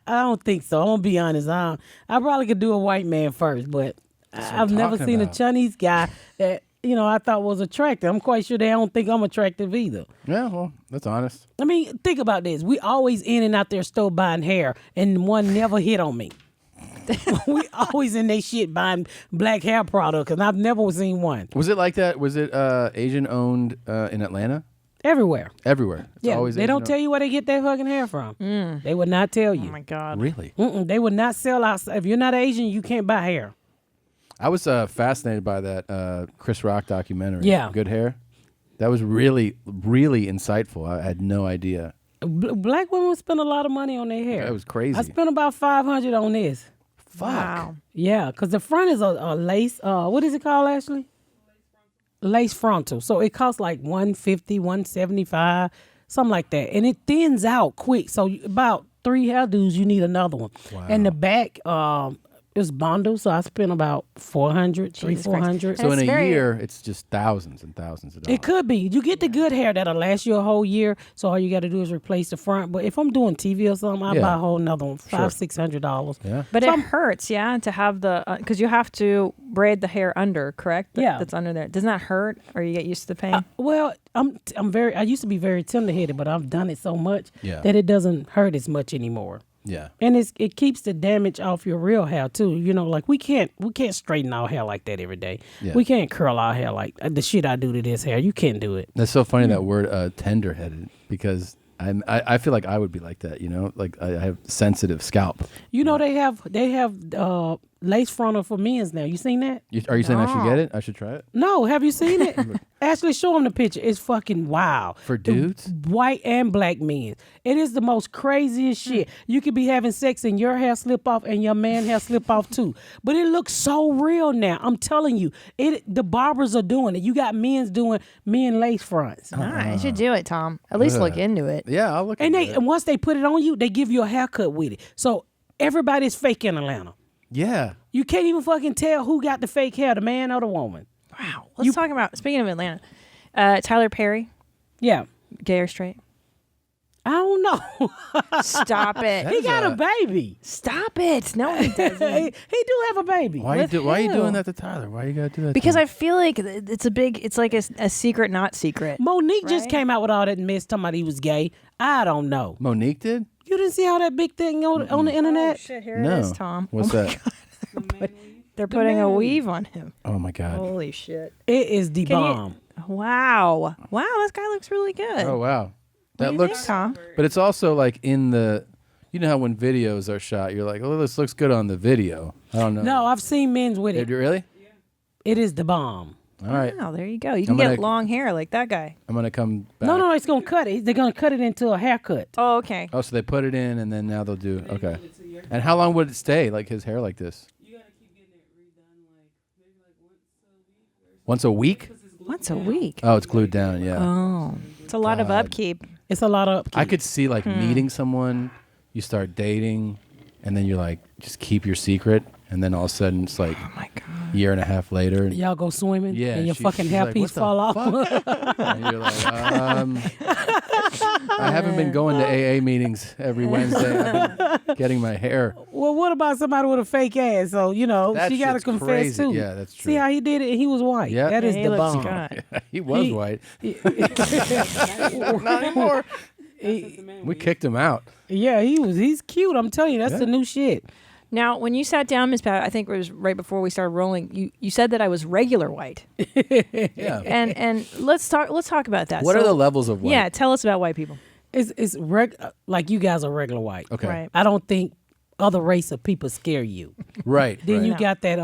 don't think so. I'm gonna be honest. I probably could do a white man first, but I've never talking seen about. a Chinese guy that I thought was attractive. I'm quite sure they don't think I'm attractive either. Yeah, well, that's honest. I mean, think about this. We always in and out there store buying hair, and one never hit on me. We always in they shit buying black hair products, and I've never seen one. Was it like that? Was it Asian owned in Atlanta? Everywhere. Everywhere. It's Yeah, always they don't tell you where they get their fucking hair from. They would not tell you. Oh my God. Really? They would not sell outside. If you're not Asian, you can't buy hair. I was fascinated by that Chris Rock documentary. Yeah. Good Hair. That was really, really insightful. I had no idea. Black women spend a lot of money on their hair. That was crazy. I spent about $500 on this. Fuck. Wow. Yeah, because the front is a lace. What is it called, Ashley? Lace frontal. So it costs like $150, $175, something like that, and it thins out quick. So about 3 hairdos, you need another one. Wow. And the back is bundled, so I spent about $400, $400. So in a year, it's just thousands and thousands of dollars. It could be. You get the good hair that'll last you a whole year. So all you got to do is replace the front. But if I'm doing TV or something, I buy a whole nother one, $500-$600. Yeah. But it hurts, to have the because you have to braid the hair under, correct? Yeah. That's under there. Doesn't that hurt, or you get used to the pain? Well, I used to be very tender-headed, but I've done it so much Yeah. that it doesn't hurt as much anymore. Yeah. And it keeps the damage off your real hair too. Like we can't straighten our hair like that every day. Yeah. We can't curl our hair like the shit I do to this hair. You can't do it. That's so funny that word tender-headed, because I feel like I would be like that, like I have sensitive scalp. They have lace frontal for men's now. You seen that? Are you saying I should get it? I should try it? No, have you seen it? Ashley, show them the picture. It's fucking wild. For dudes? White and black men. It is the most craziest shit. You could be having sex and your hair slip off and your man hair slip off too. But it looks so real now. I'm telling you. The barbers are doing it. You got men doing men lace fronts. You should do it, Tom. At least look into it. Yeah, I'll look And into it. and once they put it on you, they give you a haircut with it. So everybody's fake in Atlanta. Yeah. You can't even fucking tell who got the fake hair, the man or the woman. Wow. Let's talk about, speaking of Atlanta, Tyler Perry. Yeah. Gay or straight? I don't know. Stop it. He got a baby. Stop it. No, he doesn't. he do have a baby. Why are you doing that to Tyler? Why you gotta do that? Because I feel like it's like a secret, not secret. Monique just Right? came out with all that mess talking about he was gay. I don't know. Monique did? You didn't see all that big thing on the internet? Oh, shit, here No. it is, Tom. What's Oh my that? God. They're putting a weave on him. Oh my God. Holy shit. It is the Can you- bomb. Wow. Wow, this guy looks really good. Oh wow. What That do you looks think, Tom? But it's also like in the how when videos are shot, you're like, oh, this looks good on the video. I don't know. No, I've seen men's with it. Really? It is the bomb. All right. Wow, there you go. You can I'm get gonna- long hair like that guy. I'm gonna come back. No, it's gonna cut it. They're gonna cut it into a haircut. Oh, okay. Oh, so they put it in and then now they'll do okay. And how long would it stay, like his hair like this? Once a week? Once a week. Oh, it's glued down, yeah. Oh, it's a lot of upkeep. It's a lot of upkeep. I could see like meeting someone, you start dating, and then you're like, just keep your secret, and then all of a sudden it's like, oh my God, year and a half later. Y'all go swimming, Yeah, and your she- fucking she's like, hairpiece "What the fall off. And you're like, I haven't been going to AA meetings every Wednesday. I've been getting my hair. Well, what about somebody with a fake ass? So, you know, That she got to shit's confess crazy. too. Yeah, that's See how he did it? And he was white. Yeah. That is he the looks bomb. good. He was white. Not anymore. We kicked him out. Yeah, he's cute. I'm telling you, that's the new shit. Now, when you sat down, Ms. Pat, I think it was right before we started rolling. You said that I was regular white. Yeah. And let's talk about that. What are the levels of white? Yeah, tell us about white people. It's like you guys are regular white. Okay. Right. I don't think other race of people scare you. Right. Then right. you got that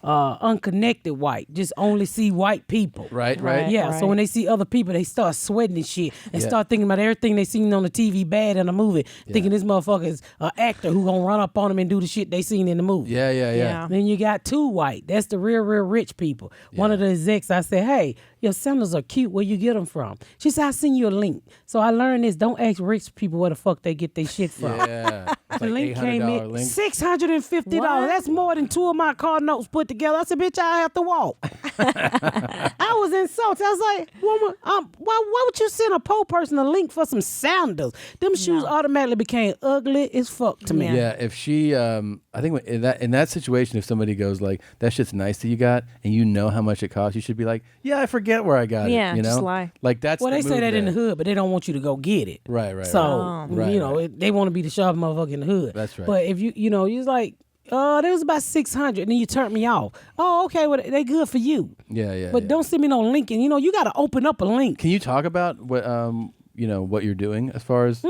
unconnected white. Just only see white people. Right. Yeah. Right. So when they see other people, they start sweating and shit, and Yeah. start thinking about everything they seen on the TV bad in the movie, thinking this motherfucker is an actor who gonna run up on them and do the shit they seen in the movie. Yeah. Then you got two white. That's the real rich people. One of the execs, I said, hey, your sandals are cute. Where you get them from? She said, I send you a link. So I learned this. Don't ask rich people where the fuck they get their shit from. Yeah. It's The like link came in $800 link. $650. That's more than two of my car notes put together. I said, bitch, I have to walk. I was insulted. I was like, woman, why would you send a poor person a link for some sandals? Them shoes automatically became ugly as fuck to me. Yeah, if she, I think in that situation, if somebody goes like, "That shit's nice that you got," and you know how much it costs, you should be like, "Yeah, I forget where I got Yeah, it." You know, just lie. Like that's Well, the they say move that in the there. hood, but they don't want you to go get it. Right. So, Right, you know, they want to be the sharp motherfucker in the hood. That's right. But if you know, you're like, there was about 600, and then you turned me off. Oh, okay, well, they good for you. Yeah. But don't send me no link. And, you know, you got to open up a link. Can you talk about what what you're doing as far as?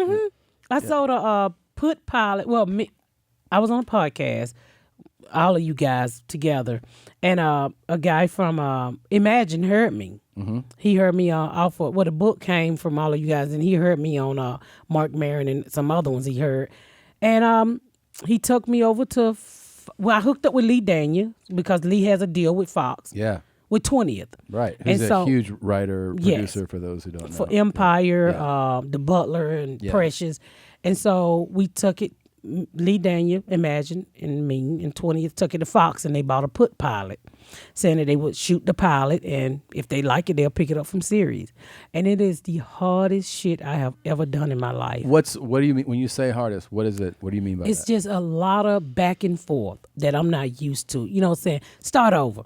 I sold a put pilot. Well, I was on a podcast. all of you guys together, and a guy from Imagine heard me. Mm-hmm. He heard me off of the book came from all of you guys, and he heard me on Mark Maron and some other ones he heard, and he took me over to. I hooked up with Lee Daniel because Lee has a deal with Fox. Yeah. With 20th. Right. Who's a huge writer, producer for those who don't know. For Empire, The Butler, and Precious. And so we took it, Lee Daniel, Imagine, and me, and 20th took it to Fox, and they bought a pilot, saying that they would shoot the pilot, and if they like it, they'll pick it up from series. And it is the hardest shit I have ever done in my life. What do you mean when you say hardest? What is it? What do you mean by It's that? just a lot of back and forth that I'm not used to. You know what I'm saying? Start over.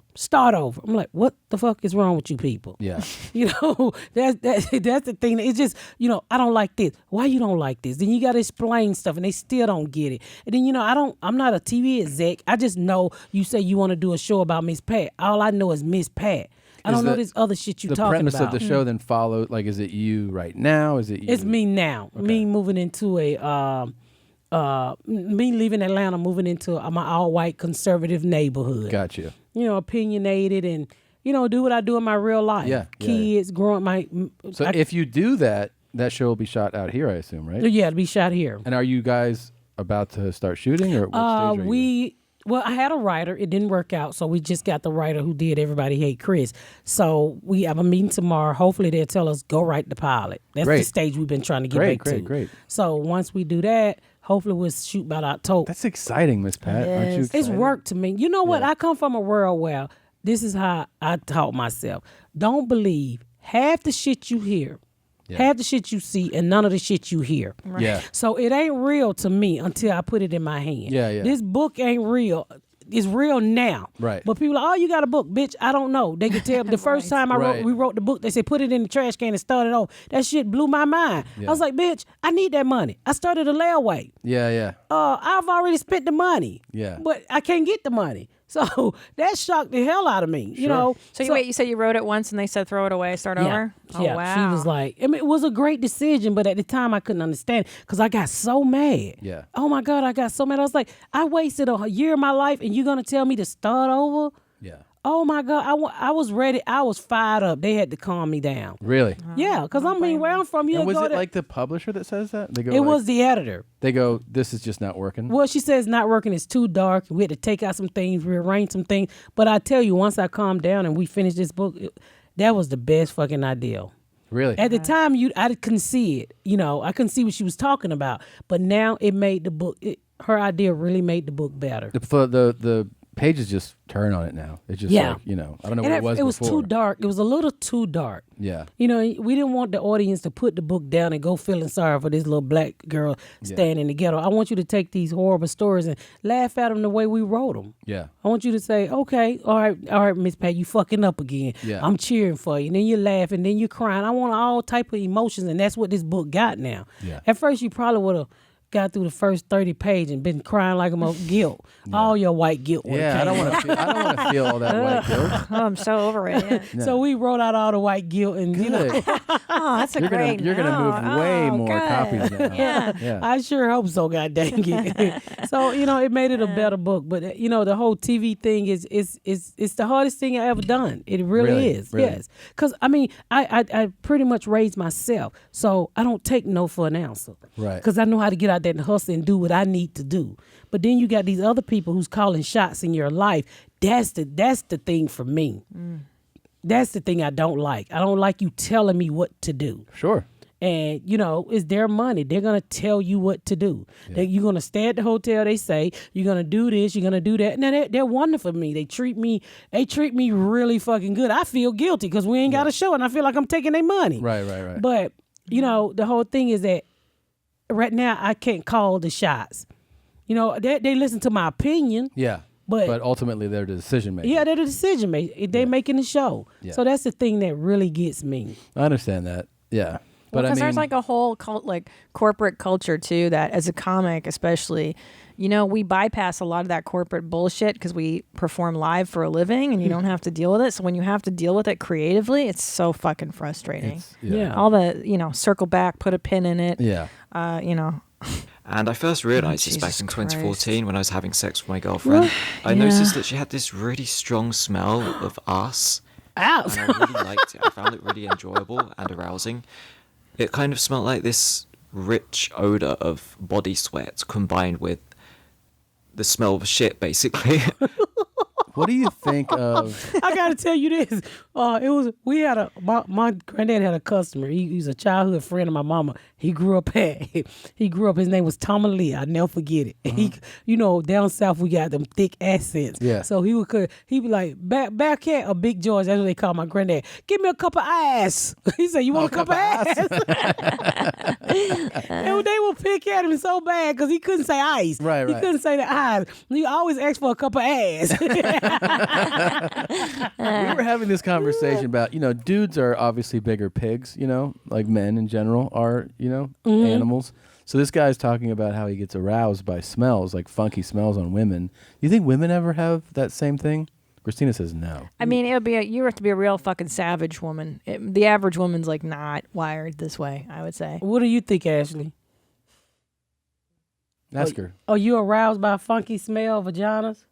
I'm like, what the fuck is wrong with you people? Yeah. You know, that's the thing. It's just, you know, I don't like this. Why you don't like this? Then you got to explain stuff, and they still don't get it. And then, you know, I'm not a TV exec. I just know you say you want to do a show about Miss Pat. All I know is Miss Pat. I don't know this other shit you talking about. The premise of the show then followed, like, is it you right now? Is it you? It's me now. Okay. Me moving into me leaving Atlanta, moving into my all-white conservative neighborhood. Got you. You know, opinionated and, you know, do what I do in my real life. Yeah. Kids, growing my... So if you do that show will be shot out here, I assume, right? Yeah, it'll be shot here. And are you guys about to start shooting, or what stage are you? Well, I had a writer. It didn't work out, so we just got the writer who did Everybody Hate Chris. So we have a meeting tomorrow. Hopefully they'll tell us, go write the pilot. That's the stage we've been trying to get back to. Great. So once we do that, hopefully we'll shoot by October. That's exciting, Miss Pat. Aren't you excited? It's work to me. You know what? I come from a world where this is how I taught myself. Don't believe half the shit you hear. Yeah. Half the shit you see and none of the shit you hear. Right. Yeah. So it ain't real to me until I put it in my hand. Yeah. This book ain't real. It's real now. Right. But people are, oh, you got a book, bitch. I don't know. They could tell the first time we wrote the book, they said, put it in the trash can and start it off. That shit blew my mind. Yeah. I was like, bitch, I need that money. I started a layaway. Yeah. I've already spent the money. Yeah. But I can't get the money. So that shocked the hell out of me, you know. So you said you wrote it once and they said throw it away, start over? Oh, yeah. wow. She was like, I mean, it was a great decision, but at the time I couldn't understand because I got so mad. Yeah. Oh my God, I got so mad. I was like, I wasted a year of my life and you're going to tell me to start over? Yeah. Oh my God, I was ready. I was fired up. They had to calm me down. Really? Yeah, because I mean, where I'm from, you and was go it like the publisher that says that? They go. It was the editor. They go, this is just not working. Well, she says not working. It's too dark. We had to take out some things, rearrange some things. But I tell you, once I calmed down and we finished this book, that was the best fucking idea. Really? At the time, I couldn't see it. You know, I couldn't see what she was talking about. But now it made the book. Her idea really made the book better. The pages just turn on it now. It's just like, you know, I don't know what it was It was before. too dark. It was a little too dark. Yeah. You know, we didn't want the audience to put the book down and go feeling sorry for this little black girl staying in the ghetto. I want you to take these horrible stories and laugh at them the way we wrote them. Yeah. I want you to say, okay, all right, Miss Pat, you fucking up again. Yeah. I'm cheering for you. And then you laugh and then you're crying. I want all type of emotions, and that's what this book got now. Yeah. At first, you probably would have got through the first 30 pages and been crying like a guilt. Yeah. All your white guilt. Yeah, I don't want to feel all that white guilt. Oh, I'm so over it. Yeah. Yeah. So we wrote out all the white guilt, and you know, oh, that's you're gonna move way more copies now. Yeah. I sure hope so. God dang it. So you know, it made it a better book. But you know, the whole TV thing is it's the hardest thing I ever done. It really is. Really? Yes, because I mean, I pretty much raised myself, so I don't take no for an answer. Right. Because I know how to get out there and hustle and do what I need to do. But then you got these other people who's calling shots in your life. That's the thing for me. That's the thing I don't like. I don't like you telling me what to do. Sure. And, you know, it's their money. They're going to tell you what to do. Yeah. You're going to stay at the hotel, they say. You're going to do this. You're going to do that. Now, they're wonderful for me. They treat me really fucking good. I feel guilty because we ain't got a show, and I feel like I'm taking their money. Right. But, you know, the whole thing is that right now I can't call the shots. You know, they listen to my opinion. Yeah. But ultimately, they're the decision maker. Yeah, they're the decision maker. They're making the show. Yeah. So that's the thing that really gets me. I understand that. Yeah. But Because there's like a whole corporate culture too that as a comic especially, you know, we bypass a lot of that corporate bullshit because we perform live for a living and you don't have to deal with it. So when you have to deal with it creatively, it's so fucking frustrating. Yeah. All the, you know, circle back, put a pin in it. Yeah. You know. And I first realised this back Jesus in Christ. 2014 when I was having sex with my girlfriend. I Yeah. noticed that she had this really strong smell of ass. Ow. And I really liked it. I found it really enjoyable and arousing. It kind of smelled like this rich odour of body sweat combined with the smell of shit, basically. What do you think of? I gotta tell you this. My granddad had a customer. He's a childhood friend of my mama. He grew up. His name was Tom Lee. I never forget it. He, down south we got them thick accents. Yeah. So he be like, Bearcat or Big George. That's what they call my granddad. Give me a cup of ass. He said, you want a cup of ass? And they would pick at him so bad because he couldn't say ice. Right. He couldn't say the eyes. He always asked for a cup of ass. We were having this conversation about, dudes are obviously bigger pigs, like men in general are, animals. So this guy's talking about how he gets aroused by smells, like funky smells on women. Do you think women ever have that same thing? Christina says no. I mean, you have to be a real fucking savage woman. The average woman's like not wired this way, I would say. What do you think, Ashley? Ask her. Are you aroused by a funky smell of vaginas?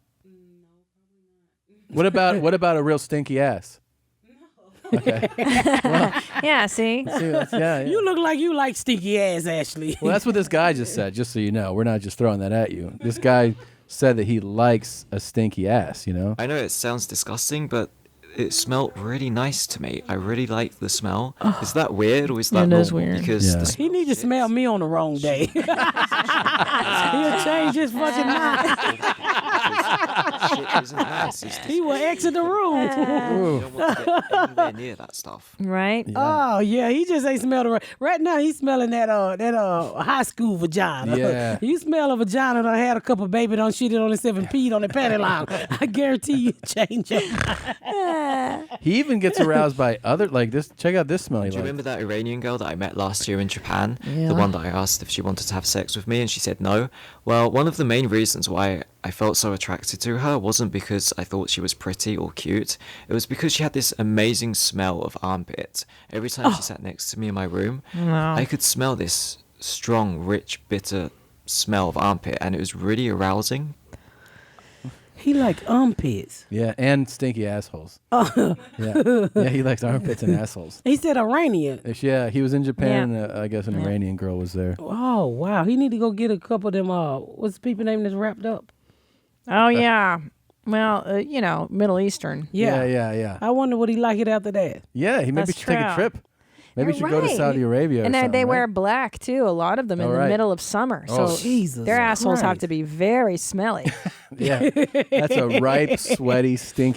What about a real stinky ass? Okay. Well, yeah, see? Yeah. You look like you like stinky ass, Ashley. Well, that's what this guy just said, just so you know. We're not just throwing that at you. This guy said that he likes a stinky ass, I know it sounds disgusting, but it smelled really nice to me. I really liked the smell. Is that weird or is that normal? It is weird. Because he needs to smell me on the wrong day. He'll change his fucking mind. shit isn't nice. He will exit the room. You don't want to get anywhere near that stuff. Right? Oh yeah, he just ain't smelling right now. He's smelling that high school vagina. Yeah. You smell a vagina that had a couple baby done shitted on himself and peed on the panty line. I guarantee you change it. He even gets aroused by other, like this. Check out this smell. Do you remember that Iranian girl that I met last year in Japan? The one that I asked if she wanted to have sex with me and she said no. Well, one of the main reasons why I felt so attracted to her wasn't because I thought she was pretty or cute. It was because she had this amazing smell of armpit. Every time she sat next to me in my room, I could smell this strong, rich, bitter smell of armpit, and it was really arousing. He like armpits. Yeah, and stinky assholes. Oh. Yeah, he likes armpits and assholes. He said Iranian. Yeah, he was in Japan, and I guess an Iranian girl was there. Oh, wow. He need to go get a couple of them, what's the people name that's wrapped up? Oh, yeah. Well, Middle Eastern. Yeah. I wonder what he like it after that. Yeah, he maybe That's should take a true. trip. Maybe he should go to Saudi Arabia And or something, they wear right? black, too, a lot of them in the middle of summer. Oh, So Jesus their assholes have Christ. to be very smelly. Yeah, that's a ripe, sweaty,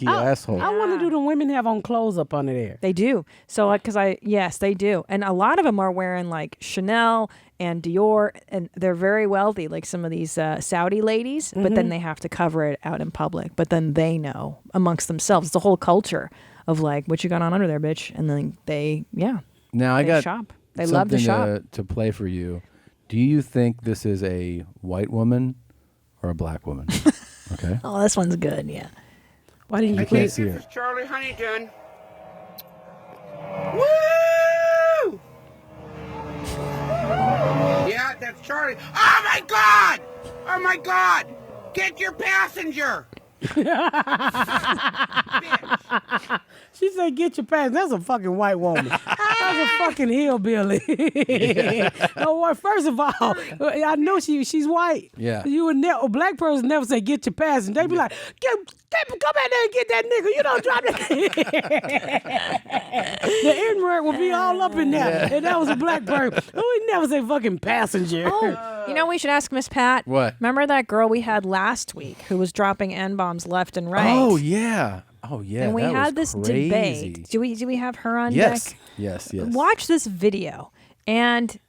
asshole. I wonder do the women have on clothes up under there? They do. So, yes, they do. And a lot of them are wearing like Chanel and Dior, and they're very wealthy, like some of these Saudi ladies, but then they have to cover it out in public. But then they know amongst themselves. It's a whole culture of like, what you got on under there, bitch? And then Now I they got shop. They love to shop. to play for you. Do you think this is a white woman or a black woman? Okay. Oh, this one's good. Yeah. Why didn't you I can't see her. Charlie Huntington. Woo! Yeah, that's Charlie. Oh my God! Oh my God! Get your passenger! She said, get your pants. That's a fucking white woman. That's a fucking hillbilly. No, well, first of all, I know she's white. Yeah. You would a black person never say, get your passenger. They'd be like, come out there and get that nigga. You don't drop that. The N-word would be all up in there. Yeah. And that was a black person. We never say fucking passenger. Oh, we should ask Miss Pat. What? Remember that girl we had last week who was dropping N-bombs left and right? Oh yeah. And we had this debate. Do we have her on Yes. deck? Yes. Watch this video. And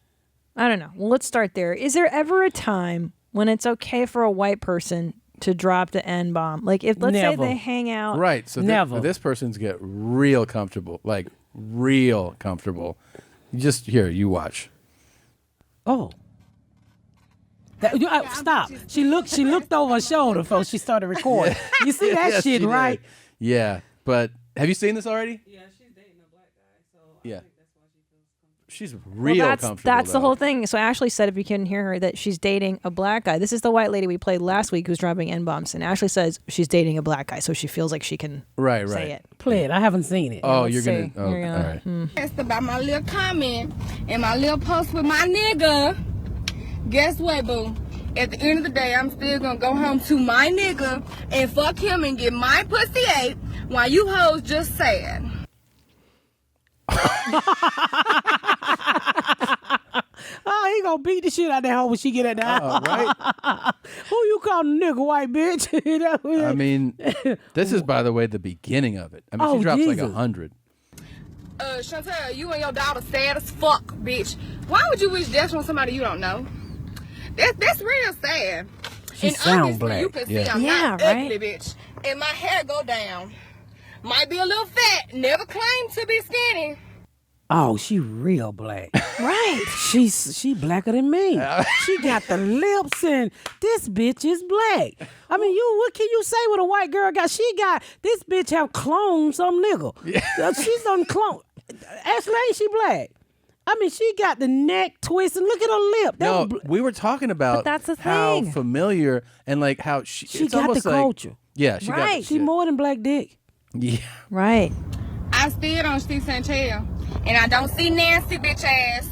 I don't know. Well, let's start there. Is there ever a time when it's okay for a white person to drop the N-bomb? Like if let's say they hang out. Right. So this person's get real comfortable. Like real comfortable. You watch. Oh. Stop. She looked over her shoulder before she started recording. You see that Yes, shit, she right? did. Yeah. But have you seen this already? Yeah, she's dating a black guy. So yeah. she's real comfortable. That's the whole thing. So Ashley said, if you can hear her, that she's dating a black guy. This is the white lady we played last week who's dropping N-bombs. And Ashley says she's dating a black guy, so she feels like she can say it. Play it. I haven't seen it. Oh, Let's you're see. gonna. Oh, You're gonna- all right. Asked about my little comment and my little post with my nigga. Guess what, boo? At the end of the day, I'm still gonna go home to my nigga and fuck him and get my pussy ate while you hoes just sad. Oh, he gonna beat the shit out of that hoe when she get at the house. Right? Who you calling a nigga, white bitch? I mean, this is, by the way, the beginning of it. I mean, Oh, she drops like Jesus. 100. Chantel, you and your daughter sad as fuck, bitch. Why would you wish death on somebody you don't know? That's real sad. She and sound obviously black. you can see Yeah. I'm Yeah, not right? ugly, bitch. And my hair go down. Might be a little fat. Never claimed to be skinny. Oh, she real black. Right. She blacker than me. She got the lips, and this bitch is black. I mean, what can you say what a white girl got? She got this bitch have cloned some nigga. She's done clone. Ashley, ain't she black? I mean, she got the neck twist, and look at her lip. That No, was we were talking about that's the how thing. familiar and like how she it's got the almost like- culture. Yeah, she got the Right. She shit. more than black dick. Yeah. Right. I still don't see Chantel. And I don't see Nancy, bitch ass.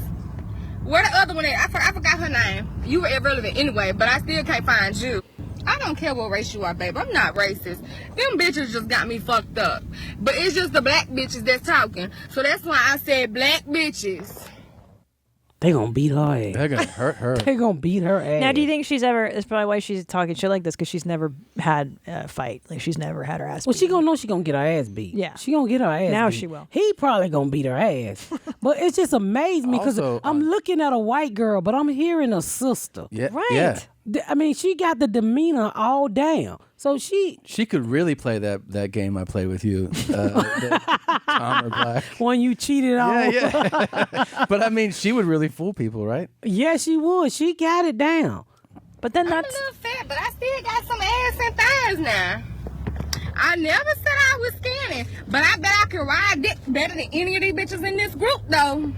Where the other one at? I forgot her name. You were irrelevant anyway, but I still can't find you. I don't care what race you are, babe. I'm not racist. Them bitches just got me fucked up. But it's just the black bitches that's talking. So that's why I said black bitches. They gonna beat her ass. They're gonna hurt her. They gonna beat her ass. Now, do you think she's ever? That's probably why she's talking shit like this, because she's never had a fight. Like she's never had her ass. Well, beat. she gonna know she gonna get her ass beat. Yeah. She gonna get her ass Now beat. she will. He probably gonna beat her ass. But it's just amazed me because Also, I'm looking at a white girl, but I'm hearing a sister. Yeah. Right. Yeah. I mean, she got the demeanor all down. So she could really play that game I play with you, Tom or Black. When you cheated on. Yeah. But I mean, she would really fool people, right? Yeah, she would. She got it down. But then I'm a little fat, but I still got some ass and thighs now. I never said I was skinny, but I bet I can ride dick better than any of these bitches in this group, though.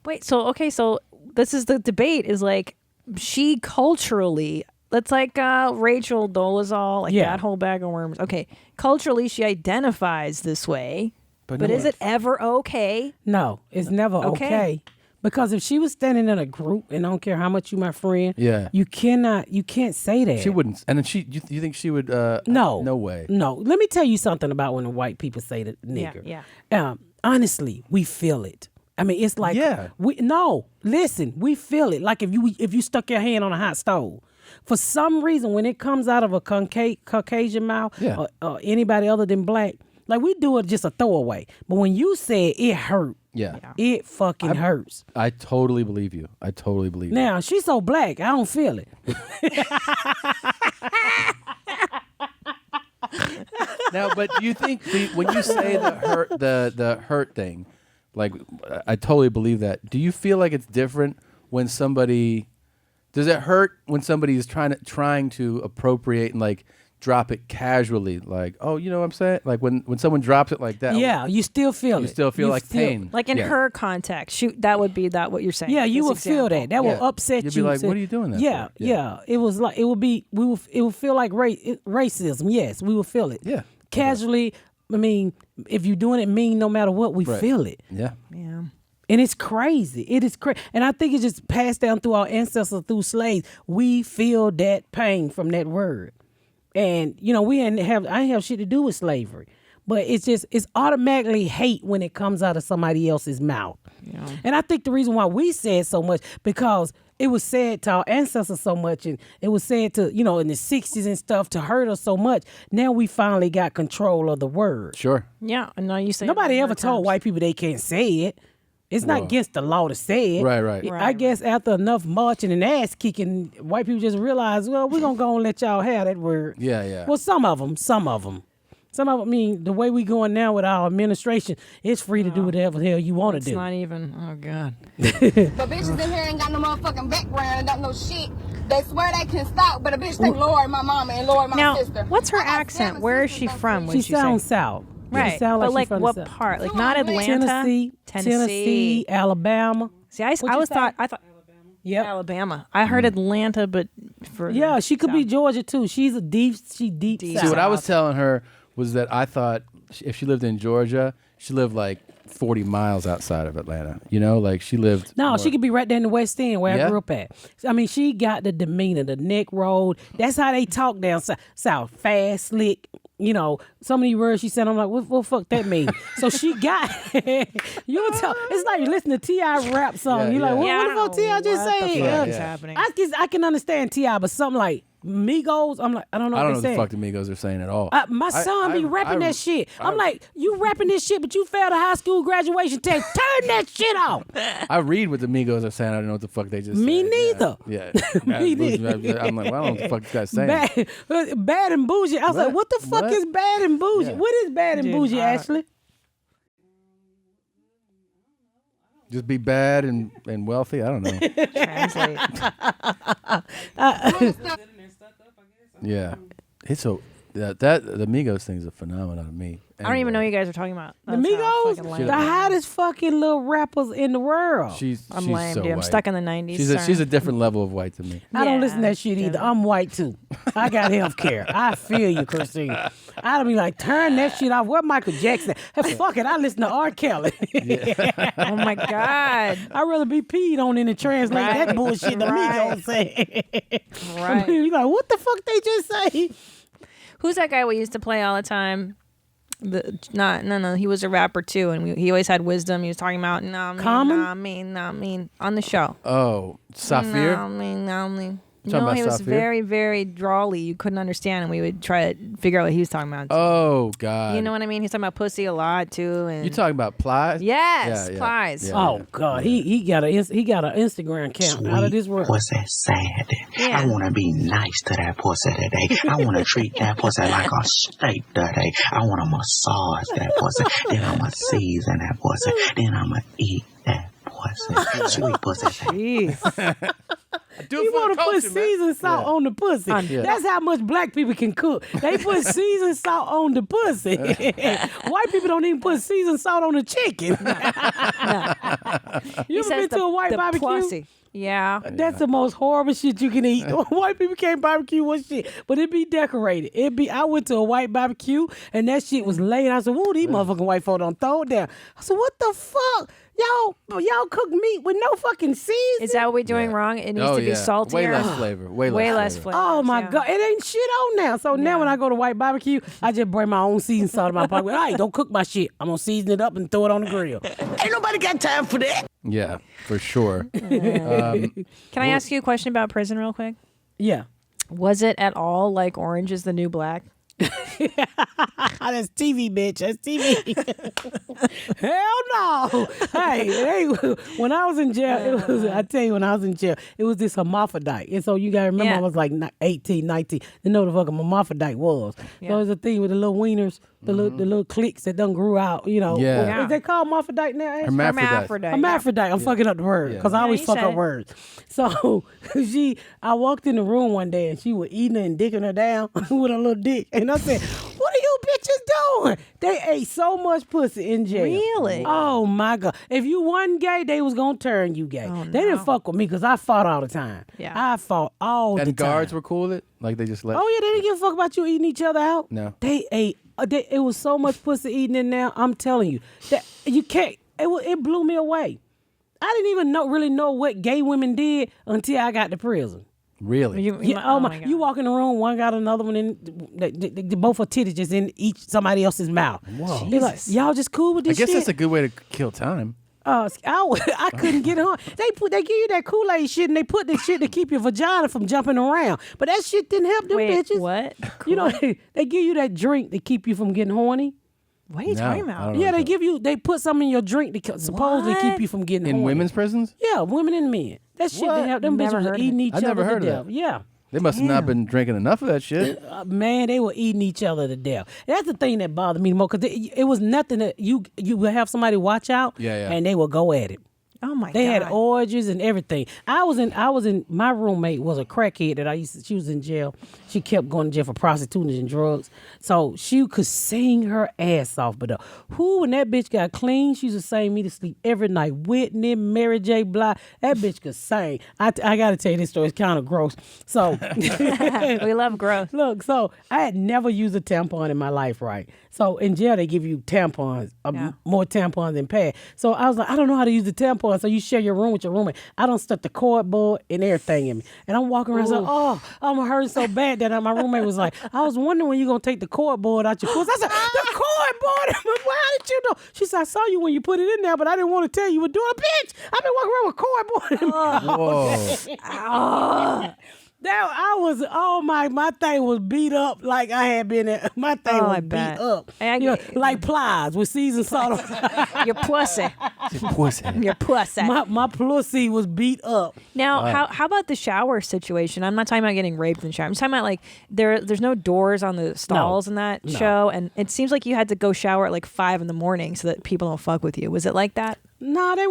Wait. So this is the debate. Is like she culturally. That's like Rachel Dolezal, like that whole bag of worms. Okay, culturally she identifies this way, but no, is it ever okay? No, it's never okay. Because if she was standing in a group, and I don't care how much you my friend, Yeah. you can't say that. She wouldn't. And then you think she would? No. No way. No. Let me tell you something about when the white people say the nigger. Yeah. Honestly, we feel it. I mean, it's like listen, we feel it. Like if you stuck your hand on a hot stove. For some reason, when it comes out of a Caucasian mouth or anybody other than black, like we do it just a throwaway. But when you say it hurt, it fucking hurts. I totally believe you. I totally believe you. Now, she's so black, I don't feel it. Now, but do you think when you say the hurt thing, like I totally believe that. Do you feel like it's different when somebody? Does it hurt when somebody is trying to appropriate and like drop it casually, like, oh, you know what I'm saying? Like when someone drops it like that. Yeah, you still feel it. You still feel like pain. Like in her context, that would be what you're saying. Yeah, you This would feel that. That will upset You'd you. be like, what are you doing that Yeah, for? yeah. It was like it would feel like racism. Yes, we would feel it. Yeah. Casually, I mean, if you're doing it mean, no matter what, we Right. feel it. Yeah. Yeah. And it's crazy. It is crazy. And I think it's just passed down through our ancestors, through slaves. We feel that pain from that word. And, you know, I ain't have shit to do with slavery. But it's automatically hate when it comes out of somebody else's mouth. Yeah. And I think the reason why we say it so much, because it was said to our ancestors so much, and it was said to, you know, in the 60s and stuff to hurt us so much. Now we finally got control of the word. Sure. Yeah. And now you say Nobody ever told white people they can't say it. It's not against the law to say it. Right. I guess after enough marching and ass kicking, white people just realized, well, we're going to go and let y'all have that word. Yeah. Well, some of them. I mean, the way we going now with our administration, it's free to do whatever the hell you want to do. It's not even, oh, God. But bitches in here ain't got no motherfucking background and got no shit. They swear they can stop, but a bitch think Lord my mama and Lord my Now, sister. what's her accent? Where is she from? She sounds South. Right. Sound But she like from the what South. part? Like not Atlanta. Tennessee, Alabama. See, I thought Yep. Alabama. I heard Atlanta, but for Yeah, she could be Georgia too. She's deep Deep South. See, what I was telling her was that I thought if she lived in Georgia, she lived like 40 miles outside of Atlanta. You know, like she lived. No, more- she could be right there in the West End where Yeah? I grew up at. I mean, she got the demeanor, the neck rolled. That's how they talk down south. Fast, slick. You know, some of these words she said, I'm like, what fuck that mean? So she got, you would tell, it's like you listen to T.I. rap song. Yeah, You're like, yeah. what the fuck T.I. just What the said? fuck is happening? I can understand T.I., but something like Migos, I'm like, I don't know I what don't know they're what the saying. fuck the Migos are saying at all. My son be rapping that shit. I'm I- like, you rapping this shit, but you failed a high school graduation test. Turn that shit off. I read what the Migos are saying. I don't know what the fuck they just Me said. neither. Yeah. Me neither. I'm like, well, I don't know what the fuck this guy's saying. Bad and bougie. I was like, what the fuck What? is bad and bougie? Yeah. What is bad and Dude, bougie, Ashley? Just be bad and wealthy. I don't know. Translate. Yeah. It's so that the Migos thing is a phenomenon to me. I don't even know what you guys are talking about. The That's how Migos, fucking lame the I am. hottest fucking little rappers in the world. She's lame, so dude. I'm white. stuck in the 90s. She's a different level of white to me. I don't listen to that shit either. I'm white too. I got health care. I feel you, Christine. I don't be like, turn that shit off. What Michael Jackson? Hey, fuck it. I listen to R. Kelly. Oh my God. I'd rather be peed on than to translate that bullshit the Migos say. Right. You like, what the fuck they just say? Who's that guy we used to play all the time? No. He was a rapper too, and he always had wisdom. He was talking about Common? not me on the show. Oh, Safir? No me. Talking No, about he was Safir? very, very drawly. You couldn't understand, and we would try to figure out what he was talking about. Oh God. You know what I mean? He's talking about pussy a lot too. And You talking about Plies? Yes, Yeah, Plies. yeah. Oh God, he got an Instagram account out of this world. Pussy sad. Yeah. I want to be nice to that pussy today. I want to treat that pussy like a steak today. I want to massage that pussy. Then I'm going to season that pussy. Then I'm going to eat that pussy. Sweet pussy. Jeez. You want to put seasoned salt on the pussy. Yeah. That's how much black people can cook. They put seasoned salt on the pussy. White people don't even put seasoned salt on the chicken. You ever been to a white barbecue? Pussy. Yeah. That's the most horrible shit you can eat. White people can't barbecue one shit, but it be decorated. I went to a white barbecue and that shit was laid. I said, "Whoa, these motherfucking white folk don't throw it down." I said, "What the fuck? Y'all cook meat with no fucking seasoning?" Is that what we're doing wrong? It needs to be saltier. Way less flavor. Way less flavor. Oh my God, it ain't shit on now. So now when I go to white barbecue, I just bring my own seasoned salt in my pocket. All right, don't cook my shit. I'm gonna season it up and throw it on the grill. Ain't nobody got time for that. Yeah, for sure. Can I ask you a question about prison real quick? Yeah. Was it at all like Orange is the New Black? That's TV, bitch. That's TV. Hell no. Hey, when I was in jail, when I was in jail, it was this hermaphrodite. And so you got to remember, I was like 18, 19. You know what the fuck a hermaphrodite was. So it was a thing with the little wieners, the little cliques that done grew out, you know. Yeah. Is they called hermaphrodite now? Ashley? Hermaphrodite. Hermaphrodite. I'm fucking up the word because I always fuck up words. So I walked in the room one day and she was eating her and dicking her down with a little dick. And I said, "What are you bitches doing?" They ate so much pussy in jail. Really? Oh my God. If you wasn't gay, they was going to turn you gay. They didn't fuck with me because I fought all the time. Yeah. I fought all the time. And guards were cool with it? Like they just let. Oh yeah, they didn't give a fuck about you eating each other out. No. They ate. It was so much pussy eating in there. I'm telling you that you can't. It blew me away. I didn't even really know what gay women did until I got to prison. Really? Oh my! You walk in the room, one got another one in. They both are titties just in somebody else's mouth. Whoa! They're like, y'all just cool with this I guess shit? that's a good way to kill time. I couldn't get on. They give you that Kool-Aid shit and they put this shit to keep your vagina from jumping around. But that shit didn't help them bitches. What? You know, they give you that drink to keep you from getting horny. What are you talking about? Yeah, they put something in your drink to supposedly keep you from getting horny. In women's prisons? Yeah, women and men. That shit didn't help them Never bitches heard were of eating it. each I other never heard to of death. that. Yeah. They must have not been drinking enough of that shit. Man, they were eating each other to death. That's the thing that bothered me the most because it was nothing that you would have somebody watch out Yeah. and they would go at it. Oh my They had God. orgies and everything. I was in. My roommate was a crackhead that she was in jail. She kept going to jail for prostituting and drugs. So she could sing her ass off. But when that bitch got clean, she used to sing me to sleep every night. Whitney, Mary J. Blige. That bitch could sing. I got to tell you this story. It's kind of gross. So we love growth. Look, so I had never used a tampon in my life, right? So in jail they give you tampons, more tampons than pads. So I was like, I don't know how to use the tampon. So you share your room with your roommate. I don't stuck the cardboard and everything in me. And I'm walking around saying, I'm hurting so bad that my roommate was like, I was wondering when you gonna take the cardboard out your pussy. I said, the cardboard? Why did you know? She said, I saw you when you put it in there, but I didn't want to tell you were doing a bitch. I've been walking around with cardboard in my my thing was beat up like I had been my thing was beat up. Like plies with seasoned salt. Your pussy. Your pussy. My pussy was beat up. Now, how about the shower situation? I'm not talking about getting raped in the shower. I'm talking about like there's no doors on the stalls in that show, and it seems like you had to go shower at like 5 a.m. so that people don't fuck with you. Was it like that? No, they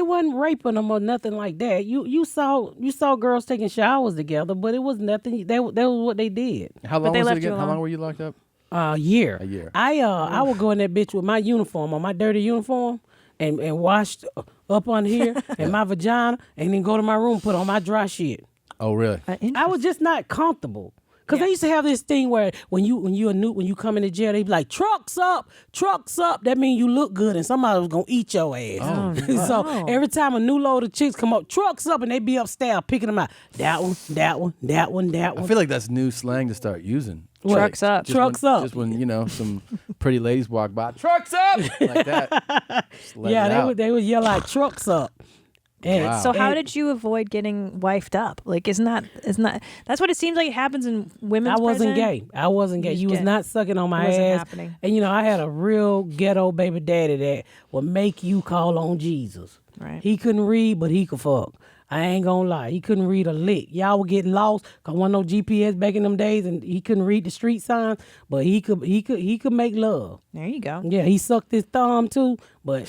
wasn't raping them or nothing like that. You saw girls taking showers together, but it was nothing. That was what they did. How long was it again? How long were you locked up? A year. A year. I would go in that bitch with my uniform on, my dirty uniform, and washed up on here and my vagina, and then go to my room, put on my dry shit. Oh, really? I was just not comfortable. Cause they used to have this thing where when you come into jail, they be like, trucks up. That means you look good and somebody was gonna eat your ass. Oh, so every time a new load of chicks come up, trucks up, and they be upstairs picking them out. That one. I feel like that's new slang to start using. Trucks up. Trucks up. Just when some pretty ladies walk by, trucks up, like that. They would yell like trucks up. And so how did you avoid getting wifed up? Like, isn't that that's what it seems like it happens in women's prison? I wasn't gay. You was not sucking on my ass. Happening. And I had a real ghetto baby daddy that would make you call on Jesus. Right. He couldn't read, but he could fuck. I ain't gonna lie. He couldn't read a lick. Y'all would get lost because wasn't no GPS back in them days, and he couldn't read the street signs, but he could make love. There you go. Yeah, he sucked his thumb too, but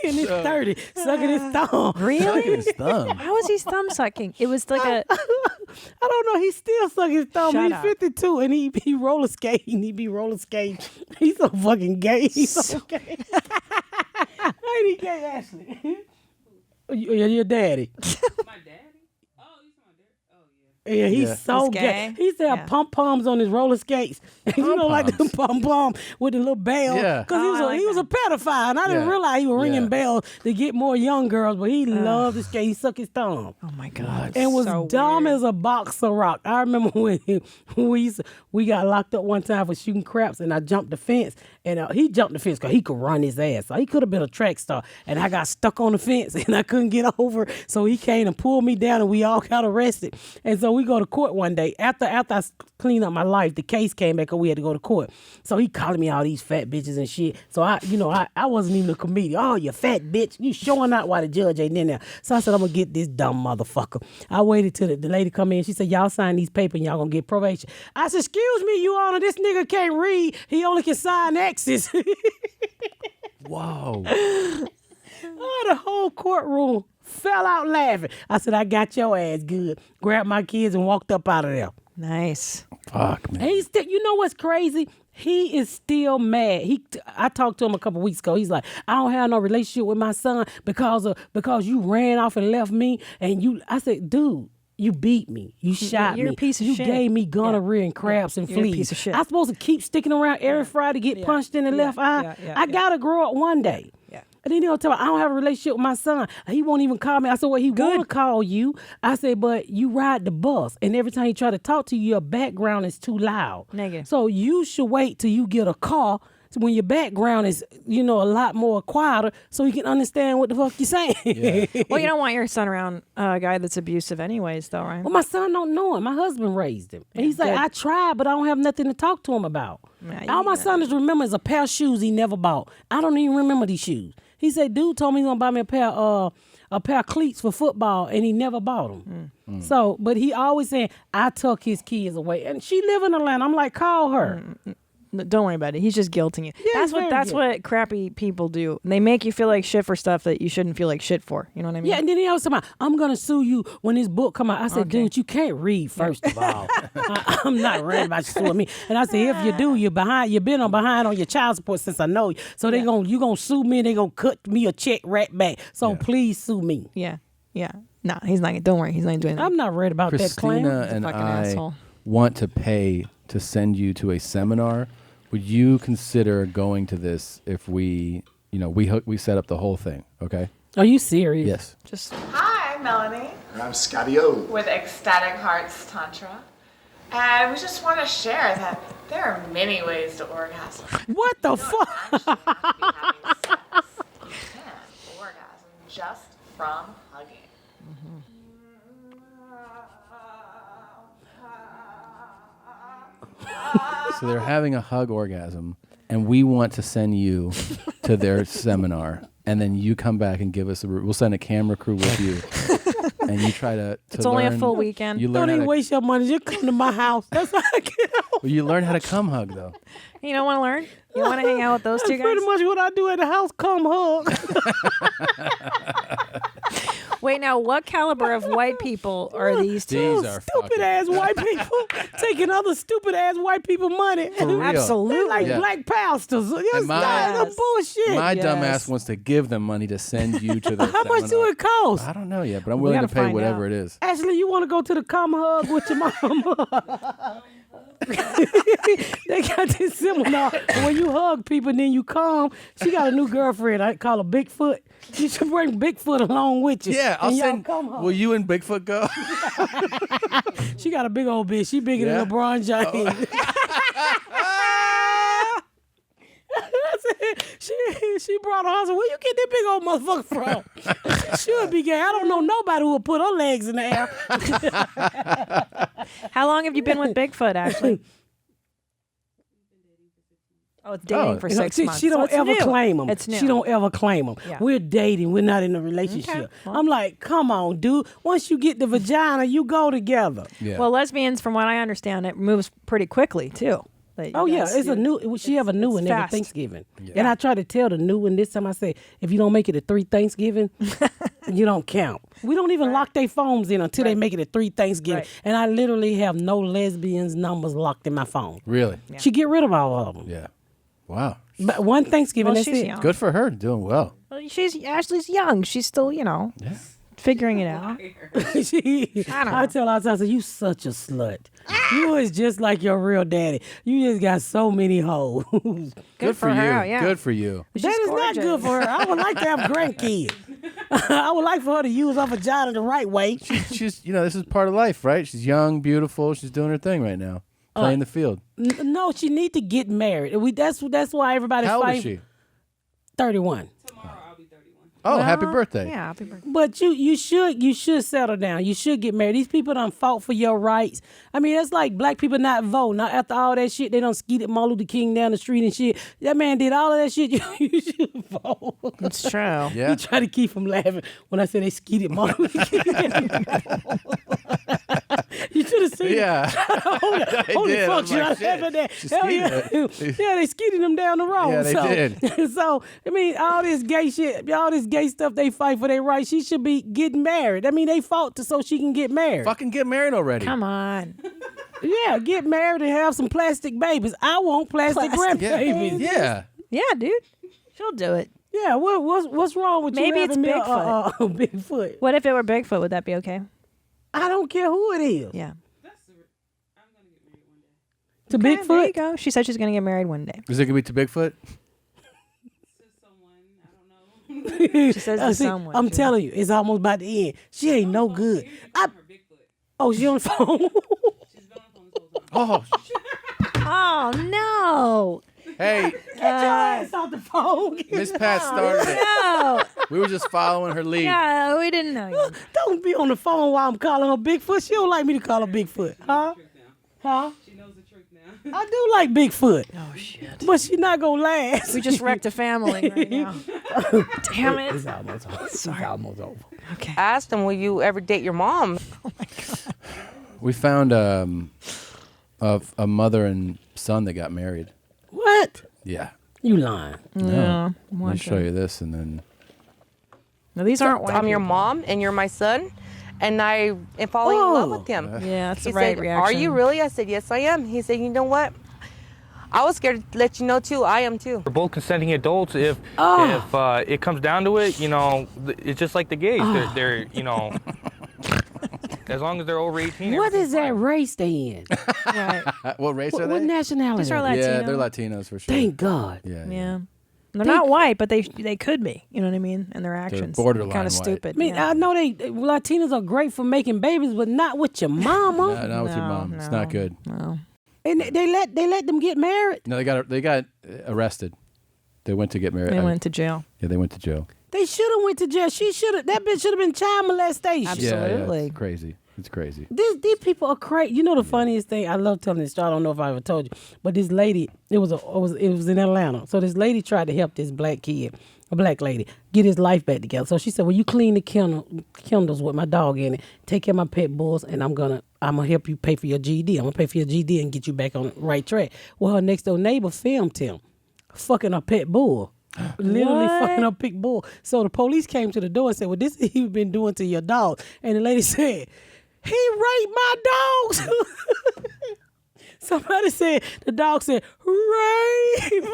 in his 30, sucking his thumb. Really? Sucking his thumb. How was he thumb sucking? It was like a. I don't know. He still suck his thumb. Shut He's up. 52 and he roller skating. He be roller skating. He's so fucking gay. He's so gay. Ain't he gay, Ashley? Your daddy. My daddy? Oh, he's my daddy. Oh, Yeah, he's so He's gay. gay? He used to have pom-poms on his roller skates. You know, like the pom-pom with the little bell. Yeah. Because he was a pedophile, and I didn't realize he was ringing bells to get more young girls, but he loved to skate. He sucked his thumb. Oh, my God. And was so dumb weird. as a box of rock. I remember when we got locked up one time for shooting craps, and I jumped the fence, and he jumped the fence because he could run his ass. So he could have been a track star, and I got stuck on the fence, and I couldn't get over. So he came and pulled me down, and we all got arrested. And so we go to court one day. After I cleaned up my life, the case came back, and we had to go to court. So he calling me all these fat bitches and shit. So I wasn't even a comedian. Oh, you fat bitch. You showing out why the judge ain't in there. So I said, I'm going to get this dumb motherfucker. I waited till the lady come in. She said, y'all sign these papers and y'all going to get probation. I said, excuse me, Your Honor, this nigga can't read. He only can sign X's. Whoa. Oh, the whole courtroom fell out laughing. I said, I got your ass good. Grabbed my kids and walked up out of there. Nice. Fuck, man. And he's still, you know what's crazy? He is still mad. I talked to him a couple weeks ago. He's like, I don't have no relationship with my son because you ran off and left me. And I said, dude, you beat me. You shot me. You're a piece of you shit. gave me gonorrhea and crabs and You're fleas. a piece of shit. I'm supposed to keep sticking around every Friday to get punched in the left eye. I gotta grow up one day. Yeah. And then he'll tell me, I don't have a relationship with my son. He won't even call me. I said, well, he would call you. I said, but you ride the bus. And every time he try to talk to you, your background is too loud. Negative. So you should wait till you get a car when your background is, a lot more quieter so he can understand what the fuck you're saying. Yeah. Well, you don't want your son around a guy that's abusive anyways, though, right? Well, my son don't know him. My husband raised him. And he's like, I tried, but I don't have nothing to talk to him about. All my son is remember is a pair of shoes he never bought. I don't even remember these shoes. He said, dude told me he's going to buy me a pair of cleats for football, and he never bought them. So, but he always saying, I took his kids away. And she live in Atlanta. I'm like, call her. No, don't worry about it. He's just guilting you. Yeah, That's what crappy people do. They make you feel like shit for stuff that you shouldn't feel like shit for. You know what I mean? Yeah, and then he always talking about, I'm gonna sue you when this book come out. I said, dude, you can't read, first of all. I'm not worried about you suing me. And I said, if you do, you're behind. You've been behind on your child support since I know you. So you gonna sue me and they gonna cut me a check right back. So please sue me. Yeah. No, he's not. Don't worry, he's not doing that. I'm not worried about that claim. Christina and fucking I asshole. want to pay to send you to a seminar. Would you consider going to this if we set up the whole thing? Okay. Are you serious? Yes. Hi, I'm Melanie. And I'm Scotty O. With Ecstatic Hearts Tantra. And we just want to share that there are many ways to orgasm. What the fuck? You can orgasm just from hugging. So they're having a hug orgasm, and we want to send you to their seminar, and then you come back and give us we'll send a camera crew with you, and you try to It's only a learn- full weekend. You learn Don't how even to, waste your money. Just come to my house. That's how I get out. well, you learn how to cum hug though. You don't want to learn? You want to hang out with those two That's guys? pretty much what I do at the house. Come hug. Wait, now, what caliber of white people are these two? These are Stupid ass white people taking other stupid ass white people money. For real. Absolutely. They're like Yeah. black pastors. Yes, my- that's bullshit. My dumb ass wants to give them money to send you to the How much do seminar. it cost? I don't know yet, but I'm We willing to gotta pay find whatever out. it is. Ashley, you want to go to the come hug with your mom? They got this seminar when you hug people and then you come. She got a new girlfriend. I call her Bigfoot. You should bring Bigfoot along with you. Yeah, I'll and y'all send. come hug. Will you and Bigfoot go? She got a big old bitch. She bigger Yeah? than LeBron James. She brought her husband. Where you get that big old motherfucker from? She should be gay. I don't know nobody who would put her legs in the air. How long have you been with Bigfoot, Ashley? Oh, it's dating for 6 months. She So don't it's ever new. claim them. It's new. She don't ever claim them. Yeah. We're dating. We're not in a relationship. Okay. Well. I'm like, come on, dude. Once you get the vagina, you go together. Yeah. Well, lesbians, from what I understand, it moves pretty quickly, too. Like, Oh, yeah. that's- It's a new. She have a new one every fast. Thanksgiving. And I try to tell the new one this time. I say, if you don't make it to 3 Thanksgiving, you don't count. We don't even lock their phones in until they make it to 3 Thanksgiving. Right. And I literally have no lesbians' numbers locked in my phone. Really? She get rid of all of them. Yeah. Wow. But one Thanksgiving, Well, that's she's it. young. Good for her. Doing well. Well, Ashley's young. She's still, figuring it out. I tell her all the time, I say, you such a slut. You is just like your real daddy. You just got so many hoes. Good for you. her, yeah. Good for you. That is not good for her. I would like to have grandkids. I would like for her to use her vagina the right way. She's, this is part of life, right? She's young, beautiful. She's doing her thing right now, playing the field. No, she need to get married. That's why everybody's How old fighting. is she? 31. Oh, Well, happy birthday! Yeah, happy birthday. But you should settle down. You should get married. These people done fought for your rights. I mean, that's like black people not vote. Now after all that shit, they done skeeted Martin Luther King down the street and shit. That man did all of that shit. You should vote. It's true. Yeah. You try to keep from laughing when I said they skeeted Martin Luther King. You should have seen Yeah. it. Holy did. I fuck, was should I like, laugh at that? She Hell yeah. skeeted Yeah, they skeeted him down the road. Yeah, they so, did. So, I mean, all this gay shit, all this gay stuff, they fight for their rights. She should be getting married. I mean, they fought so she can get married. Fucking get married already. Come on. Yeah, get married and have some plastic babies. I want plastic grandbabies. Yeah. Yeah, dude. She'll do it. Yeah, what's wrong with Maybe you? it's having me Bigfoot. Bigfoot. What if it were Bigfoot? Would that be okay? I don't care who it is. Yeah. To Okay, Bigfoot? There you go. She said she's going to get married one day. Is it gonna be to Bigfoot? She says to See, someone. I'm telling you, it's almost about the end. She ain't no good. Oh, she on the phone? Oh, Oh, no. hey, Get your ass off the phone. Miss Pat started it. No. We were just following her lead. Yeah, we didn't know you. Don't be on the phone while I'm calling her Bigfoot. She don't like me to call her Bigfoot. Huh? Huh? She knows the trick now. I do like Bigfoot. Oh, shit. But she not gonna last. We just wrecked a family right now. Damn it. It's almost over. Sorry. It's almost over. Okay. I asked him, will you ever date your mom? We found a mother and son that got married. Yeah. You lying. No. Let me show you this and then. No, these aren't white I'm your people. mom and you're my son, and I am falling in love with him. Yeah, that's He the right said, reaction. Are you really? I said, yes, I am. He said, you know what? I was scared to let you know too. I am too. We're both consenting adults. If it comes down to it, it's just like the gays. They're as long as they're over 18. What is that race they in? Right. What race are they? What nationality? These are Yeah, Latino. they're Latinos for sure. Thank God. Yeah. They're not white, but they could be. You know what I mean? And their actions. borderline kind of white. stupid. I mean, I know Latinos are great for making babies, but not with your mama. No, not with your mom. It's not good. No. And they let them get married. No, they got arrested. They went to get married. They went to jail. Yeah, they went to jail. They should have went to jail. That bitch should have been child molestation. Absolutely. Yeah, it's crazy. It's crazy. These people are crazy. You know the funniest thing? I love telling this story. I don't know if I ever told you, but this lady, it was in Atlanta. So this lady tried to help this black kid, a black lady, get his life back together. So she said, "Well, you clean the kennels with my dog in it. Take care of my pet bulls, and I'm gonna help you pay for your GED. I'm gonna pay for your GED and get you back on the right track." Well, her next door neighbor filmed him fucking a pet bull. Literally fucking a pit bull. So the police came to the door and said, "Well, this is what you've been doing to your dog." And the lady said, "He raped my dogs." Somebody said, the dog said, "Rape."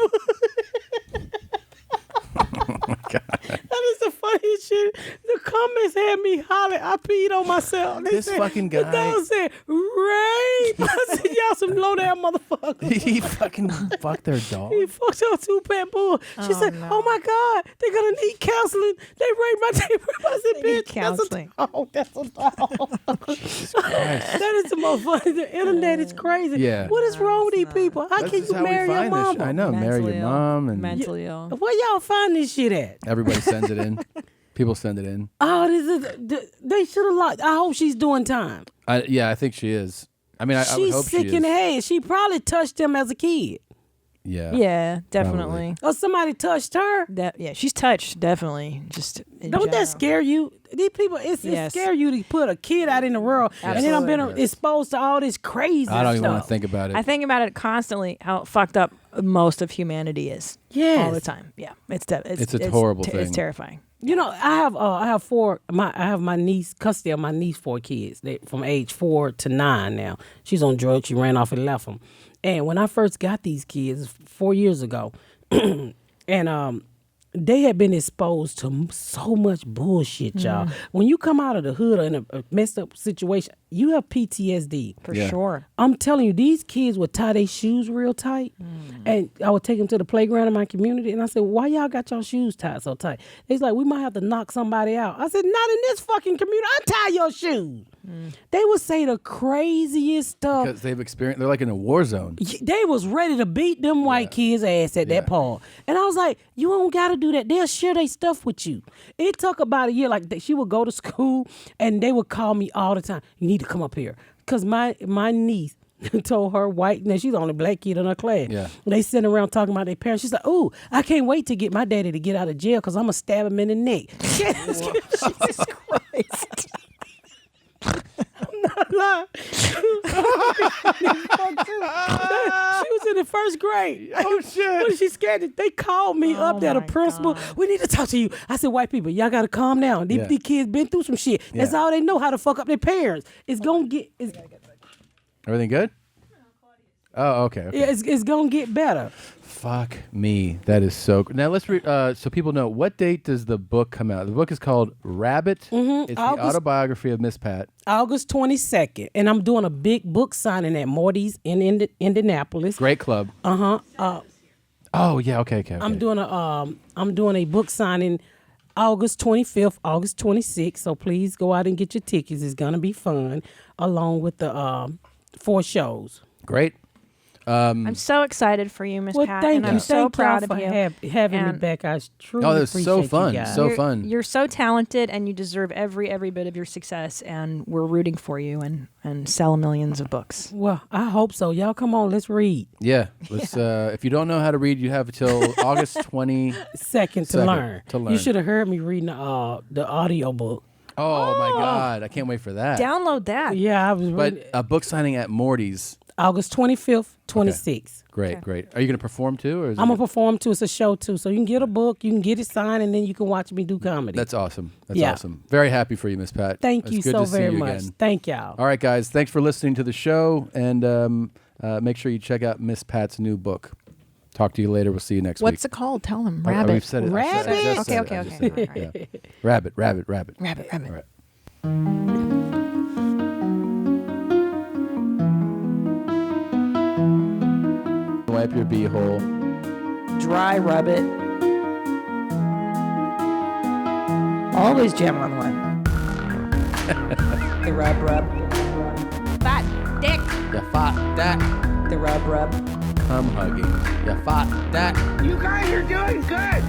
Oh my God. That is the funniest shit. The comments had me hollering. I peed on myself. They This said, fucking The guy- dog said, "Rape." I said, "Y'all some low down motherfuckers." He fucking fucked their dog. He fucked her two pet bull. She said, "Oh my God, they're gonna need counseling. They raped my table." I said, "Bitch, counseling. That's a dog." That is the most funny. The internet is crazy. Yeah. What is wrong with these people? How That's can just you how we marry your find this mama? shit. I know. Marry your mom and Mentally ill. Where y'all find this shit at? everybody sends it in. People send it in. Oh, they should have locked. I hope she's doing time. Yeah, I think she is. I mean, I would She's hope sick she in the is. head. She probably touched him as a kid. Yeah. Yeah, definitely. Or somebody touched her. Yeah, she's touched, definitely. Just in Don't that general. scare you? These people, it Yes. scare you to put a kid out in the world, and then I've been exposed to all this crazy I don't even want stuff. to think about it. I think about it constantly, how fucked up most of humanity is. Yes. All the time. Yeah. It's a horrible It's thing. terrifying. You know, I have four. I have my niece, custody of my niece, 4 kids. They from age 4 to 9 now. She's on drugs. She ran off and left them. And when I first got these kids 4 years ago, and they had been exposed to so much bullshit, y'all. When you come out of the hood or in a messed up situation, you have PTSD. For sure. I'm telling you, these kids would tie their shoes real tight. And I would take them to the playground in my community. And I said, "Why y'all got your shoes tied so tight?" It's like, "We might have to knock somebody out." I said, "Not in this fucking community. Untie your shoes." They would say the craziest stuff. Because they've experienced, they're like in a war zone. They was ready to beat them white kids' ass at that part. And I was like, "You don't got to do that. They'll share their stuff with you." It took about a year. Like, she would go to school and they would call me all the time. "You need to come up here." Because my niece told her white, now she's the only black kid in her class. Yeah. They sitting around talking about their parents. She's like, "Oh, I can't wait to get my daddy to get out of jail because I'm going to stab him in the neck." Jesus Christ. I'm not lying. She was in the first grade. Oh shit! When she scared, they called me up there, the principal. "We need to talk to you." I said, "White people, y'all gotta calm down. These kids been through some shit. That's all they know, how to fuck up their parents. It's gonna get. Everything good? Oh, okay. Yeah, it's gonna get better." Fuck me. That is so. Now let's read. So people know, what date does the book come out? The book is called Rabbit. It's the autobiography of Miss Pat. August 22nd, and I'm doing a big book signing at Morty's in Indianapolis. Great club. Oh yeah. Okay. I'm doing a book signing August 25th, August 26th. So please go out and get your tickets. It's gonna be fun, along with the 4 shows. Great. I'm so excited for you, Miss Pat. Thank and you. I'm so Thank proud y'all of you. for having me And back. I truly Oh, that was so appreciate fun. you guys. So fun. You're so talented, and you deserve every bit of your success. And we're rooting for you and sell millions of books. Well, I hope so. Y'all come on, let's read. Yeah. Let's. If you don't know how to read, you have until August 22nd to learn. You should have heard me reading the audio book. Oh my God! I can't wait for that. Download that. Yeah, I was. But a book signing at Morty's. August 25th, 26th. Great, great. Are you going to perform too? Or is I'm going to perform too. It's a show too. So you can get a book, you can get it signed, and then you can watch me do comedy. That's awesome. That's awesome. Very happy for you, Miss Pat. Thank It's you good so to see very you much. again. Thank y'all. All right, guys. Thanks for listening to the show. And make sure you check out Miss Pat's new book. Talk to you later. We'll see you next week. What's it called? Tell them. Oh, Rabbit. we've said it. Rabbit. I just said it. Okay. I just said it. All right. Yeah. Rabbit. Rabbit. All right. Wipe your beehole. Dry rub it. Always jam on one. The rub. Fat dick. You fought that. The rub. Come hugging. You fought that. You guys are doing good.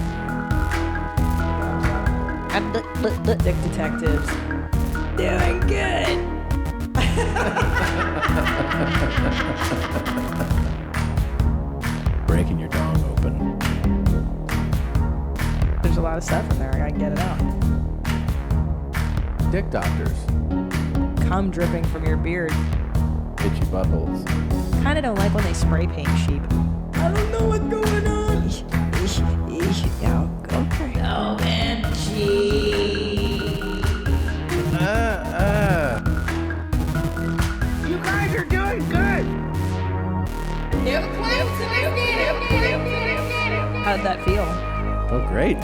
Dick detectives. Doing good. Breaking your dong open. There's a lot of stuff in there. I gotta get it out. Dick doctors. Cum dripping from your beard. Itchy buttholes. Kinda don't like when they spray paint sheep. I don't know what's going on. Yeah, okay. OMG. You guys are doing good. How did that feel? Oh, great.